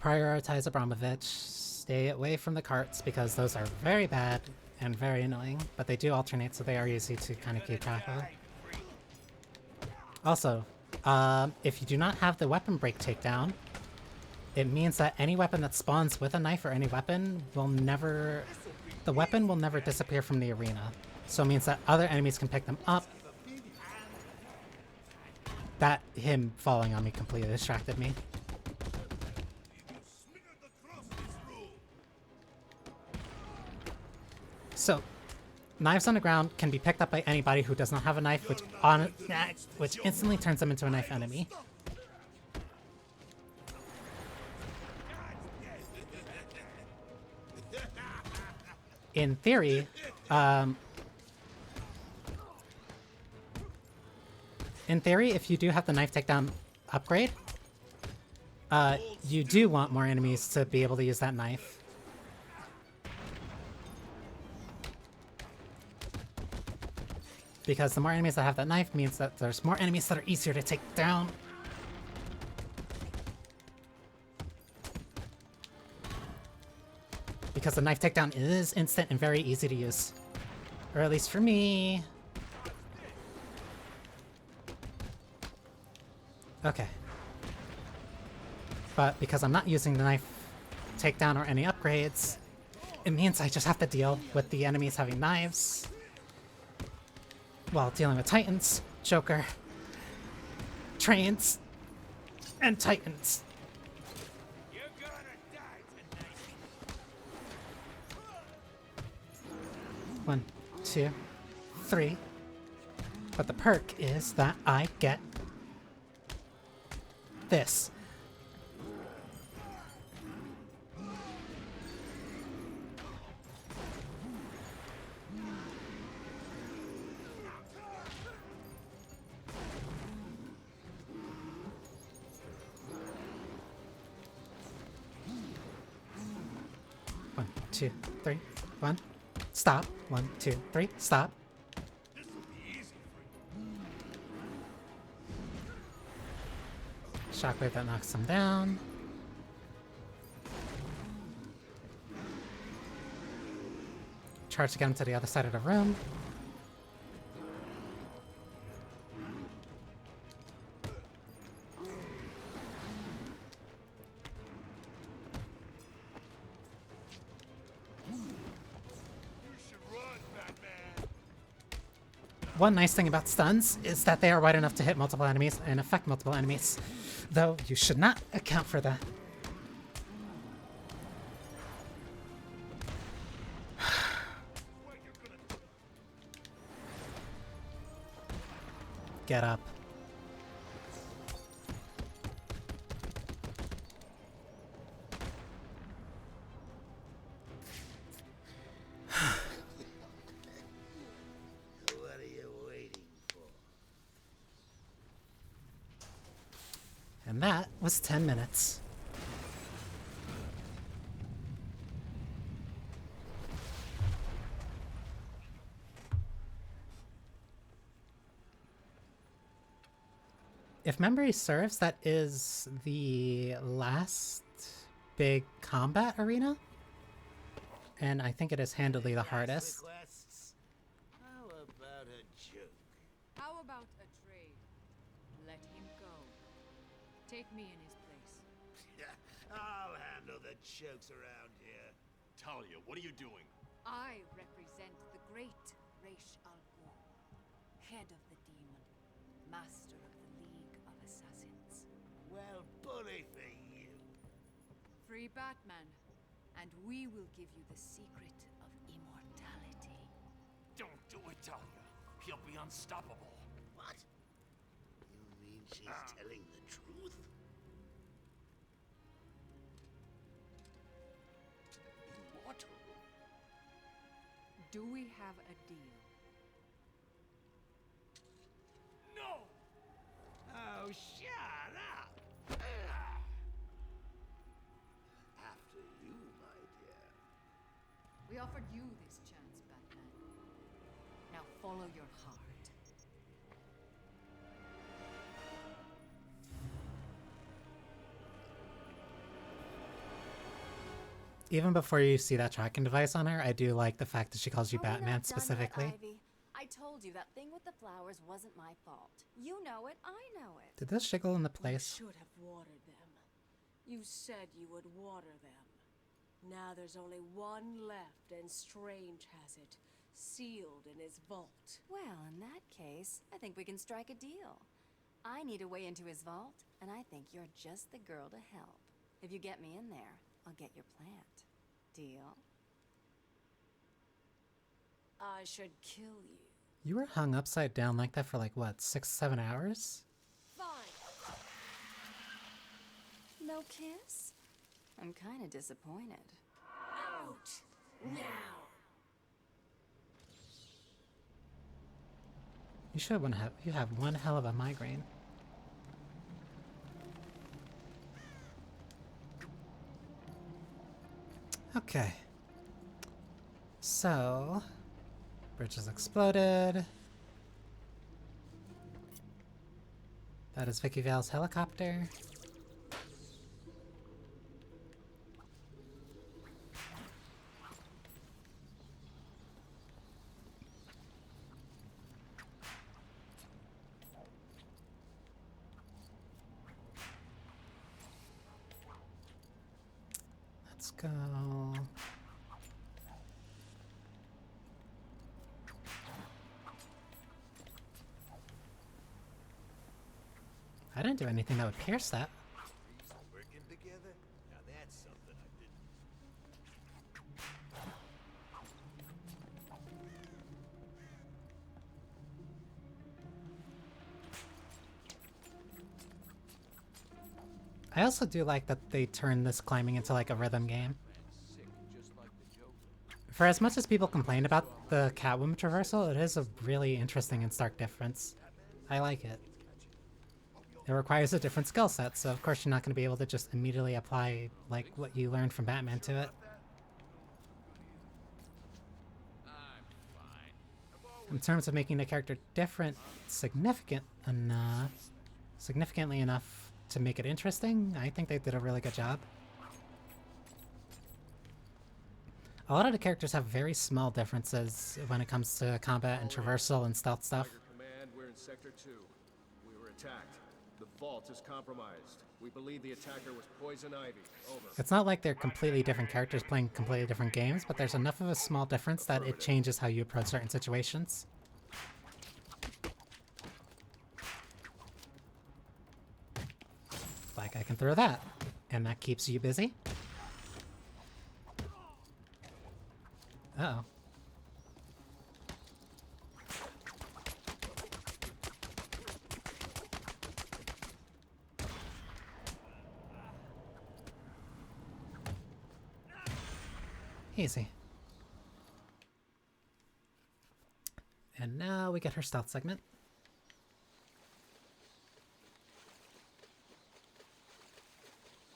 Prioritize Abramovich. Stay away from the carts because those are very bad and very annoying, but they do alternate, so they are easy to kind of keep track of. Also, if you do not have the weapon break takedown, it means that any weapon that spawns with a knife or any weapon will never... The weapon will never disappear from the arena. So it means that other enemies can pick them up. That him falling on me completely distracted me. So, knives on the ground can be picked up by anybody who does not have a knife, which instantly turns them into a knife enemy. In theory, if you do have the knife takedown upgrade, you do want more enemies to be able to use that knife. Because the more enemies that have that knife means that there's more enemies that are easier to take down. Because the knife takedown is instant and very easy to use. Or at least for me. Okay. But because I'm not using the knife takedown or any upgrades, it means I just have to deal with the enemies having knives while dealing with Titans, Joker, Trains, and Titans. One, two, three. But the perk is that I get this. One, two, three, one. Stop. One, two, three, stop. Shockwave that knocks him down. Charge to get him to the other side of the room. One nice thing about stuns is that they are wide enough to hit multiple enemies and affect multiple enemies, though you should not account for that. Get up. And that was 10 minutes. If memory serves, that is the last big combat arena. And I think it is handily the hardest. How about a joke? How about a trade? Let him go. Take me in his place. I'll handle the jokes around here. Talia, what are you doing? I represent the great Raish Al Ghul, head of the demon, master of the League of Assassins. Well, bully for you. Free Batman, and we will give you the secret of immortality. Don't do it, Talia. He'll be unstoppable. What? You mean she's telling the truth? Immortal? Do we have a deal? No! Oh, shut up! After you, my dear. We offered you this chance, Batman. Now follow your heart. Even before you see that tracking device on her, I do like the fact that she calls you Batman specifically. Ivy. I told you that thing with the flowers wasn't my fault. You know it, I know it. Did this jiggle in the place? You should have watered them. You said you would water them. Now there's only one left, and Strange has it, sealed in his vault. Well, in that case, I think we can strike a deal. I need a way into his vault, and I think you're just the girl to help. If you get me in there, I'll get your plant. Deal? I should kill you. You were hung upside down like that for like, what, 6-7 hours? Fine. No kiss? I'm kind of disappointed. Out now. You have one hell of a migraine. Okay. So, bridge has exploded. That is Vicky Vale's helicopter. Let's go. I didn't do anything that would pierce that. Working together? Now that's something I didn't. I also do like that they turn this climbing into like a rhythm game. For as much as people complain about the Catwoman traversal, it is a really interesting and stark difference. I like it. It requires a different skill set, so of course you're not going to be able to just immediately apply like what you learned from Batman to it. In terms of making the character different, significantly enough to make it interesting, I think they did a really good job. A lot of the characters have very small differences when it comes to combat and traversal and stealth stuff. Command, we're in Sector 2. We were attacked. The vault is compromised. We believe the attacker was Poison Ivy. Over. It's not like they're completely different characters playing completely different games, but there's enough of a small difference that it changes how you approach certain situations. Like, I can throw that, and that keeps you busy. Uh-oh. Easy. And now we get her stealth segment.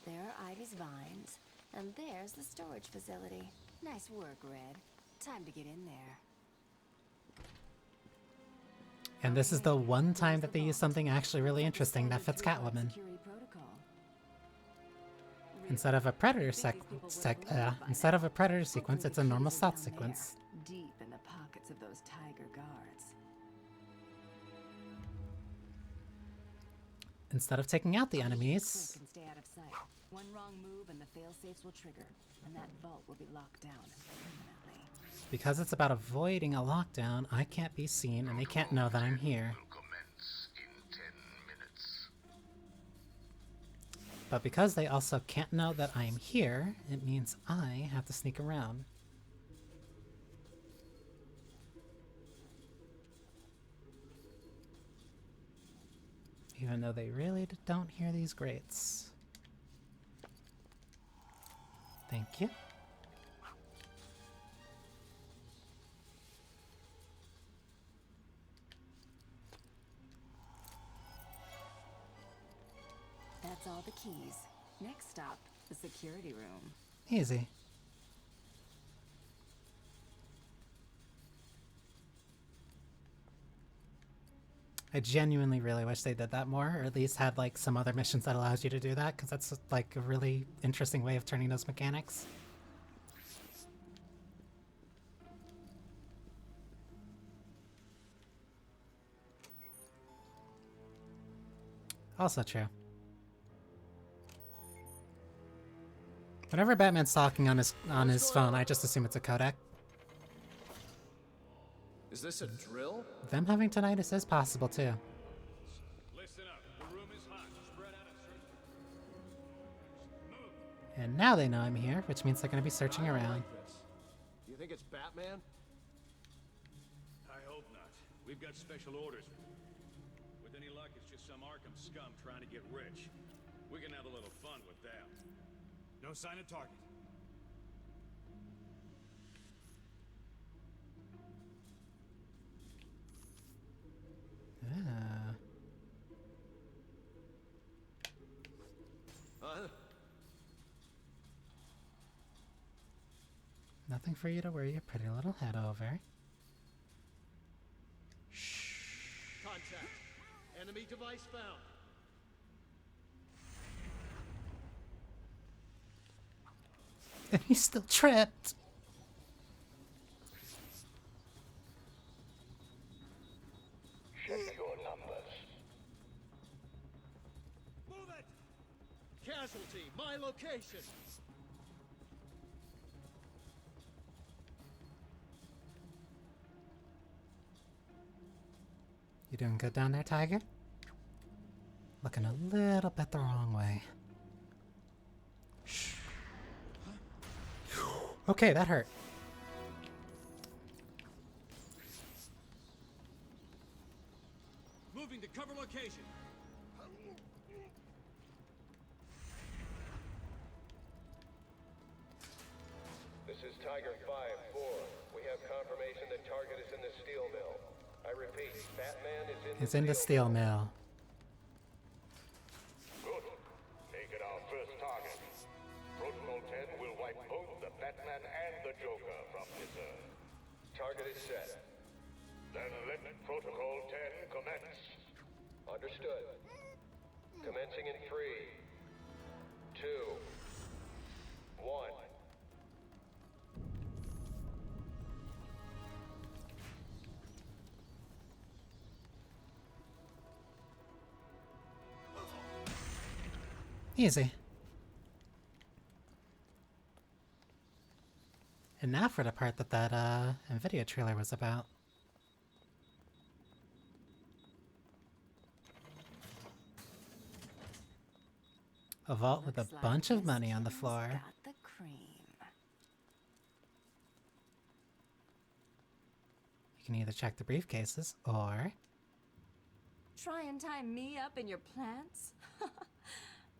There are Ivy's vines, and there's the storage facility. Nice work, Red. Time to get in there. And this is the one time that they use something actually really interesting that fits Catwoman. Instead of a predator instead of a predator sequence, it's a normal stealth sequence. Deep in the pockets of those tiger guards. Instead of taking out the enemies, Can stay out of sight. One wrong move and the fail-safes will trigger, and that vault will be locked down permanently. because it's about avoiding a lockdown, I can't be seen and they can't know that I'm here. But because they also can't know that I'm here, it means I have to sneak around. Even though they really don't hear these grates. Thank you. That's all the keys. Next stop, the security room. Easy. I genuinely really wish they did that more, or at least had like some other missions that allows you to do that, because that's like a really interesting way of turning those mechanics. Also true. Whenever Batman's talking on his phone, I just assume it's a codec. Is this a drill? Them having tinnitus is possible too. Listen up. The room is hot. Spread out and search. And now they know I'm here, which means they're going to be searching around. Do you think it's Batman? We've got special orders. With any luck, it's just some Arkham scum trying to get rich. We can have a little fun with that. No sign of target. Ah. Nothing for you to worry your pretty little head over. Contact. Enemy device found. And he's still trapped. Check your numbers. Move it! Casualty, my location. You doing good down there, Tiger? Looking a little bit the wrong way. Shh. Okay, that hurt. Moving to cover location. This is Tiger 5-4. We have confirmation that target is in the steel mill. I repeat, Batman is in He's in the steel mill. Good. Make it our first target. Protocol 10 will wipe both the Batman and the Joker from this Earth. Target is set. Then let Protocol 10 commence. Understood. Commencing in 3, 2, 1. Easy. And now for the part that NVIDIA trailer was about. A vault with a bunch of money on the floor. Got the cream. You can either check the briefcases or... Try and tie me up in your plants?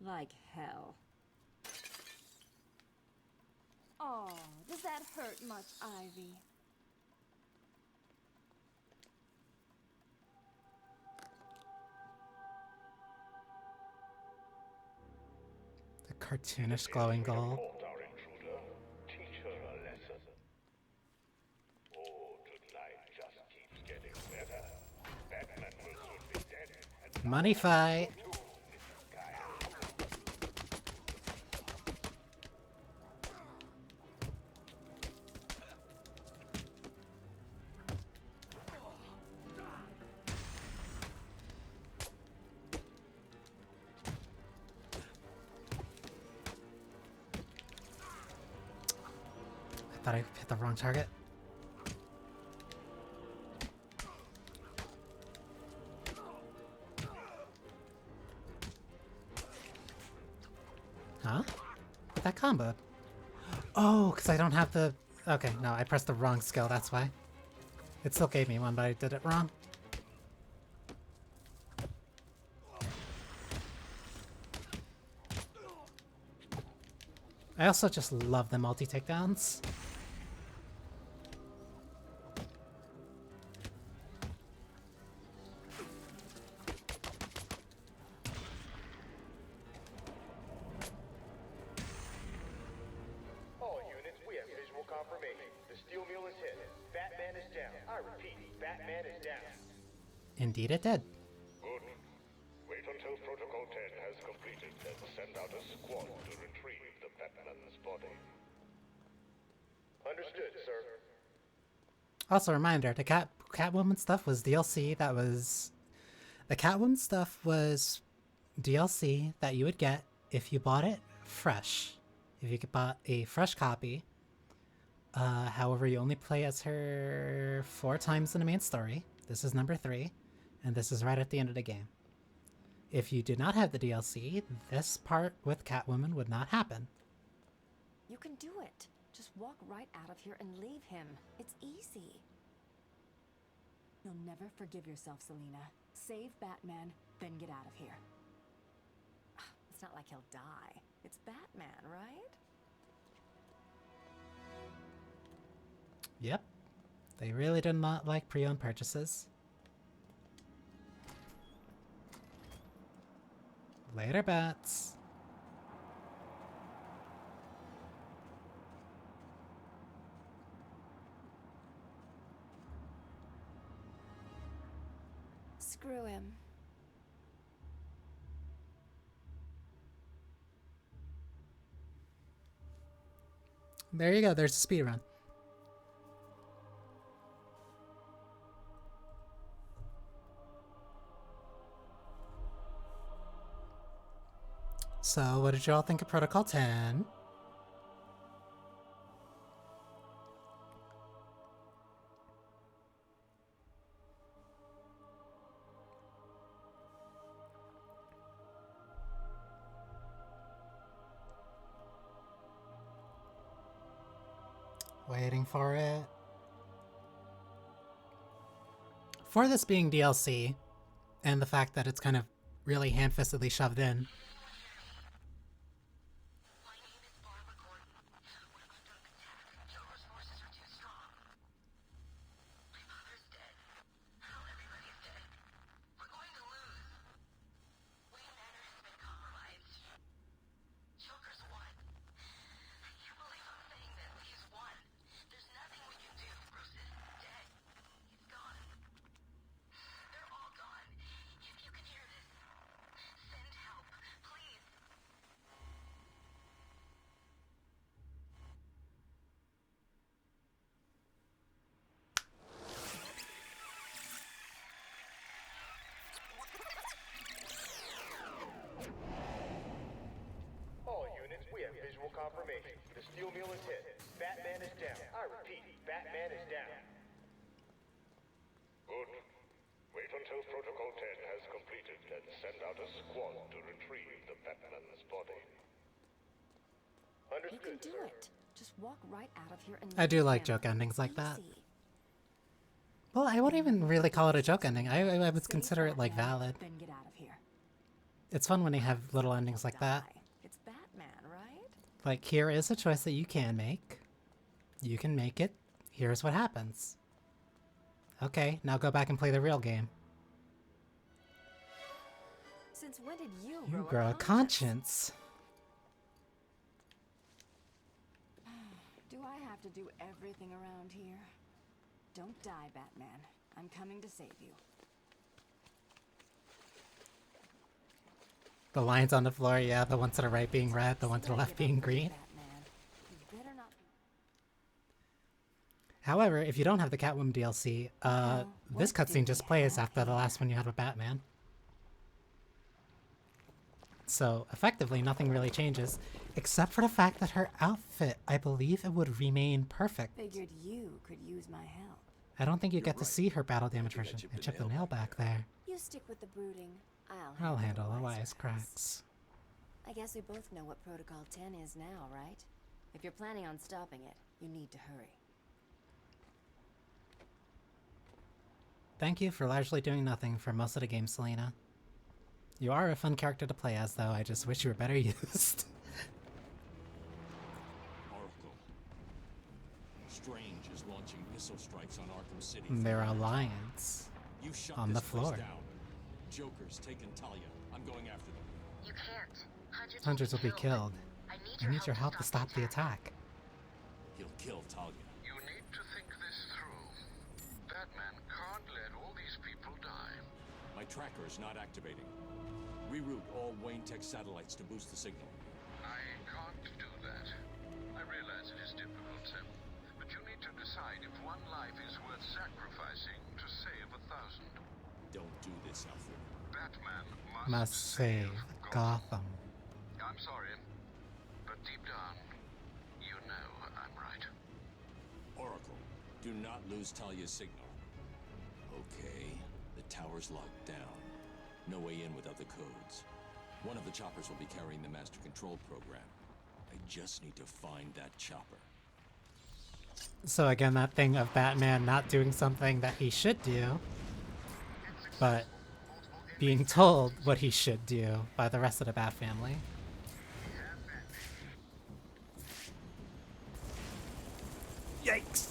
Like hell. Oh, does that hurt much, Ivy? The cartoonish glowing gold. Our intruder. Teach her a lesson. Oh, tonight just keeps getting better. Batman will soon be dead. And Money fight. I thought I hit the wrong target. Huh? That combo. Oh, because I don't have the... Okay, no, I pressed the wrong skill, that's why. It still gave me one, but I did it wrong. I also just love the multi-takedowns. All units, we have visual confirmation. The steel mill is hit. Batman is down. I repeat, Batman is down. Indeed it did. good. Wait until Protocol 10 has completed, then send out a squad to retrieve the Batman's body. Understood, sir. Also, reminder, the Catwoman stuff was DLC. That was... The Catwoman stuff was DLC that you would get if you bought it fresh. If you bought a fresh copy. However, you only play as her 4 times in the main story. This is number 3. And this is right at the end of the game. If you did not have the DLC, this part with Catwoman would not happen. You can do it. Just walk right out of here and leave him. It's easy. You'll never forgive yourself, Selina. Save Batman, then get out of here. It's not like he'll die. It's Batman, right? Yep. They really did not like pre-owned purchases. Later, bats. Screw him. There you go, there's a speed run. So, what did you all think of Protocol 10? Waiting for it. For this being DLC, and the fact that it's kind of really hand-fistedly shoved in, All units, we have visual confirmation. The steel mill is hit. Batman is down. I repeat, Batman is down. Good. Wait until Protocol 10 has completed and send out a squad to retrieve the Batman's body. You can do it. Just walk right out of here and I do leave like him. joke endings like that. Easy. Well, I wouldn't even really call it a joke ending. I would consider it like valid. Then get out of here. It's fun when they have little endings like that. It's Batman, right? Like, here is a choice that you can make. You can make it. Here's what happens. Okay, now go back and play the real game. Since when did you You grow a conscience. Do I have to do everything around here? Don't die, Batman. I'm coming to save you. The lines on the floor, yeah, the ones to the right being red, the one to the left being green. You better not. However, if you don't have the Catwoman DLC, this cutscene just plays after the last one you had with Batman. So, effectively, nothing really changes, except for the fact that her outfit, I believe it would remain perfect. Figured you could use my help. I don't think you get to see her battle damage version. I chipped the nail back there. You stick with the brooding. I'll handle the wisecracks. I guess we both know what Protocol 10 is now, right? If you're planning on stopping it, you need to hurry. Thank you for largely doing nothing for most of the game, Selina. You are a fun character to play as, though. I just wish you were better used. Oracle. Strange is launching missile strikes on Arkham City. There are lions You shut on the this place floor. down. Joker's taken Talia. I'm going after them. You can't. Hundreds will be killed. I need your help to stop the attack. He'll kill Talia. You need to think this through. Batman can't let all these people die. My tracker is not activating. Reroute all Wayne Tech satellites to boost the signal. I can't do that. I realize it is difficult, Sam. But you need to decide if one life is worth sacrificing to save 1,000. Don't do this, Alfred. Batman Must save Gotham. I'm sorry, but deep down, you know I'm right. Oracle, do not lose Talia's signal. Okay, the tower's locked down. No way in without the codes. One of the choppers will be carrying the master control program. I just need to find that chopper. So again, that thing of Batman not doing something that he should do but being told what he should do by the rest of the Bat family. Yikes!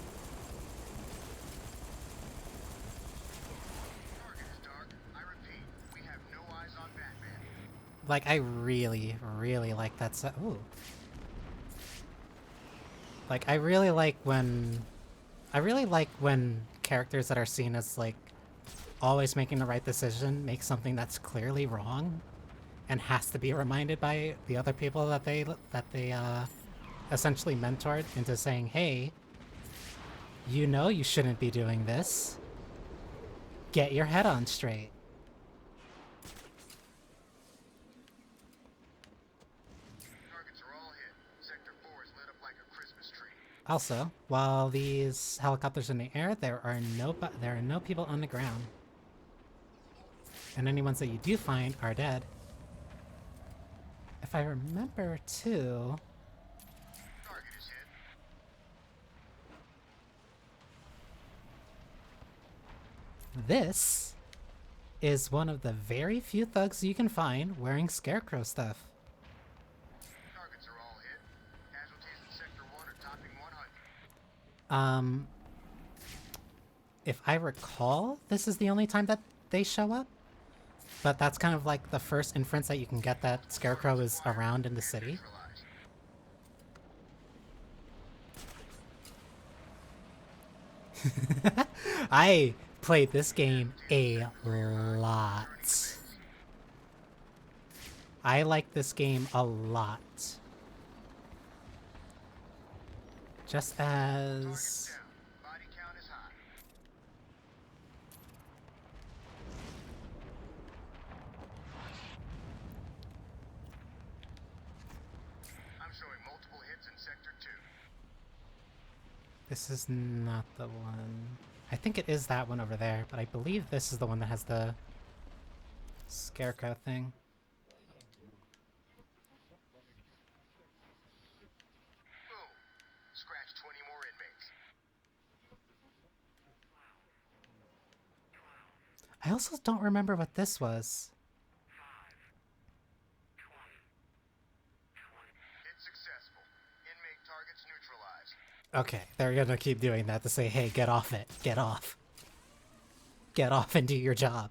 Like, I really, really like that set. Ooh. Like, I really like when characters that are seen as, like, always making the right decision make something that's clearly wrong and has to be reminded by the other people that they essentially mentored into saying, hey, you know you shouldn't be doing this. Get your head on straight. Also, while these helicopters are in the air, there are no people on the ground. And any ones that you do find are dead. If I remember too... This is one of the very few thugs you can find wearing Scarecrow stuff. If I recall, this is the only time that they show up. But that's kind of like the first inference that you can get that Scarecrow is around in the city. I played this game a lot. I like this game a lot. Just as... This is not the one. I think it is that one over there, but I believe this is the one that has the Scarecrow thing. I also don't remember what this was. Okay, they're gonna keep doing that to say, hey, get off it. Get off. Get off and do your job.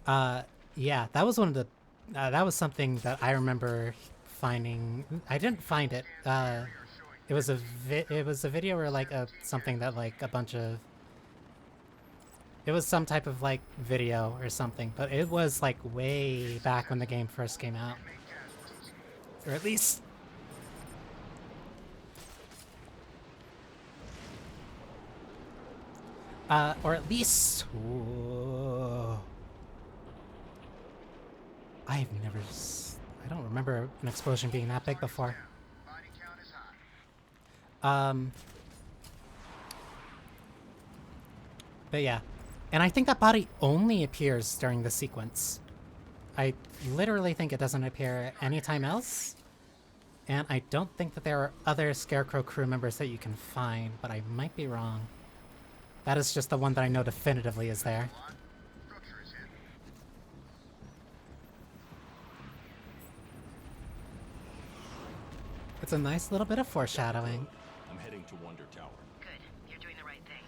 Yeah, that was one of the... that was something that I remember finding... I didn't find it. It was a video or, like, something that, like, a bunch of... It was some type of, like, video or something, but it was, like, way back when the game first came out. Or at least... or at least... Whoa. I've never... I don't remember an explosion being that big before. But yeah. And I think that body only appears during the sequence. I literally think it doesn't appear anytime else. And I don't think that there are other Scarecrow crew members that you can find, but I might be wrong. That is just the one that I know definitively is there. It's a nice little bit of foreshadowing. I'm heading to Wonder Tower. Good. You're doing the right thing.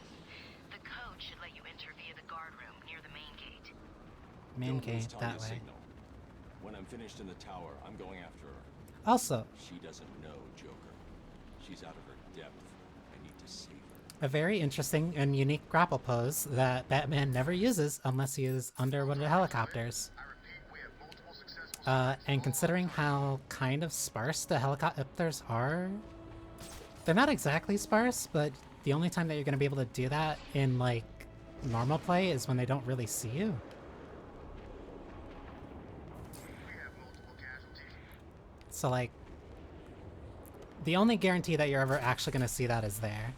The code should let you enter via the guard room near the main gate. Main gate, that way. Signal. When I'm finished in the tower, I'm going after her. Also, she doesn't know Joker. She's out of her depth. I need to save her. A very interesting and unique grapple pose that Batman never uses unless he is under one of the helicopters. And considering how kind of sparse the helicopters are, they're not exactly sparse, but the only time that you're going to be able to do that in, like, normal play is when they don't really see you. So, like, the only guarantee that you're ever actually going to see that is there.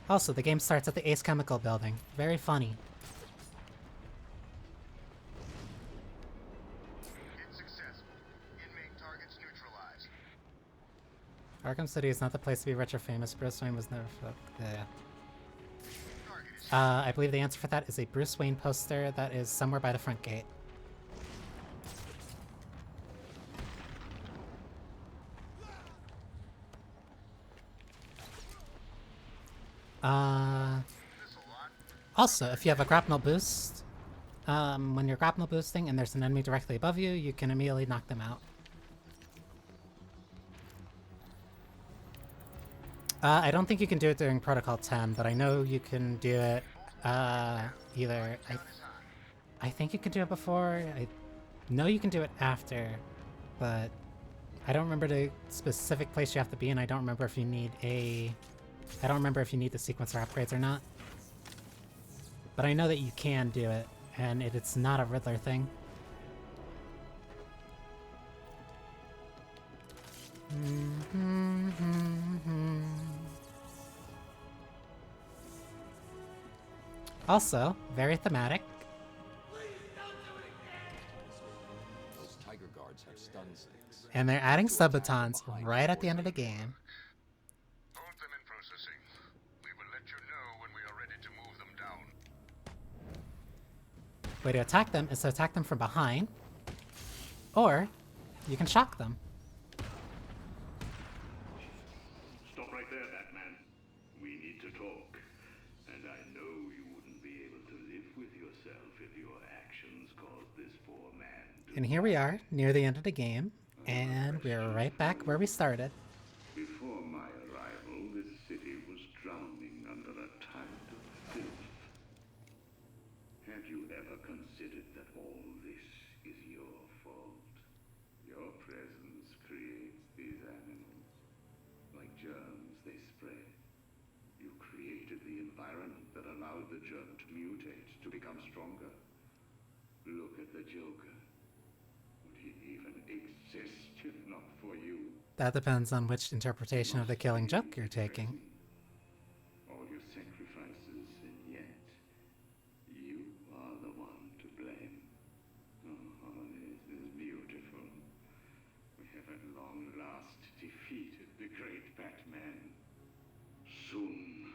Also, the game starts at the Ace Chemical building. Very funny. Arkham City is not the place to be rich or famous. Bruce Wayne was never fucked. Yeah. I believe the answer for that is a Bruce Wayne poster that is somewhere by the front gate. Also, if you have a grapnel boost, when you're grapnel boosting and there's an enemy directly above you, you can immediately knock them out. I don't think you can do it during Protocol 10, but I know you can do it either... I think you can do it before. I know you can do it after, but I don't remember the specific place you have to be, and I don't remember if you need a... I don't remember if you need the sequencer upgrades or not. But I know that you can do it, and it's not a Riddler thing. Also, very thematic. Those Tiger Guards have stun sticks. And they're adding sub-batons right at the end of the game. Hold them in processing. We will let you know when we are ready to move them down. Way to attack them is to attack them from behind, or you can shock them. Stop right there, Batman. We need to talk. And I know you wouldn't be able to live with yourself if your actions caused this poor man to... And here we are, near the end of the game, and we're right back where we started. Before my arrival, this city was drowning under a tide of filth. Have you ever considered that all this is your fault? Your presence creates these animals. Like germs, they spread. You created the environment that allowed the germ to mutate, to become stronger. Look at the Joker. Would he even exist if not for you? That depends on which interpretation of the killing joke you're taking. All your sacrifices, and yet you are the one to blame. Oh, this is beautiful. We have at long last defeated the great Batman. Soon,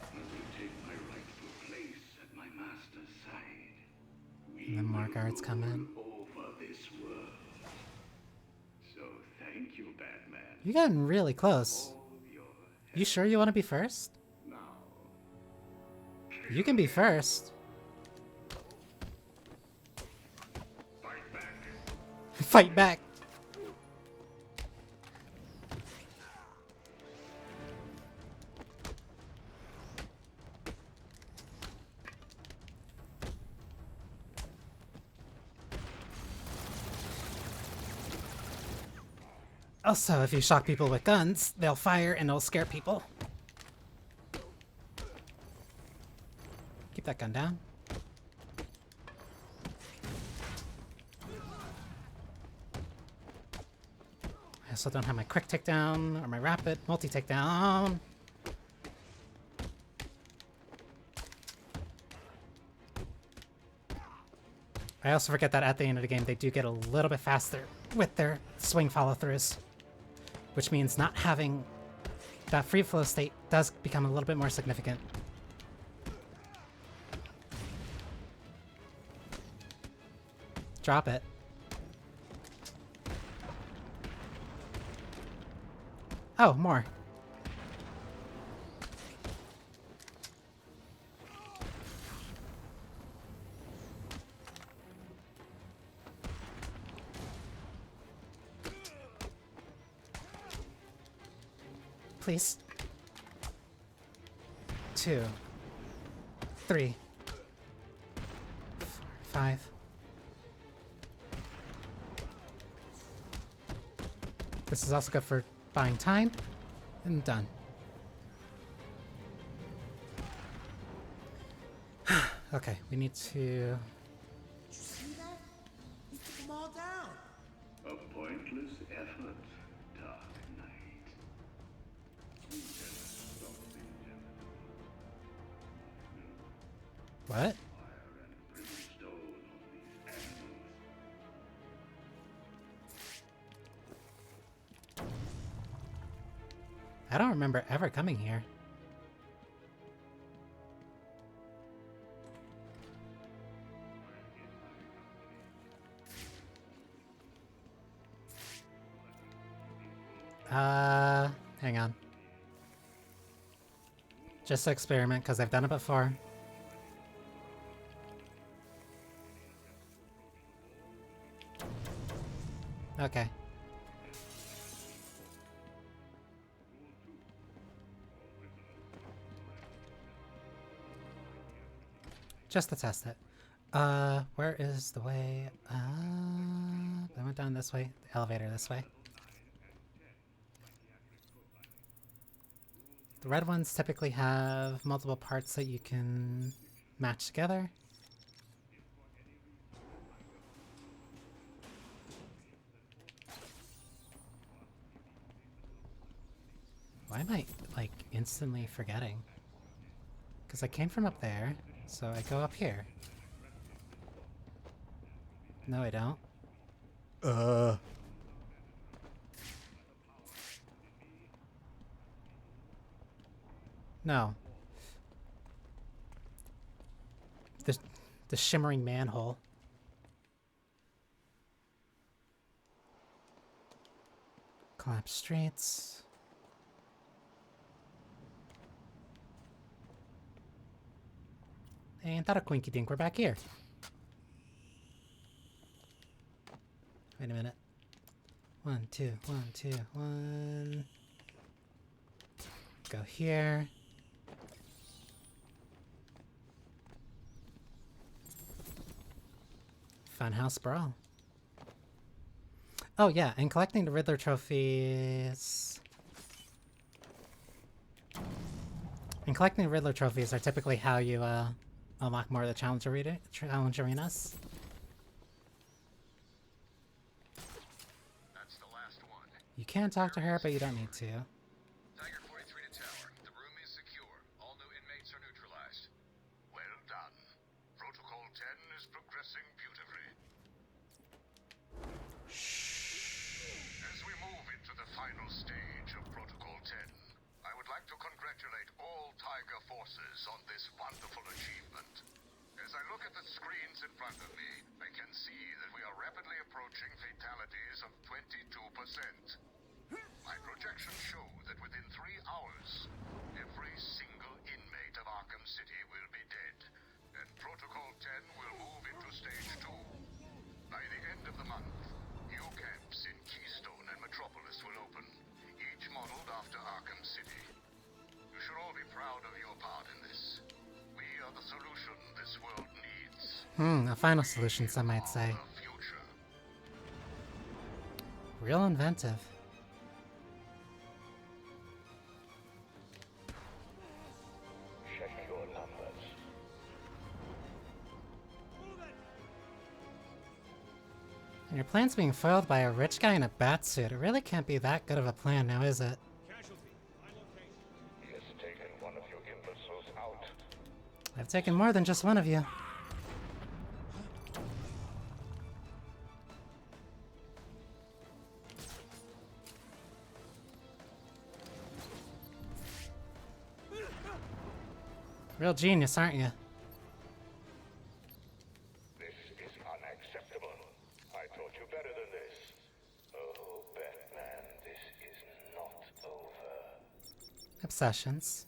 I will take my rightful place at my master's side. And then more guards come in. Over this world. So thank you, Batman. You're getting really close. You sure you want to be first? You can be first. Fight back. Fight back. Also, if you shock people with guns, they'll fire and it'll scare people. Keep that gun down. I also don't have my quick takedown or my rapid multi-takedown. I also forget that at the end of the game they do get a little bit faster with their swing follow-throughs, which means not having that free flow state does become a little bit more significant. Drop it. Oh, more. Please. 2, 3, 4, 5. This is also good for buying time. And done. Okay, we need to... Did you see that? He took them all down. A pointless effort, Dark Knight. What? I don't remember ever coming here. Hang on. Just to experiment, because I've done it before. Okay. Just to test it. Where is the way? I went down this way. The elevator this way. The red ones typically have multiple parts that you can match together. Why am I, like, instantly forgetting? Because I came from up there, so I go up here. No, I don't. No. The shimmering manhole. Collapsed streets. And that a quinky dink, we're back here. Wait a minute. 1, 2, 1, 2, 1. Go here. Funhouse Brawl. Oh yeah, and collecting the Riddler trophies. And collecting the Riddler trophies are typically how you unlock more of the challenge arenas. That's the last one. You can talk to her, but you don't need to. Tiger 43 to tower. The room is secure. All new inmates are neutralized. Well done. Protocol 10 is progressing beautifully. As we move into the final stage of Protocol 10, I would like to congratulate all Tiger forces on this wonderful achievement. As I look at the screens in front of me, I can see that we are rapidly approaching fatalities of 22%. My projections show that within 3 hours, every single inmate of Arkham City will be dead, and Protocol 10 will move into Stage 2. By the end of the month, new camps in Keystone and Metropolis will open, each modeled after Arkham City. You should all be proud of your part in this. We are the solution this world needs. A final solution, some might say. Real inventive. Check your numbers. And your plan's being foiled by a rich guy in a bat suit. It really can't be that good of a plan now, is it? He has taken one of you imbeciles out. I've taken more than just one of you. Real genius, aren't you? This is unacceptable. I taught you better than this. Oh, Batman, this is not over. Obsessions.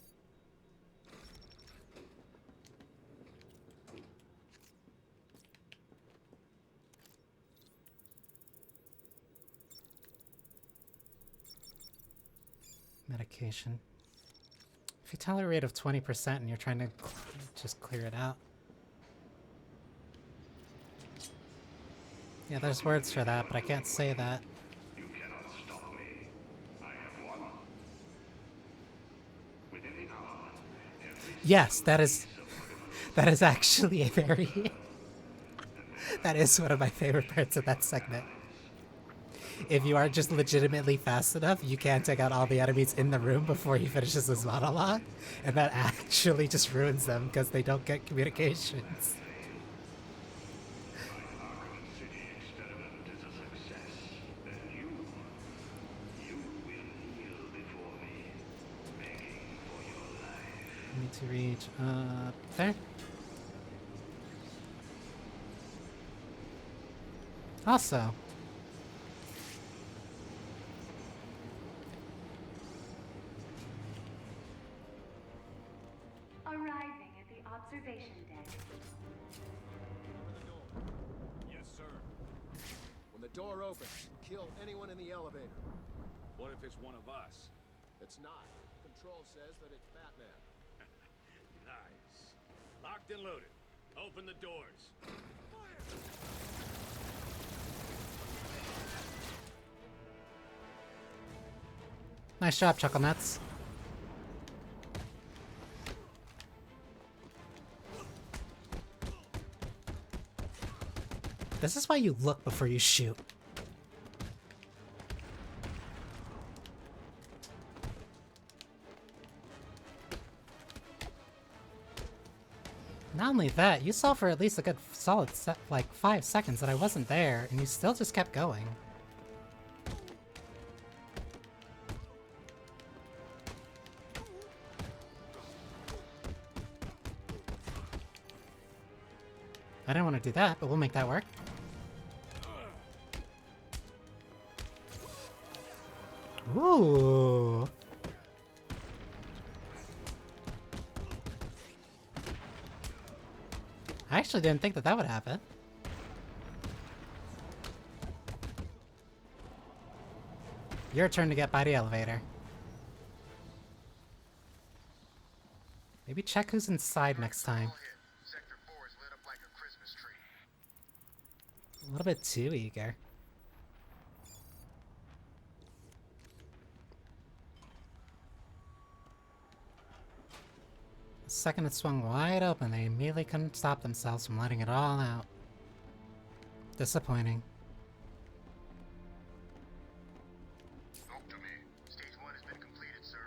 Medication. Fatality rate of 20% and you're trying to just clear it out. Yeah, there's words for that, but I can't say that. You cannot stop me. I have won. Within the hour, Yes, that is actually a very that is one of my favorite parts of that segment. If you are just legitimately fast enough, you can take out all the enemies in the room before he finishes his monologue, and that actually just ruins them because they don't get communications. I need to reach up there. Also, observation deck. Yes, sir. When the door opens, kill anyone in the elevator. What if it's one of us? It's not. Control says that it's Batman. Nice. Locked and loaded. Open the doors. Nice job, Chuckle Nuts. This is why you look before you shoot. Not only that, you saw for at least a good solid like 5 seconds that I wasn't there, and you still just kept going. I didn't want to do that, but we'll make that work. Ooh. I actually didn't think that that would happen. Your turn to get by the elevator. Maybe check who's inside next time. A little bit too eager. The second it swung wide open, they immediately couldn't stop themselves from letting it all out. Disappointing. Talk to me. Stage 1 has been completed, sir.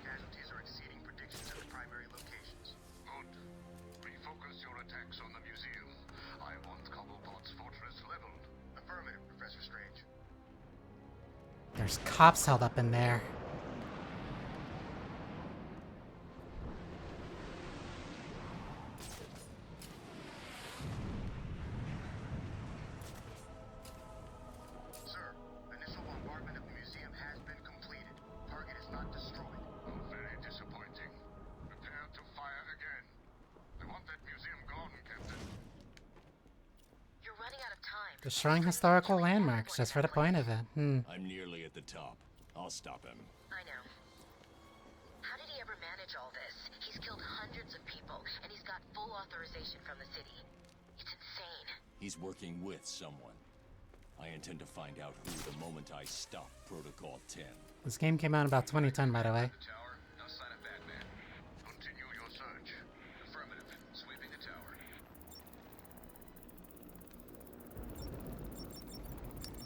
Casualties are exceeding predictions at the primary locations. Good. Refocus your attacks on the museum. I want Cobblepot's fortress leveled. Affirmative, Professor Strange. There's cops held up in there. Sir, initial bombardment of the museum has been completed. Target is not destroyed. Oh, very disappointing. Prepare to fire again. I want that museum gone, Captain. You're running out of time. Destroying historical landmarks just for the point of it. I'm nearly at the top. I'll stop him. I know. How did he ever manage all this? He's killed hundreds of people, and he's got full authorization from the city. It's insane. He's working with someone. I intend to find out who the moment I stop Protocol 10. This game came out about 2010, by the way. Tower, no sign of Batman. Continue your search. Affirmative. Sweeping the tower.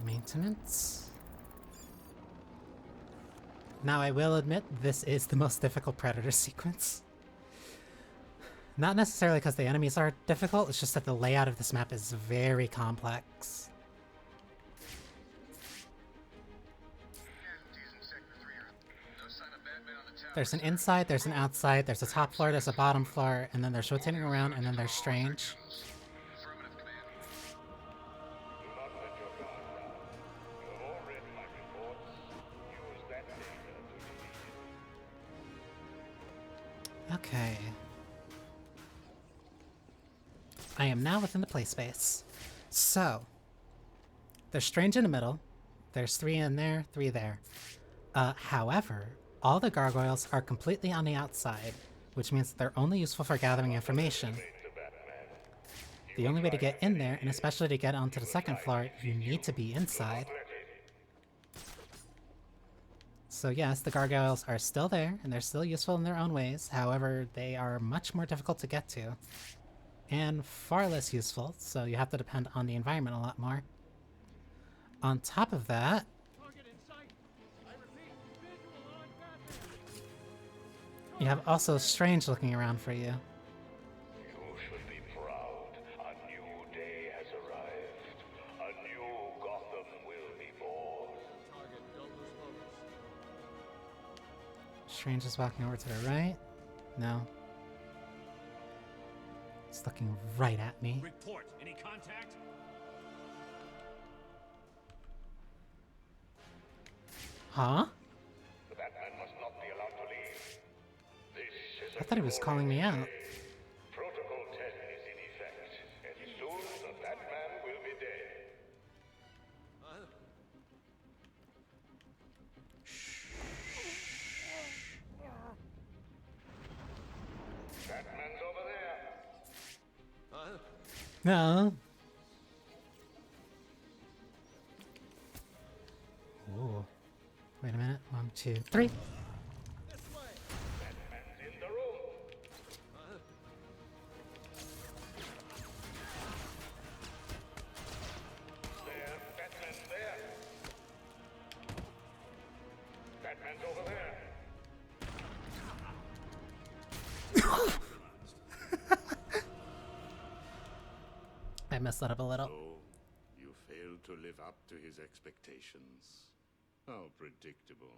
Maintenance? Now, I will admit, this is the most difficult Predator sequence. Not necessarily because the enemies are difficult, it's just that the layout of this map is very complex. There's an inside, there's an outside, there's a top floor, there's a bottom floor, and then there's rotating around, and then there's strange. Okay. I am now within the play space. So, there's strange in the middle. There's 3 in there, 3 there. However, all the gargoyles are completely on the outside, which means that they're only useful for gathering information. The only way to get in there, and especially to get onto the second floor, you need to be inside. So yes, the gargoyles are still there, and they're still useful in their own ways. However, they are much more difficult to get to, and far less useful, so you have to depend on the environment a lot more. On top of that, you have also Strange looking around for you. You should be proud. A new day has arrived. A new Gotham will be born. Strange is walking over to the right. No. He's looking right at me. Report. Any contact? Huh? The Batman must not be allowed to leave. This is I thought he was calling me out. Protocol No. Ooh. Wait a minute. 1, 2, 3. I messed that up a little. Oh, you failed to live up to his expectations. How predictable.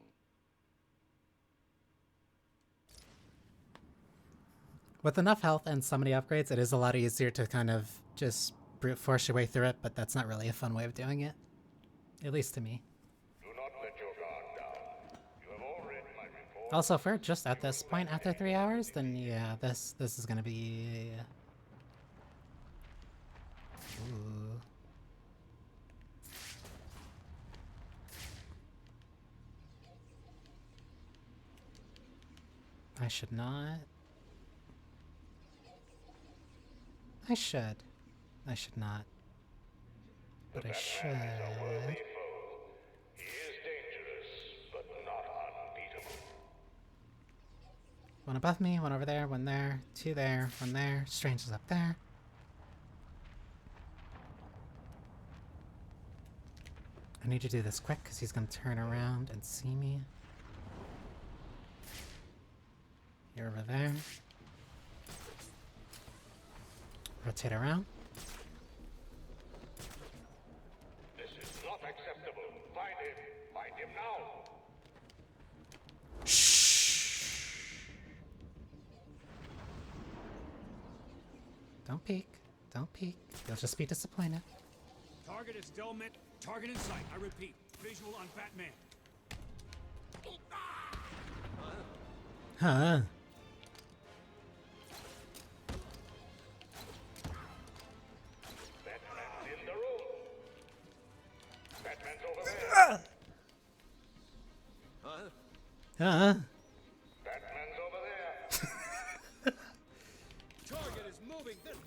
With enough health and so many upgrades, it is a lot easier to kind of just brute force your way through it, but that's not really a fun way of doing it. At least to me. Do not let your guard down. You have all read my report. Also, if we're just at this point after 3 hours, then yeah, this is gonna be... Ooh. I should not. I should. I should not. But I should. He is dangerous, but not unbeatable. One above me, one over there, one there, 2 there, 1 there. Strange is up there. I need to do this quick because he's going to turn around and see me. You're over there. Rotate around. This is not acceptable. Find him. Find him now. Don't peek. Don't peek. You'll just be disappointed. Target is still met. Target in sight. I repeat. Visual on Batman. Huh. Batman's in the room. Batman's over there. Batman's over there. Target is moving this.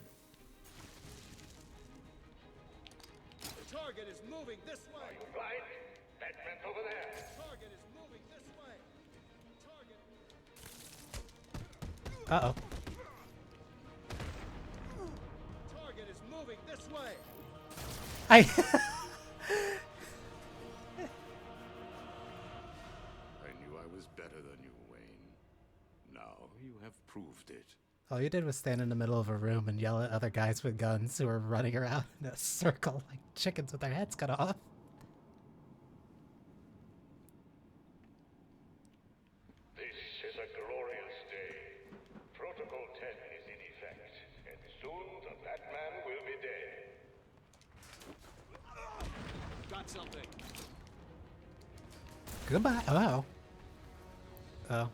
The target is moving this way. Are you blind? Batman's over there. Target is moving this way. Target. Uh-oh. Target is moving this way. I... I knew I was better than you, Wayne. Now you have proved it. All you did was stand in the middle of a room and yell at other guys with guns who were running around in a circle like chickens with their heads cut off. This is a glorious day. Protocol 10 is in effect, and soon the Batman will be dead. Got something. Goodbye. Oh. Oh.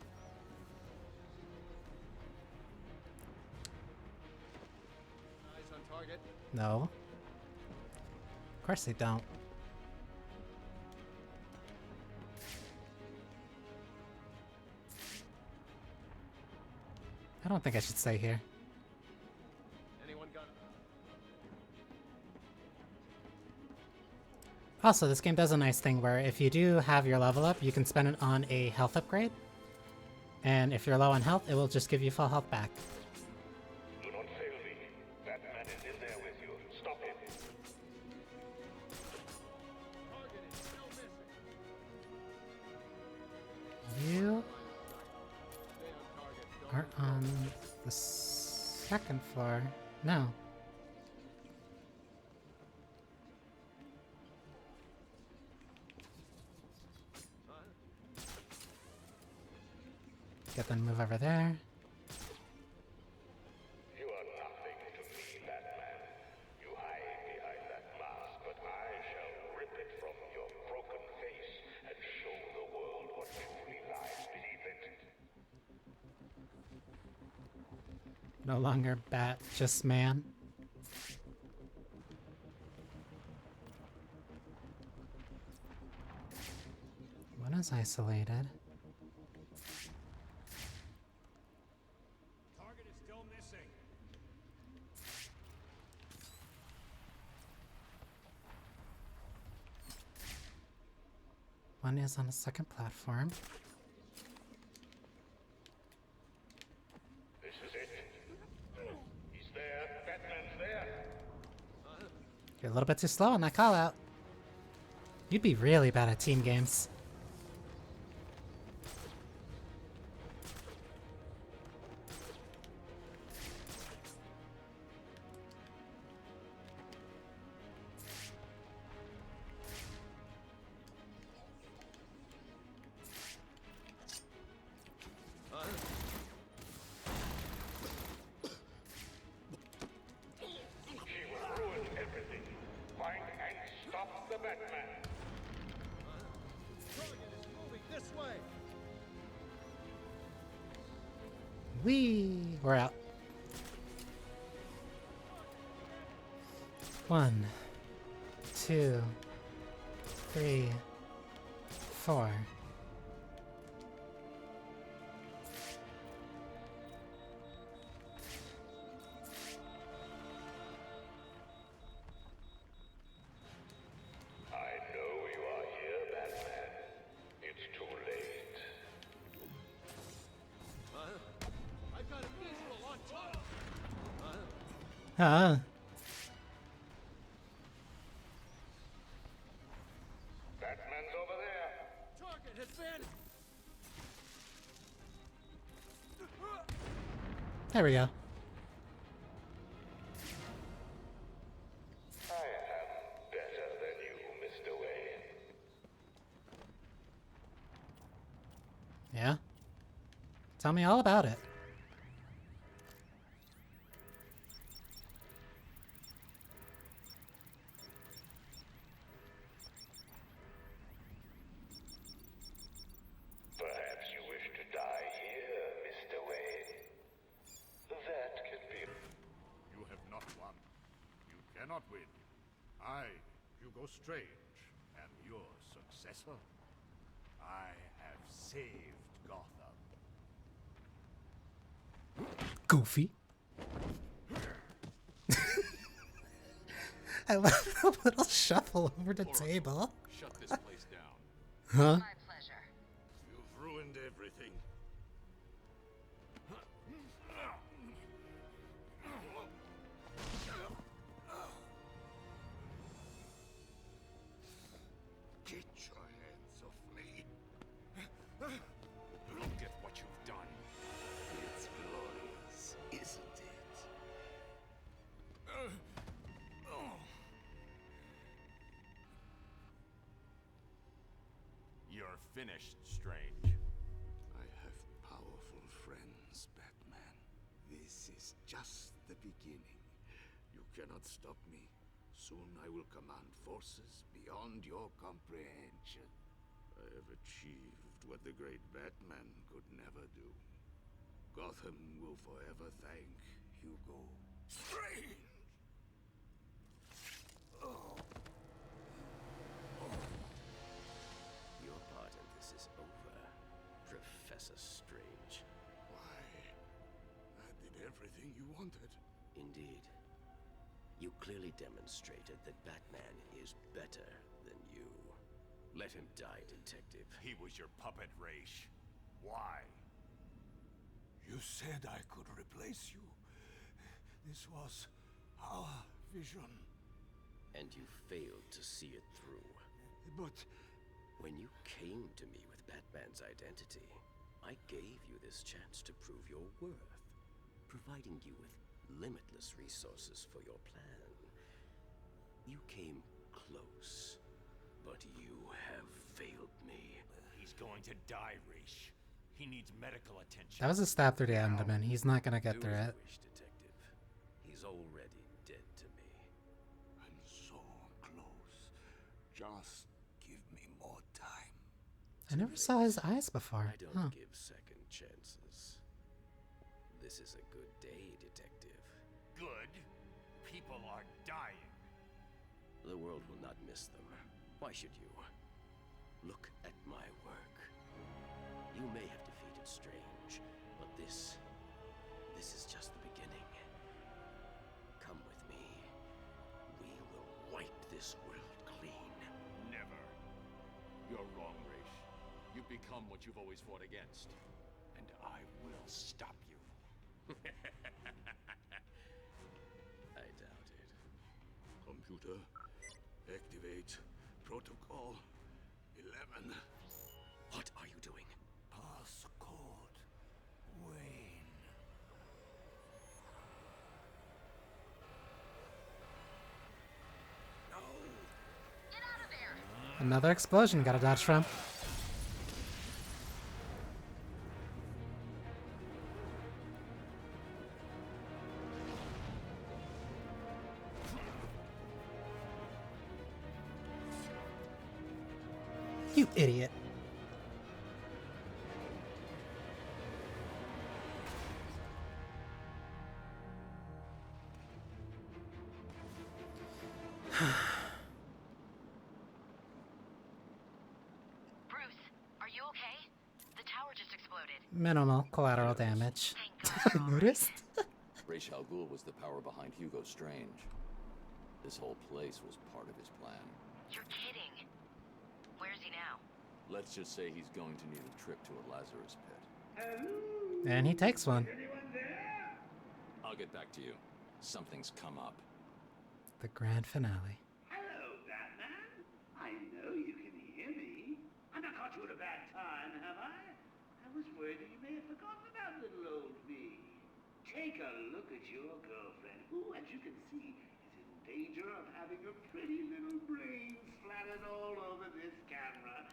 Eyes on target. No. Of course they don't. I don't think I should stay here. Anyone got it? Also, this game does a nice thing where if you do have your level up, you can spend it on a health upgrade. And if you're low on health, it will just give you full health back. Do not fail me. Batman is in there with you. Stop him. Target is still missing. You Stay on target. Don't are on the second floor. No. Get them to move over there. You are nothing to me, Batman. You hide behind that mask, but I shall rip it from your broken face and show the world what truly lies beneath it. No longer bat, just man. One is isolated. Target is still missing. one is on the second platform. This is it. He's there. Batman's there. You're a little bit too slow on that call out. You'd be really bad at team games. She will ruin everything. Find and stop the Batman. Target is moving this way. Whee! We're out. 1, 2, 3, 4. I know you are here, Batman. It's too late. I've got a visual on top. Ah. Batman's over there. Target has vanished. There we go. I am better than you, Mr. Wayne. Yeah? Tell me all about it. Perhaps you wish to die here, Mr. Wayne. That can be. You have not won. You cannot win. I, Hugo Strange, am your successor. I have saved Gotham. Goofy. I love the little shuffle over the table. Shut this place down. Huh? My pleasure. You've ruined everything. Get your hands off me. Look at what you've done. It's glorious, isn't it? You're finished, Strange. I have powerful friends, Batman. This is just the beginning. You cannot stop me. Soon I will command forces beyond your comprehension. I have achieved what the great Batman could never do. Gotham will forever thank Hugo Strange! Your part in this is over, Professor Strange. Why? I did everything you wanted. Indeed. You clearly demonstrated that Batman is better than you. Let him die, Detective. He was your puppet, Raish. Why? You said I could replace you. This was our vision. And you failed to see it through. But when you came to me with Batman's identity, I gave you this chance to prove your worth, providing you with limitless resources for your plan. You came close, but you have failed me. He's going to die, Raish. He needs medical attention. That was a stab through the abdomen. He's not gonna get Do through as it. you wish, Detective. He's already dead to me. I'm so close. Just give me more time. I never saw his eyes before. I don't Huh. give second chances. This is a good day, Detective. Good? People are dying. The world will not miss them. Why should you? Look at my work. You may have defeated Strange, but this is just the beginning. Come with me. We will wipe this world clean. Never. You're wrong, Raish. become what you've always fought against. And I will stop you. I doubt it. Computer, activate protocol 11. What are you doing? Passcode Wayne. No. Get out of there! Another explosion gotta dodge from. You idiot. Bruce, are you okay? The tower just exploded. Minimal collateral damage. Noticed? Ra's al Ghul was the power behind Hugo Strange. This whole place was part of his plan. You're kidding. Where's he now? Let's just say he's going to need a trip to a Lazarus pit. And he takes one. I'll get back to you. Something's come up. The grand finale. Hello, Batman. I know you can hear me. I've not caught you at a bad time, have I? I was worried that you may have forgotten about little old me. Take a look at your girlfriend, who, as you can see, is in danger of having her pretty little brains splattered all over this camera.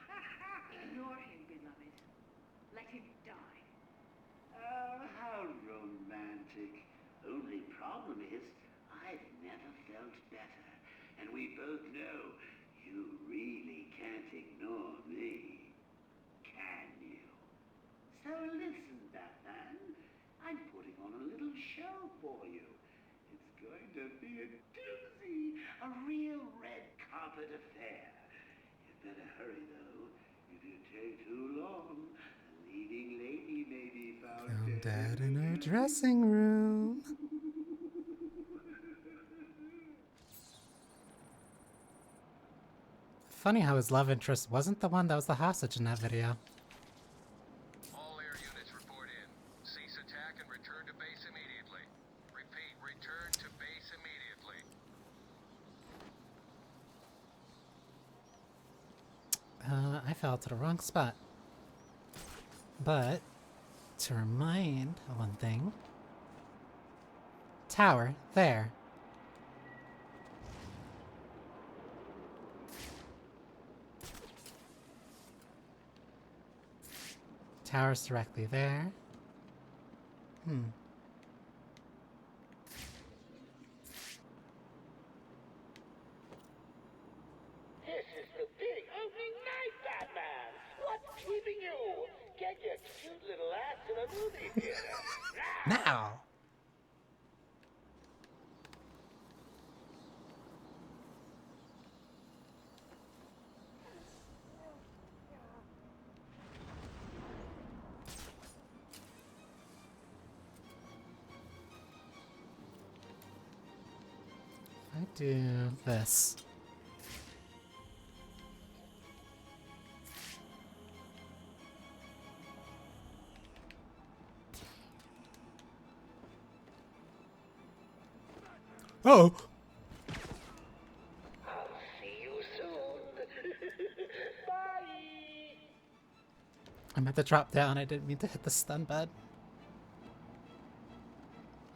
Ignore him, beloved. Let him die. Oh, how romantic. Only problem is, I've never felt better. And we both know you really can't ignore me. Can you? So listen, Batman. I'm putting on a little show for you. It's going to be a doozy. A real red carpet affair. You better hurry, though. If you take too long, the leading lady may be found Dead in her dressing room. Funny how his love interest wasn't the one that was the hostage in that video. All air units report in. Cease attack and return to base immediately. Repeat, return to base immediately. I fell to the wrong spot. But, to remind one thing. Tower, there. Tower's directly there. This is the big opening night, Batman! What's keeping you? Get your cute little ass to the movie theater! Now! I do this. Oh! I'll see you soon. Bye! I meant to drop down, I didn't mean to hit the stun button.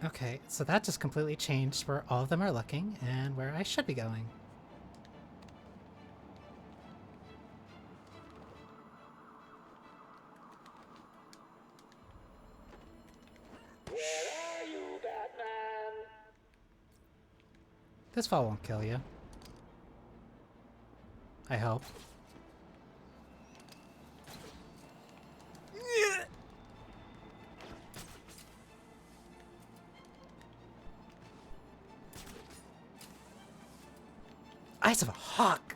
Okay, so that just completely changed where all of them are looking and where I should be going. Where are you, Batman? This fall won't kill you. I hope. Eyes of a hawk!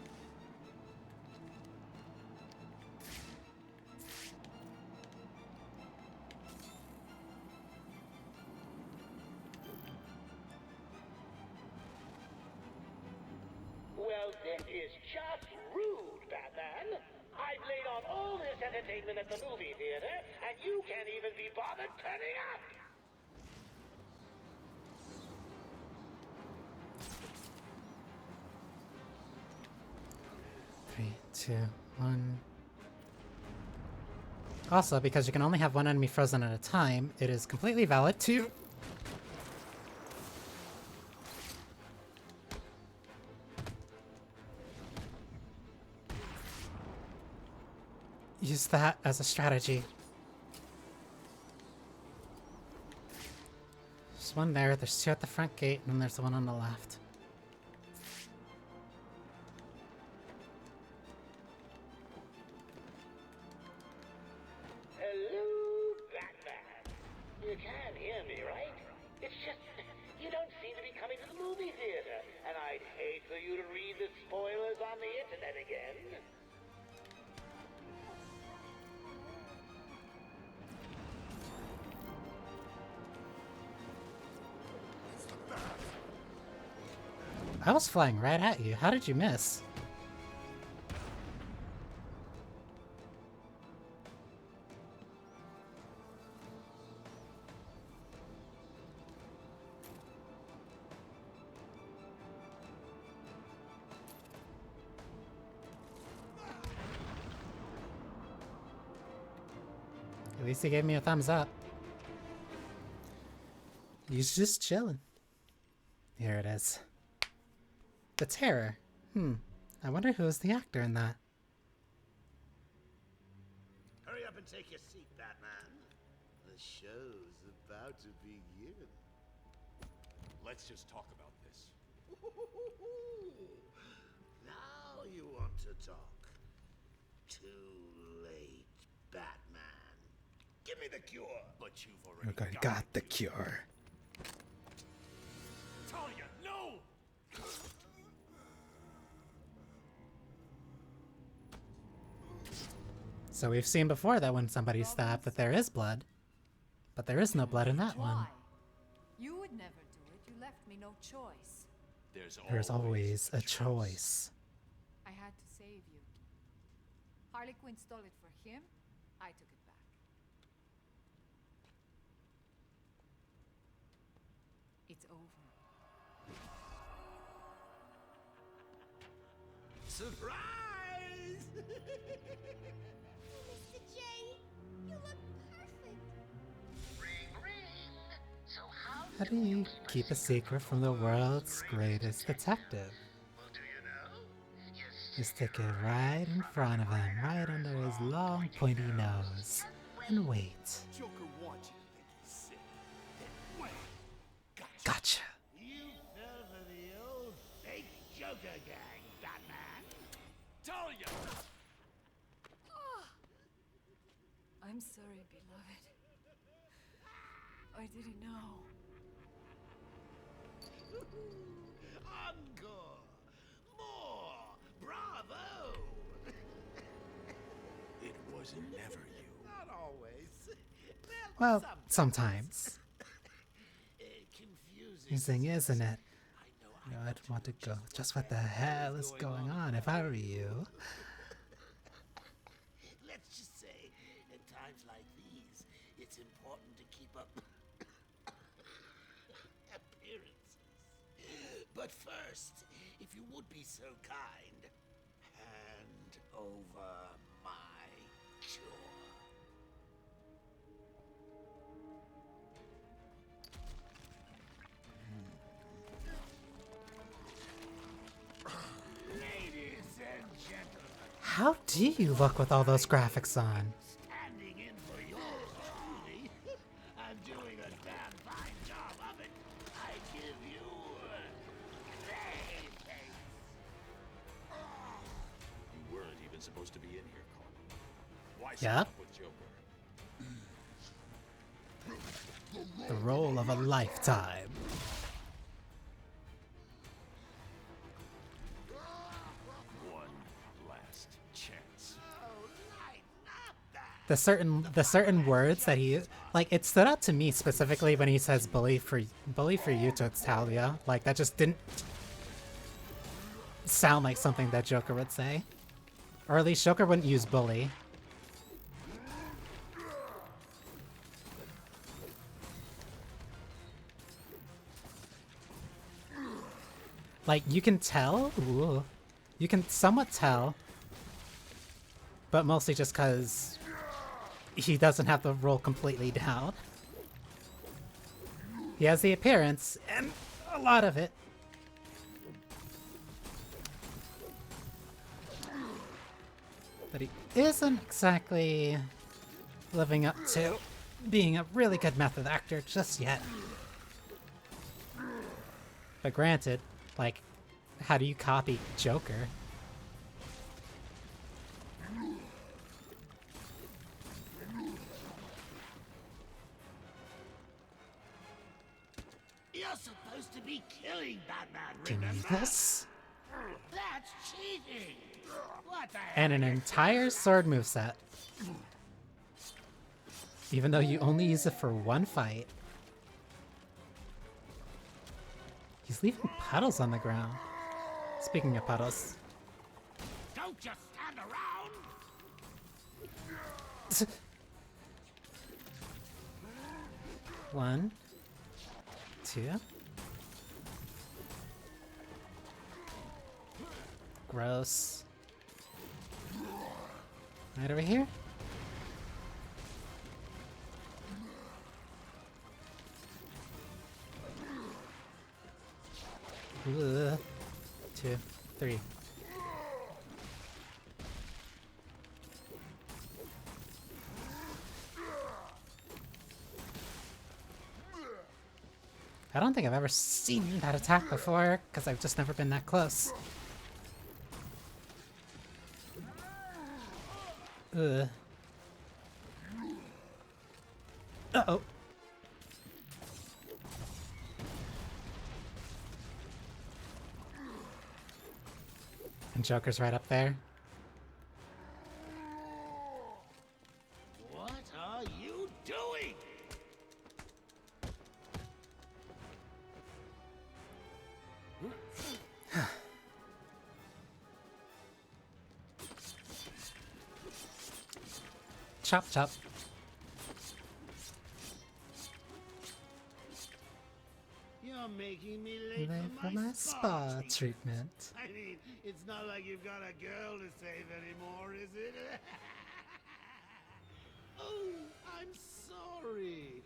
Well, this is just rude, Batman. I've laid on all this entertainment at the movie theater, and you can't even be bothered turning up! 3, 2, 1. Also, because you can only have one enemy frozen at a time, it is completely valid to use that as a strategy. There's one there, there's two at the front gate, and then there's one on the left. Hello, Batman. You can't hear me, right? It's just, you don't seem to be coming to the movie theater, and I'd hate for you to read the spoilers on the internet again. I was flying right at you. How did you miss? At least he gave me a thumbs up. He's just chilling. Here it is. The Terror. I wonder who is the actor in that. Hurry up and take your seat, Batman. The show's about to begin. Let's just talk about this. Now you want to talk. Too late, Batman. Give me the cure. But you've already Got the cure. Talia, no! So we've seen before that when somebody's stabbed that there is blood. But there is no blood in that one. You would never do it. You left me no choice. There's always a choice. I had to save you. Harley Quinn stole it for him. I took it back. It's over. Surprise! Mr. J, you look perfect. Ring, ring. So How do you keep a secret from the world's greatest detective? Well, do you know? You stick it right in front of him, right under his long pointy nose, and wait. Joker wants you to think he's sick. Then wait. Gotcha. You fell for the old fake Joker gang, Batman. Talia! I'm sorry, beloved. I didn't know. Encore! More! Bravo! It wasn't never you. Not always. Well, sometimes. Confusing. Isn't it? You know, I'd want to go. Just what the hell is going on if I were you? Let's just say, at times like these, it's important to keep up appearances. But first, if you would be so kind, hand over my cure. Ladies and gentlemen, How do you look with all those graphics on? standing in for yours truly. I'm doing a damn fine job of it. I give you face. You weren't even supposed to be in here, Carl. Why Yeah? stop with Joker? The role of a lifetime. One last chance. The certain words that he like, it stood out to me specifically when he says bully for you to Talia. Like, that just didn't sound like something that Joker would say. Or at least Joker wouldn't use bully. like, you can tell. Ooh, you can somewhat tell, but mostly just because he doesn't have the role completely down. He has the appearance, and a lot of it. But he isn't exactly living up to being a really good method actor just yet. But granted, like, how do you copy Joker? You're supposed to be killing Batman, Give me remember? this. That's cheating! What the And an entire sword moveset. Even though you only use it for one fight. He's leaving puddles on the ground. Speaking of puddles. Don't just stand around! One. Two. Gross. Right over here. Ugh. 2, 3. I don't think I've ever seen that attack before, because I've just never been that close. Ugh. Uh-oh. And Joker's right up there. What are you doing? Chop, chop. You're making me late Late for my spa treatment. I mean, it's not like you've got a girl to save anymore, is it? Oh, I'm sorry.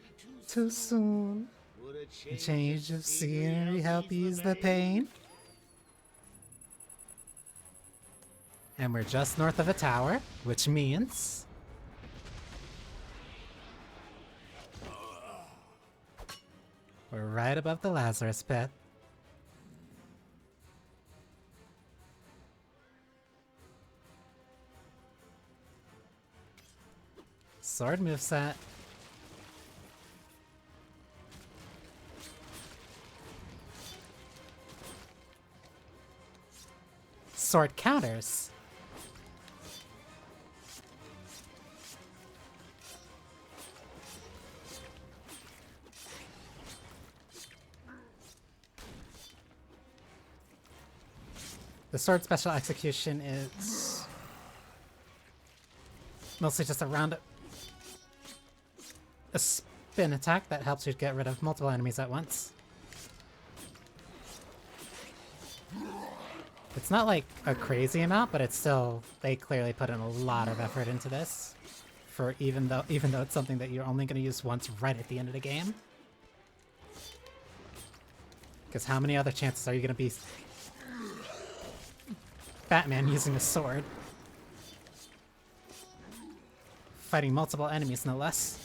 Too soon. Would a A change of scenery help ease the pain? And we're just north of a tower, which means... we're right above the Lazarus pit. Sword moveset. Sword counters. The sword special execution is mostly just a spin attack that helps you get rid of multiple enemies at once. It's not like a crazy amount, but it's still, they clearly put in a lot of effort into this. For even though it's something that you're only going to use once right at the end of the game. Because how many other chances are you going to be Batman using a sword? Fighting multiple enemies, no less.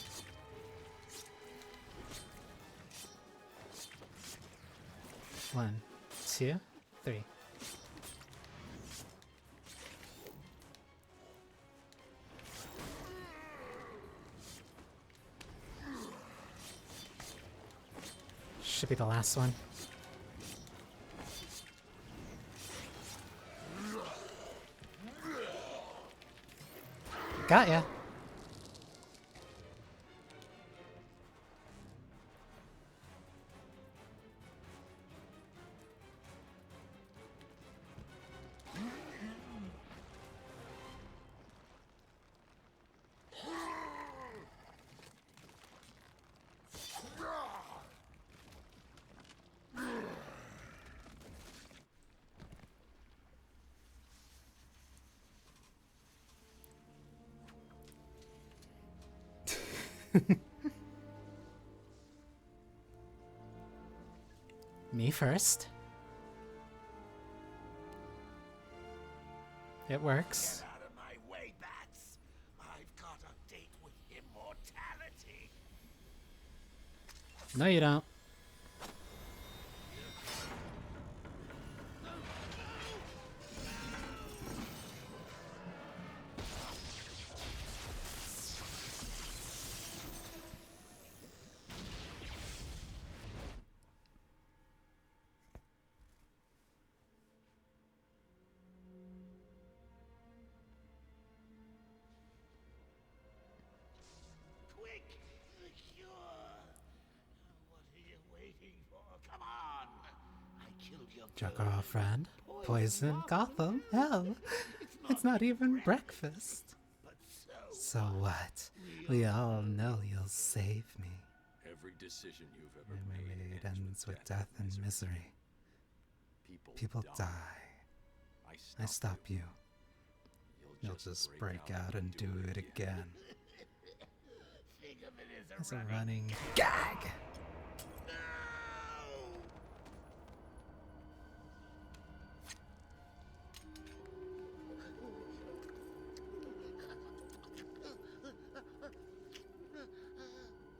One, two, three. Should be the last one. Got ya. Me first. It works. Get out of my way, bats. I've got a date with immortality. No, you don't. Quick, the cure. What are you waiting for? Come on. I killed your Girlfriend. Poison Gotham. Hell, it's not even breakfast. So what? We all know you'll save me. Every decision you've ever It ends with death and misery. People die. I stop you. You'll just break out and do it again. Think of it It's a running gag.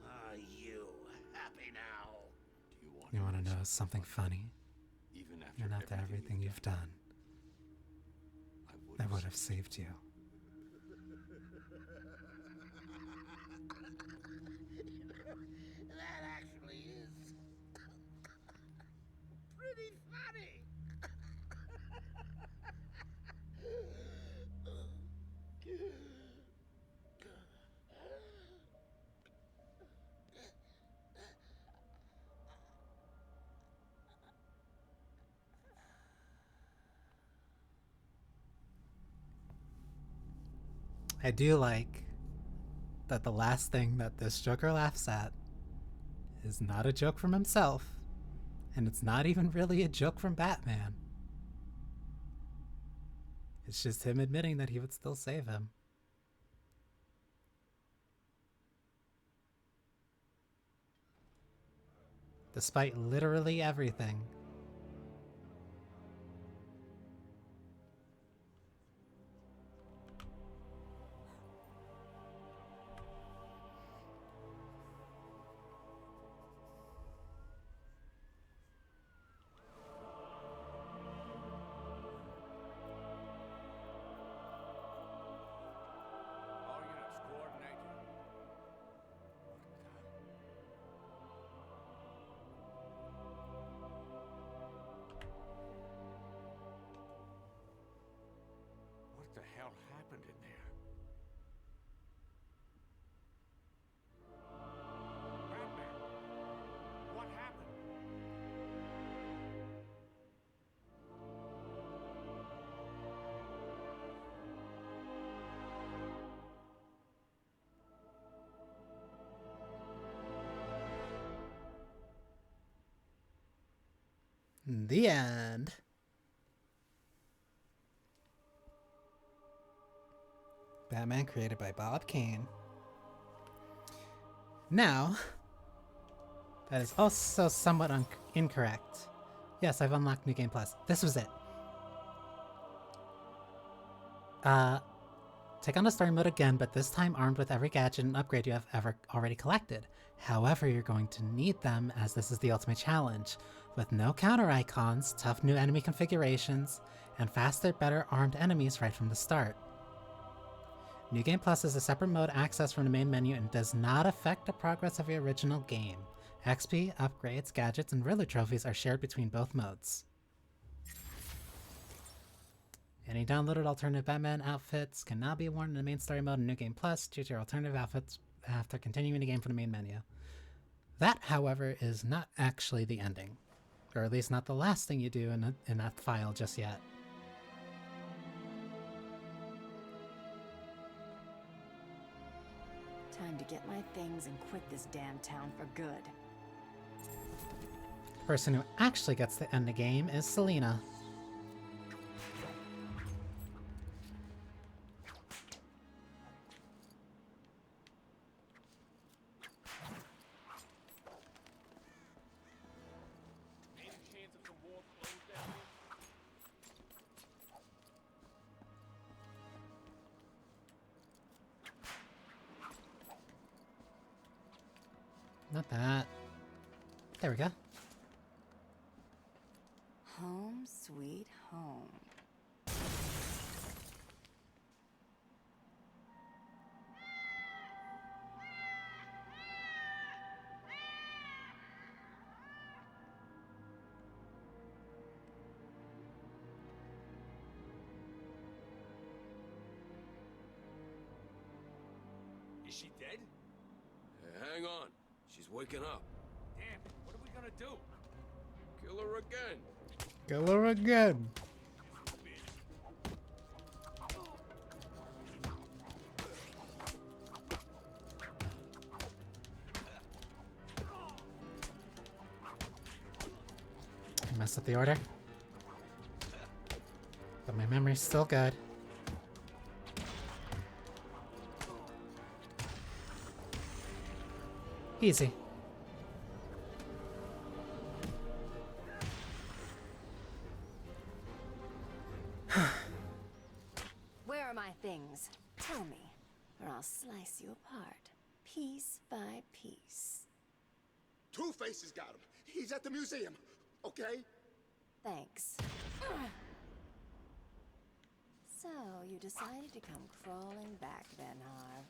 Are you happy now? You want to know something funny? Even after everything you've done, I would have saved you. That actually is pretty funny. I do like that the last thing that this Joker laughs at is not a joke from himself, and it's not even really a joke from Batman. It's just him admitting that he would still save him. Despite literally everything. All units coordinate. What the hell happened in there? Batman! What happened? The end. Batman created by Bob Kane. Now, that is also somewhat incorrect. Yes, I've unlocked New Game Plus. This was it. Take on the story mode again, but this time armed with every gadget and upgrade you have ever already collected. However, you're going to need them as this is the ultimate challenge. With no counter icons, tough new enemy configurations, and faster, better armed enemies right from the start. New Game Plus is a separate mode accessed from the main menu and does not affect the progress of the original game. XP, upgrades, gadgets, and Riddler trophies are shared between both modes. Any downloaded alternative Batman outfits can now be worn in the main story mode in New Game Plus. Choose your alternative outfits after continuing the game from the main menu. That, however, is not actually the ending. Or at least not the last thing you do in that file just yet. Time to get my things and quit this damn town for good. The person who actually gets to end the game is Selina. Not that. There we go. Home sweet home. Is she dead? Hang on. She's waking up. Damn, what are we gonna do? Kill her again. Kill her again. I messed up the order. But my memory's still good. Easy. Where are my things? Tell me, or I'll slice you apart, piece by piece. Two-Face has got him. He's at the museum, okay? Thanks. So, you decided to come crawling back then, Harv.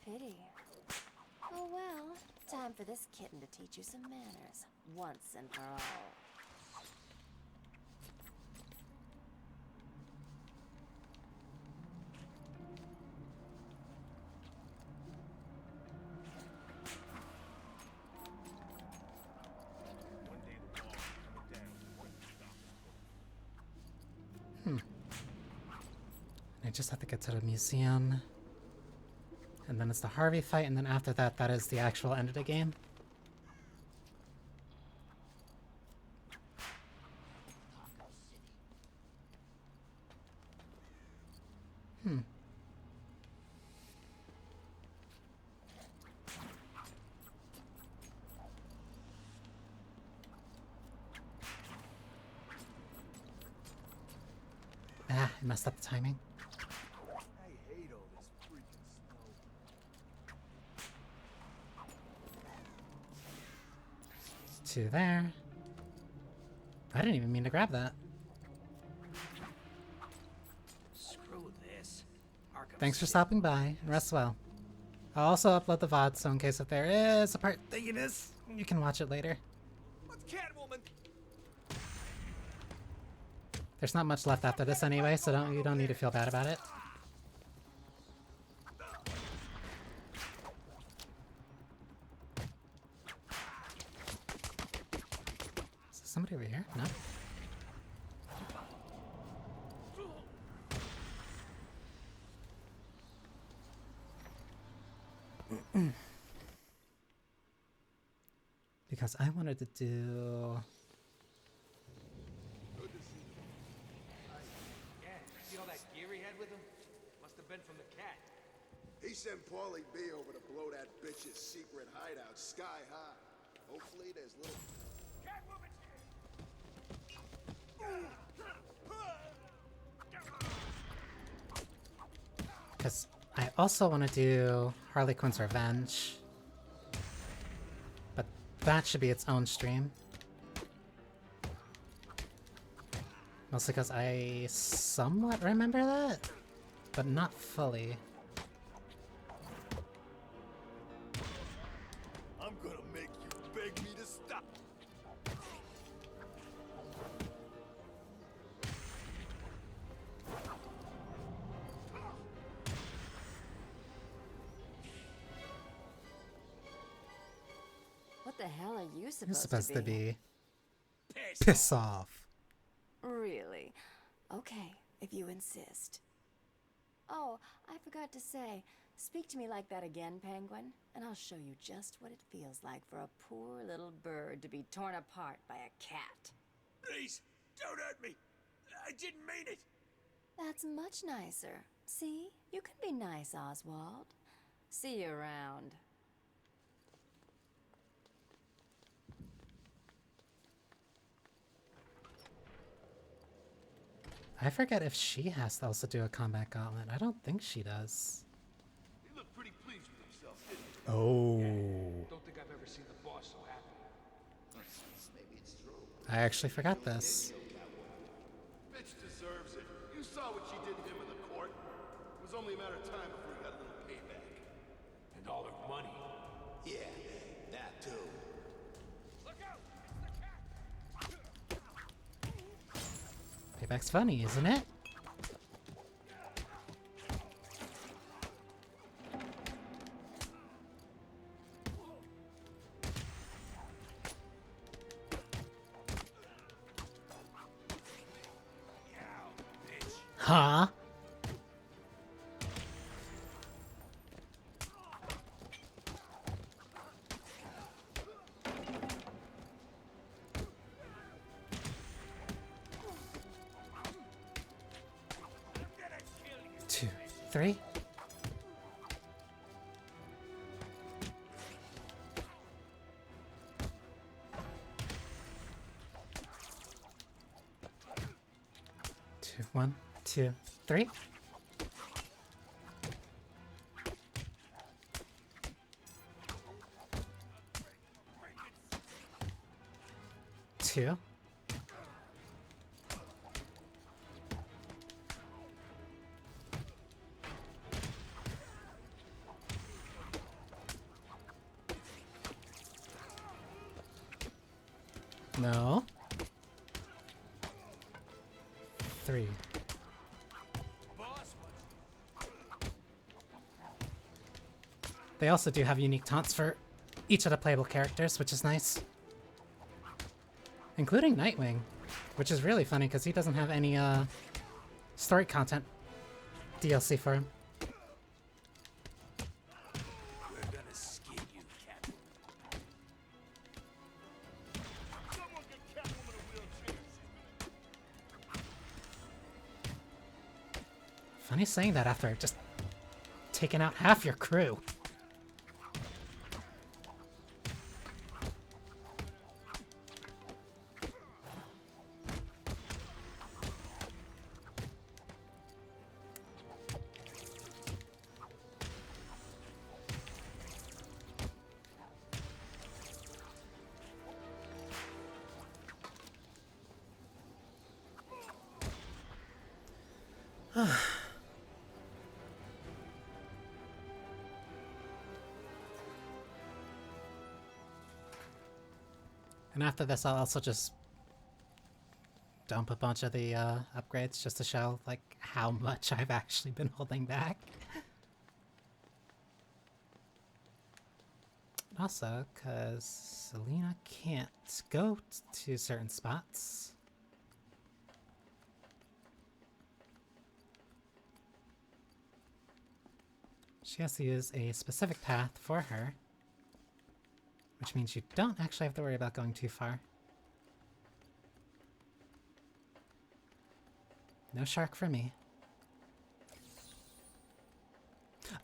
Pity. Oh well, time for this kitten to teach you some manners, once and for all. I just have to get to the museum. And then it's the Harvey fight, and then after that, that is the actual end of the game. Ah, I messed up the timing. I hate all this freaking snow. Two there. I didn't even mean to grab that. Screw this. Arkham Thanks for City. stopping by, and rest well. I'll also upload the VOD, so in case if there is a part that you miss, you can watch it later. What's Catwoman? There's not much left after this anyway, so you don't need to feel bad about it. Is there somebody over here? No? Because I wanted to do... Yeah, see all that gear he had with him? Must have been from the cat. He sent Paulie B over to blow that bitch's secret hideout sky high. Hopefully there's little... Catwoman's Because I also want to do Harley Quinn's Revenge. But that should be its own stream. Mostly because I somewhat remember that, but not fully. I'm gonna make you beg me to stop. What the hell are you You're supposed to be. Piss Piss off. Really? Okay, if you insist. Oh, I forgot to say, speak to me like that again, Penguin, and I'll show you just what it feels like for a poor little bird to be torn apart by a cat. Please, don't hurt me. I didn't mean it. That's much nicer. See? You can be nice, Oswald. See you around. I forget if she has to also do a combat gauntlet. I don't think she does. He looked pretty pleased with himself, didn't he? Oh. Don't think I've ever seen I actually forgot this. Bitch deserves it. You saw what she did to him in the court. It was only a matter of time before he got a little payback. And all her money. Yeah, that too. Payback's funny, isn't it? Huh? Two, three. Two, one, two, three. Two. No. Three. They also do have unique taunts for each of the playable characters, which is nice. Including Nightwing, which is really funny because he doesn't have any story content DLC for him. We're gonna skin you, Captain. Someone get Catwoman a wheelchair. Funny saying that after just taking out half your crew. And after this, I'll also just dump a bunch of the upgrades just to show like how much I've actually been holding back. Also, because Selena can't go to certain spots. She has to use a specific path for her. Which means you don't actually have to worry about going too far. No shark for me.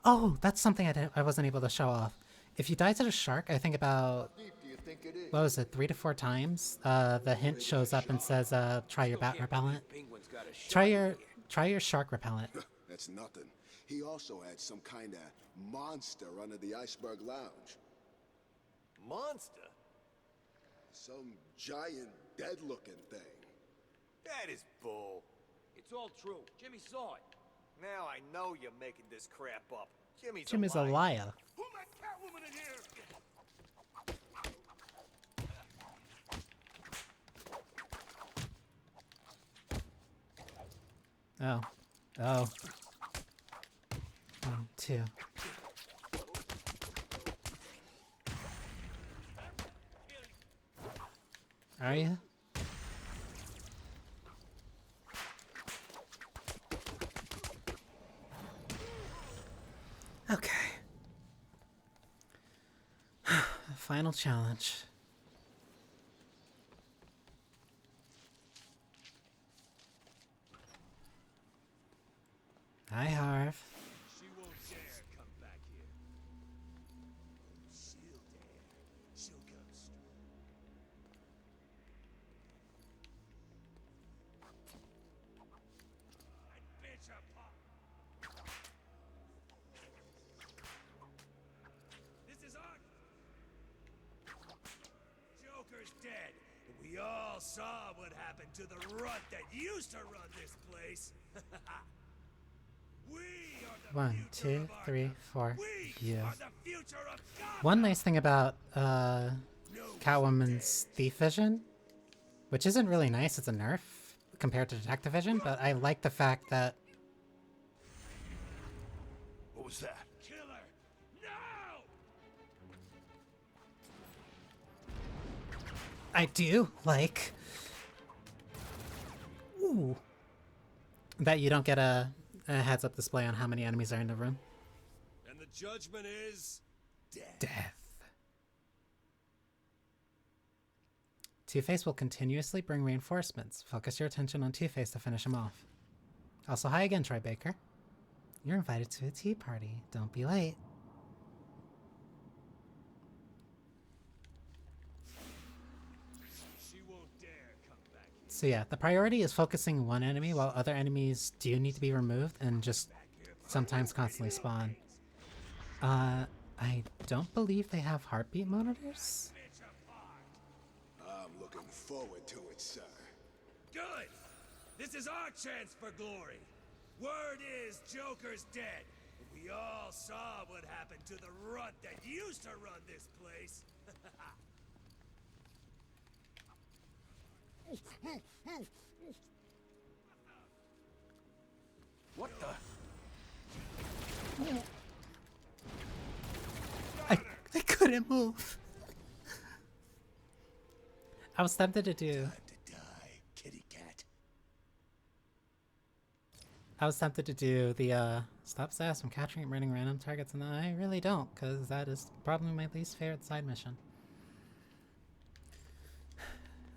Oh, that's something I wasn't able to show off. If you die to the shark, I think about, what was it, 3 to 4 times, the hint shows up and says, try your bat repellent. Try your shark repellent. That's nothing. He also had some kind of monster under the iceberg lounge. Monster? Some giant dead-looking thing. That is bull. It's all true. Jimmy saw it. Now I know you're making this crap up. Jimmy's a liar. Who let Catwoman in here? Oh. Oh. 1, 2. Are you? Okay. Final challenge. Hi, Harv. She won't dare come back here. She'll dare. She'll come straight. Bitch apart. This is Arkham. Joker's dead, and we We all saw what happened to the runt that used to run this place. We are the 1, future 2, of 3, Arkham. 4. We Yeah. are the future of Gotham. One nice thing about Catwoman's thief vision, which isn't really nice, it's a nerf compared to detective vision, but I like the fact that What was that? Killer! No! I do like that you don't get a heads-up display on how many enemies are in the room. And the judgment is Death. Two-Face will continuously bring reinforcements. Focus your attention on Two-Face to finish him off. Also, hi again, Troy Baker. You're invited to a tea party. Don't be late. She won't dare come back. So yeah, the priority is focusing one enemy while other enemies do need to be removed and just sometimes constantly spawn. I don't believe they have heartbeat monitors. I'm looking forward to it, sir. Good! This is our chance for glory. Word is Joker's dead. We all saw what happened to the runt that used to run this place. What the? I couldn't move. I was tempted to do. Kitty cat. I was tempted to do the stop Sass from capturing and burning random targets, and I really don't, because that is probably my least favorite side mission.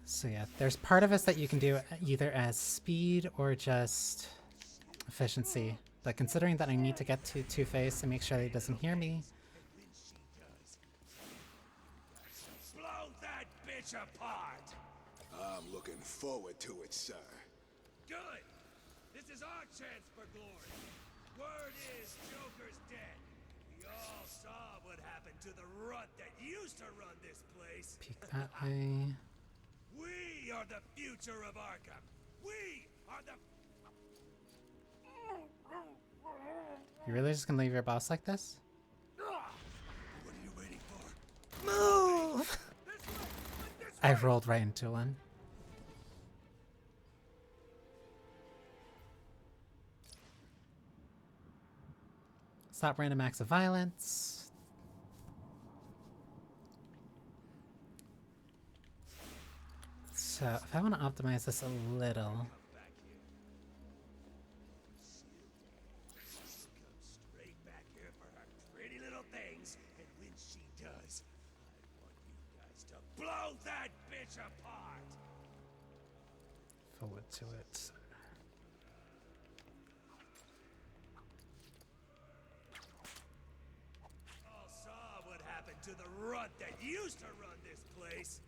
So yeah, there's part of us that you can do either as speed or just efficiency. But considering that I need to get to Two-Face and make sure that he doesn't hear me. Blow that bitch apart! I'm looking forward to it, sir. Good! This is our chance for glory. Word is Joker's dead. We all saw what happened to the runt that used to run this place. Peek that way. We are the future of Arkham. We are the... You really just gonna leave your boss like this? What are you waiting for? Move! I rolled right into one. Stop random acts of violence. So, if I want to optimize this a little. Straight back here for her pretty little things, and when she does, I want you guys to blow that bitch apart. Forward to it. All saw what happened to the runt that used to run this place.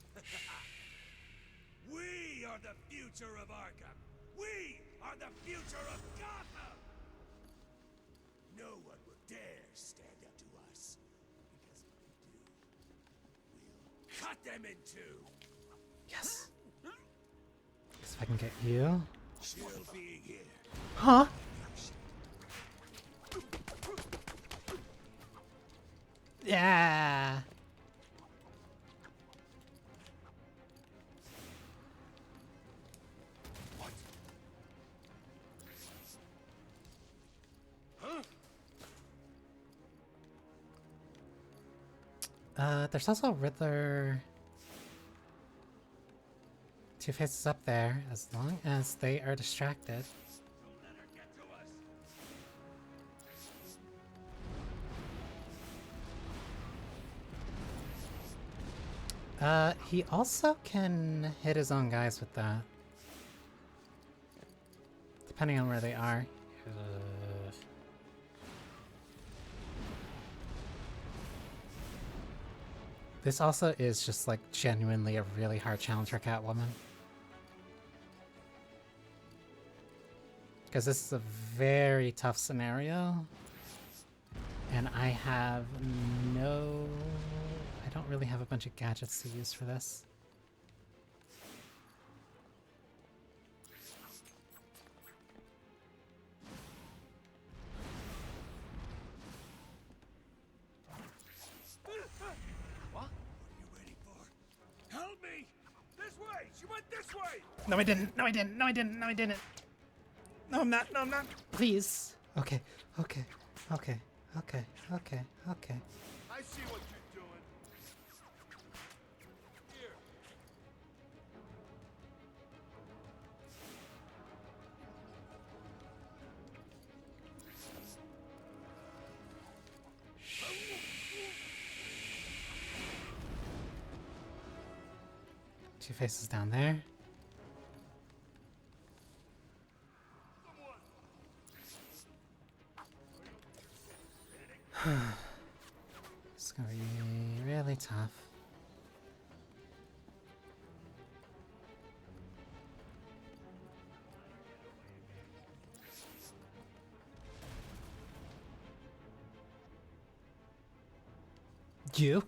We are the future of Arkham. We are the future of Gotham. No one will dare stand up to us, because if they do, we'll cut them in two. Yes. If I can get you. She'll be here. Huh? Yeah. There's also Riddler. Two-Face is up there, as long as they are distracted. He also can hit his own guys with that. Depending on where they are. This also is just like genuinely a really hard challenge for Catwoman. Because this is a very tough scenario. And I have no... I don't really have a bunch of gadgets to use for this. No, I didn't. No, I didn't. No, I didn't. No, I didn't. No, I'm not. No, I'm not. Please. Okay. Okay. Okay. Okay. Okay. Okay. I see what you're doing. Here. Two-Face is down there. It's gonna be really tough. You?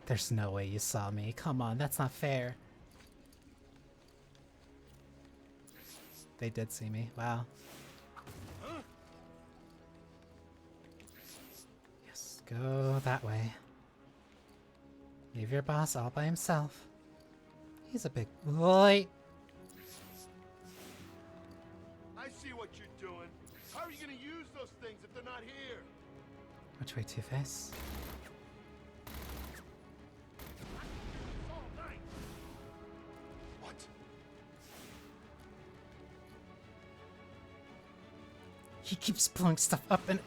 There's no way you saw me. Come on, that's not fair. They did see me. Wow. Yes, go that way. Leave your boss all by himself. He's a big boy. I see what you're doing. How are you gonna use those things if they're not here? Which way, Two-Face? What? He keeps blowing stuff up and...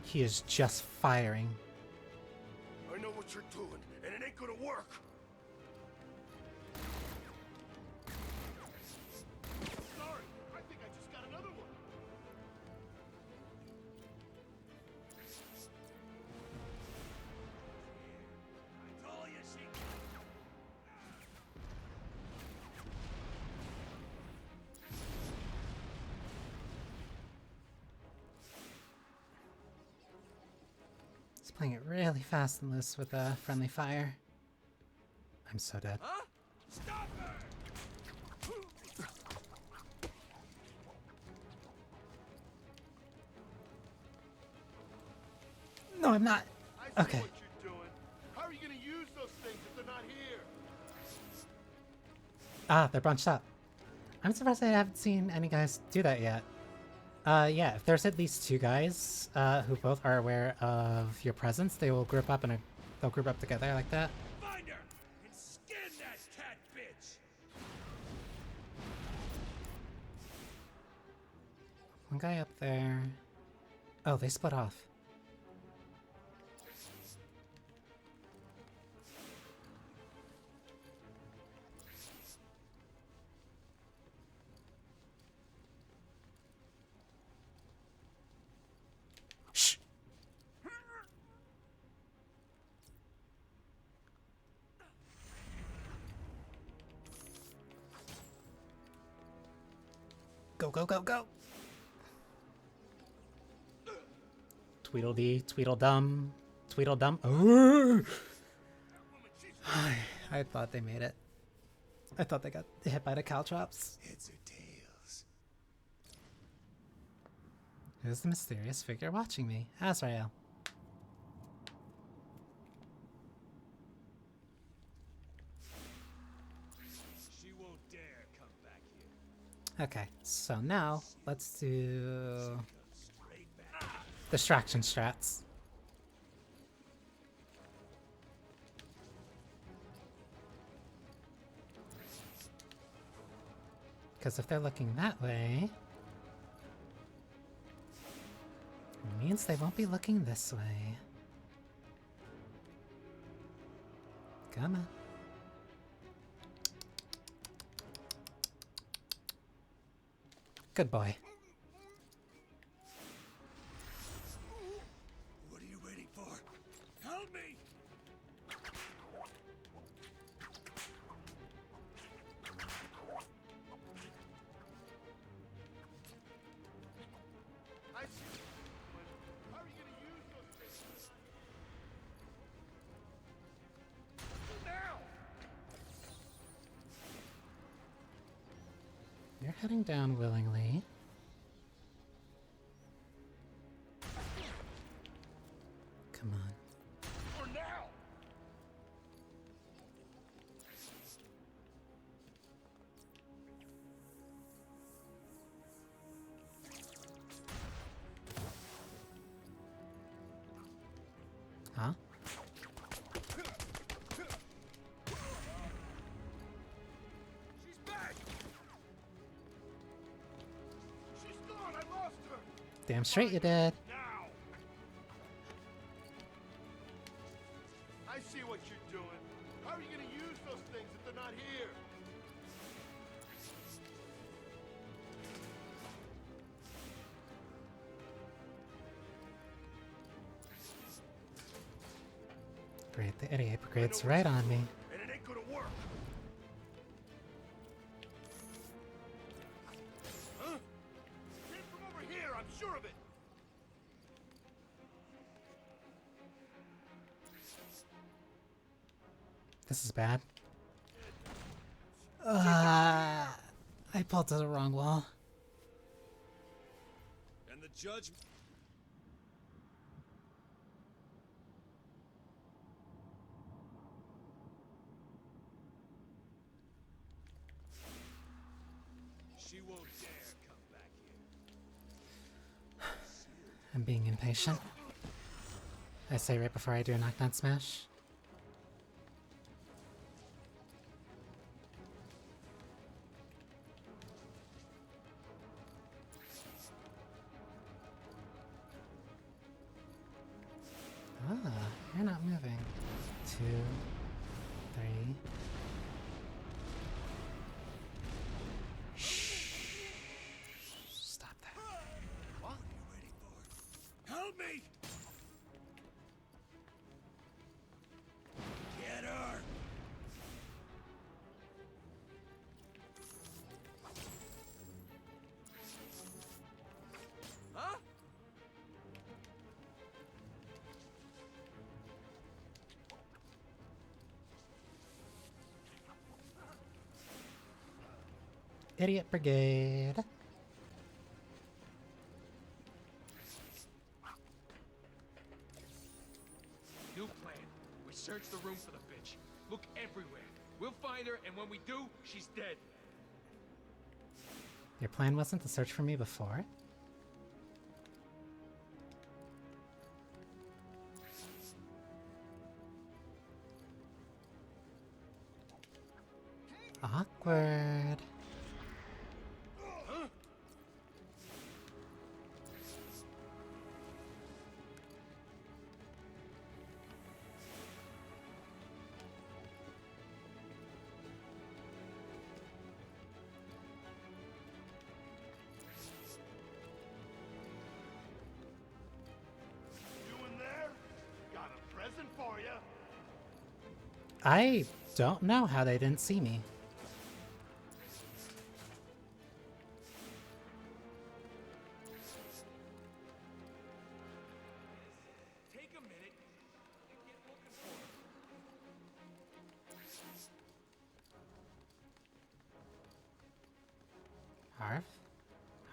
He is just firing. I know what you're doing, and it ain't gonna work. Sorry, I think I just got another one. That's all you see. He's playing it really fast and loose with friendly fire. I'm so dead. Huh? Stop her! No, I'm not. I see Okay. what you're doing. How are you gonna use those things if they're not here? Ah, they're bunched up. I'm surprised I haven't seen any guys do that yet. Yeah, if there's at least two guys who both are aware of your presence, they will group up they'll group up together like that. Find her and skin that cat bitch. One guy up there. Oh, they split off. Shh. Go, go, go, go! Tweedledee, Tweedledum, Tweedledum. Oh! I thought they made it. I thought they got hit by the caltrops. Heads or tails? Who's the mysterious figure watching me? Azrael. She won't dare come back here. Okay, so now let's do distraction strats. Because if they're looking that way, it means they won't be looking this way. Come on. Good boy. What are you waiting for? Help me! I see. How are you gonna use those things? Now! You're heading down willingly. Come on. For now! Huh? She's back! She's gone! I lost her! Damn straight you did. Now! I see what you're doing. How are you gonna use those things if they're not here? Great, the idiot brigade's right on me. And it ain't gonna work! Huh? Came from over here, I'm sure of it! This is bad. I pulled to the wrong wall. And the judge... She won't dare come back here. I'm being impatient. I say right before I do a knockdown smash. Ah, you're not moving. 2, 3. Stop that. What are you waiting for? Help me! Get her! Huh? Idiot brigade. New plan. We search the room for the bitch. Look everywhere. We'll find her, and when we do, she's dead. Your plan wasn't to search for me before? Awkward. You in there? Got a present for you. I don't know how they didn't see me. Take a minute and get looking for her. Harv?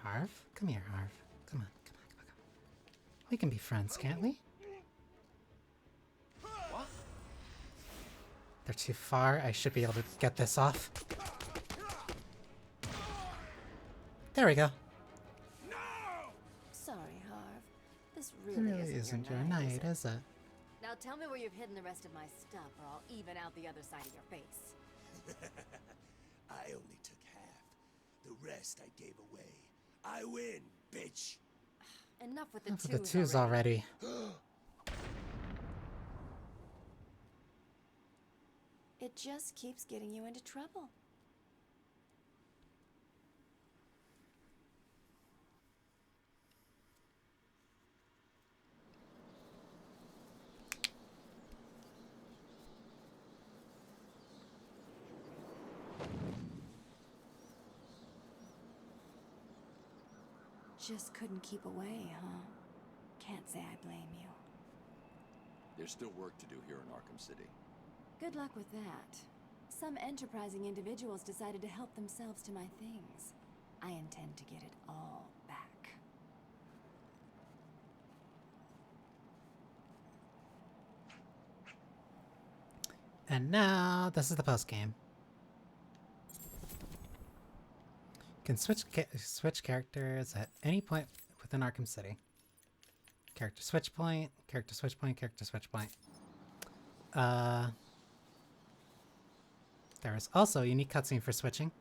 Harv? Come here, Harv. Come on, come on, come on, come on. We can be friends, can't we? What? They're too far. I should be able to get this off. There we go. Sorry, Harv. This It really, really isn't your night, night, is it? Now tell me where you've hidden the rest of my stuff, or I'll even out the other side of your face. I only took half. The rest I gave away. I win, bitch. Enough with the Enough twos, with the twos already. It just keeps getting you into trouble. Just couldn't keep away, huh? Can't say I blame you. There's still work to do here in Arkham City. Good luck with that. Some enterprising individuals decided to help themselves to my things. I intend to get it all back. And now, this is the post game. Can switch characters at any point within Arkham City. Character switch point, character switch point, character switch point. There is also a unique cutscene for switching.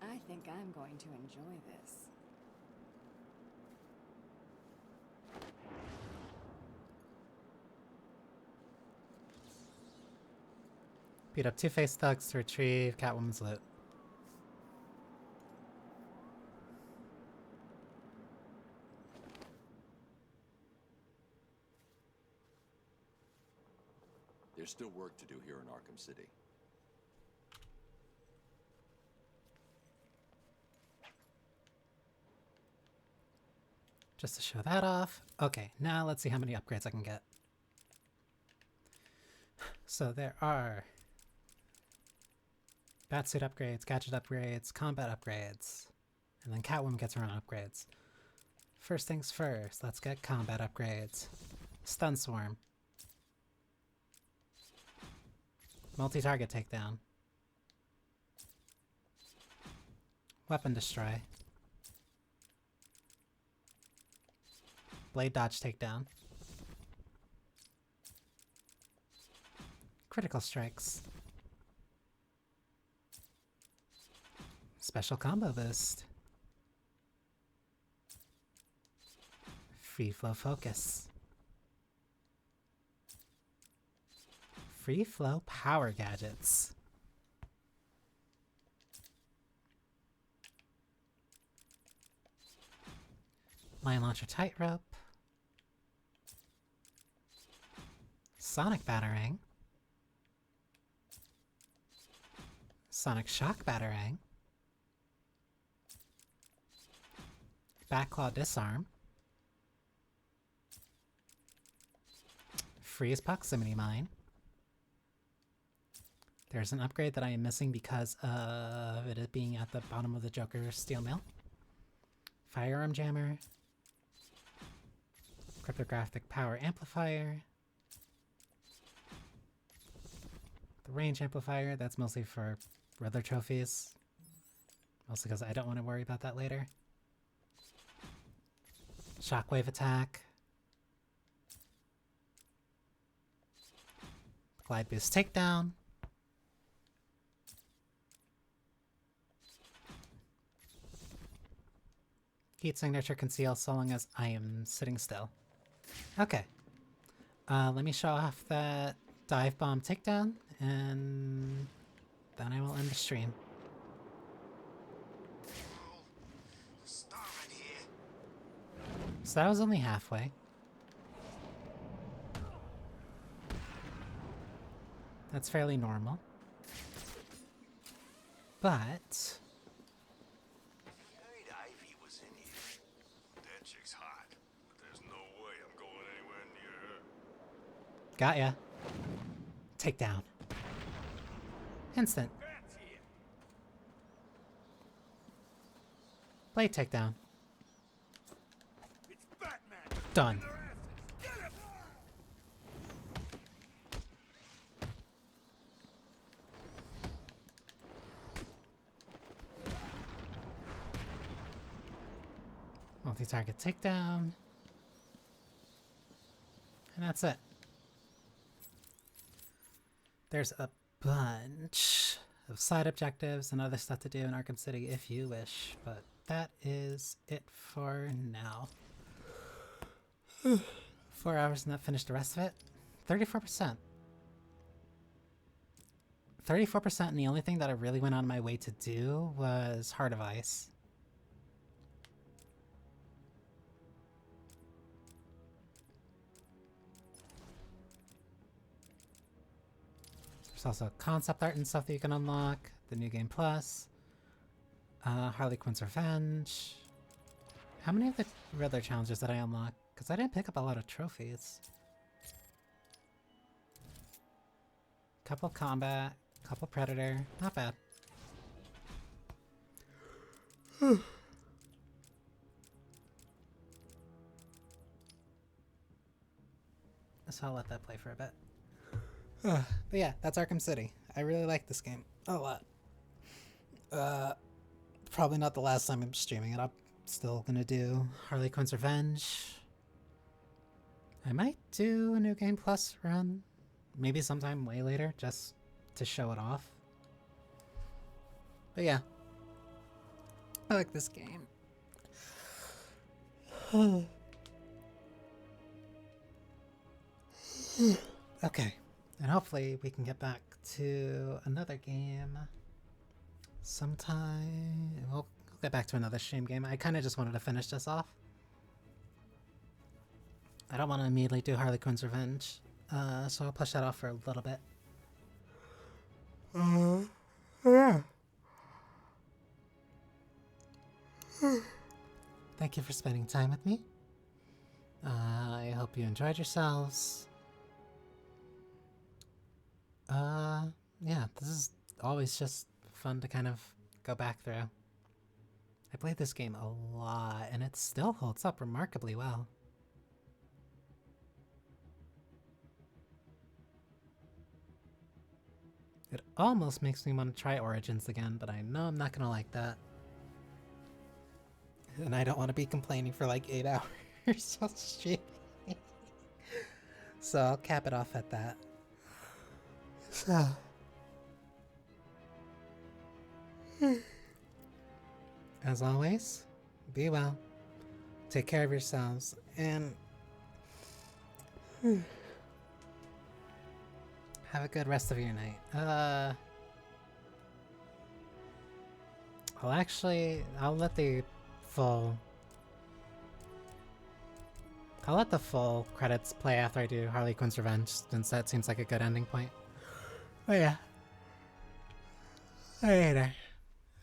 I think I'm going to enjoy this. Beat up two-faced thugs to retrieve Catwoman's loot. There's still work to do here in Arkham City. Just to show that off. Okay, now let's see how many upgrades I can get. So there are Batsuit upgrades, gadget upgrades, combat upgrades, and then Catwoman gets her own upgrades. First things first, let's get combat upgrades. Stun Swarm. Multi-target takedown. Weapon Destroy. Blade Dodge takedown. Critical Strikes. Special Combo Boost. Free Flow Focus. Free Flow Power Gadgets. Line Launcher Tightrope. Sonic Batarang. Sonic Shock Batarang. Backclaw Disarm. Freeze Proximity Mine. There's an upgrade that I am missing because of it being at the bottom of the Joker's steel mail. Firearm Jammer. Cryptographic Power Amplifier. The Range Amplifier, that's mostly for Riddler trophies. Mostly because I don't want to worry about that later. Shockwave Attack. Glide Boost Takedown. Heat Signature Conceal so long as I am sitting still. Okay. Let me show off that Dive Bomb Takedown, and then I will end the stream. So that was only halfway. That's fairly normal. But Heard Ivy was in here. That chick's hot, but there's no way I'm going anywhere near her. got ya. Takedown. Instant. Blade takedown. Done. Multi-target takedown. And that's it. There's a bunch of side objectives and other stuff to do in Arkham City if you wish, but that is it for now. 4 hours and that finished the rest of it. 34%. 34%, and the only thing that I really went out of my way to do was Heart of Ice. There's also concept art and stuff that you can unlock. The New Game Plus. Harley Quinn's Revenge. How many of the Riddler challenges did I unlock? Because I didn't pick up a lot of trophies. Couple combat, couple predator. Not bad. So I'll let that play for a bit. But yeah, that's Arkham City. I really like this game a lot. Probably not the last time I'm streaming it. I'm still gonna do Harley Quinn's Revenge. I might do a New Game Plus run. Maybe sometime way later, just to show it off. But yeah. I like this game. Okay. And hopefully we can get back to another game sometime. We'll get back to another stream game. I kind of just wanted to finish this off. I don't want to immediately do Harley Quinn's Revenge, so I'll push that off for a little bit. Yeah. Thank you for spending time with me. I hope you enjoyed yourselves. Yeah, this is always just fun to kind of go back through. I played this game a lot, and it still holds up remarkably well. It almost makes me want to try Origins again, but I know I'm not gonna like that. And I don't want to be complaining for like 8 hours on stream. So I'll cap it off at that. So. As always, be well, take care of yourselves, and have a good rest of your night. I'll let the full credits play after I do Harley Quinn's Revenge, since that seems like a good ending point. Oh yeah. Later.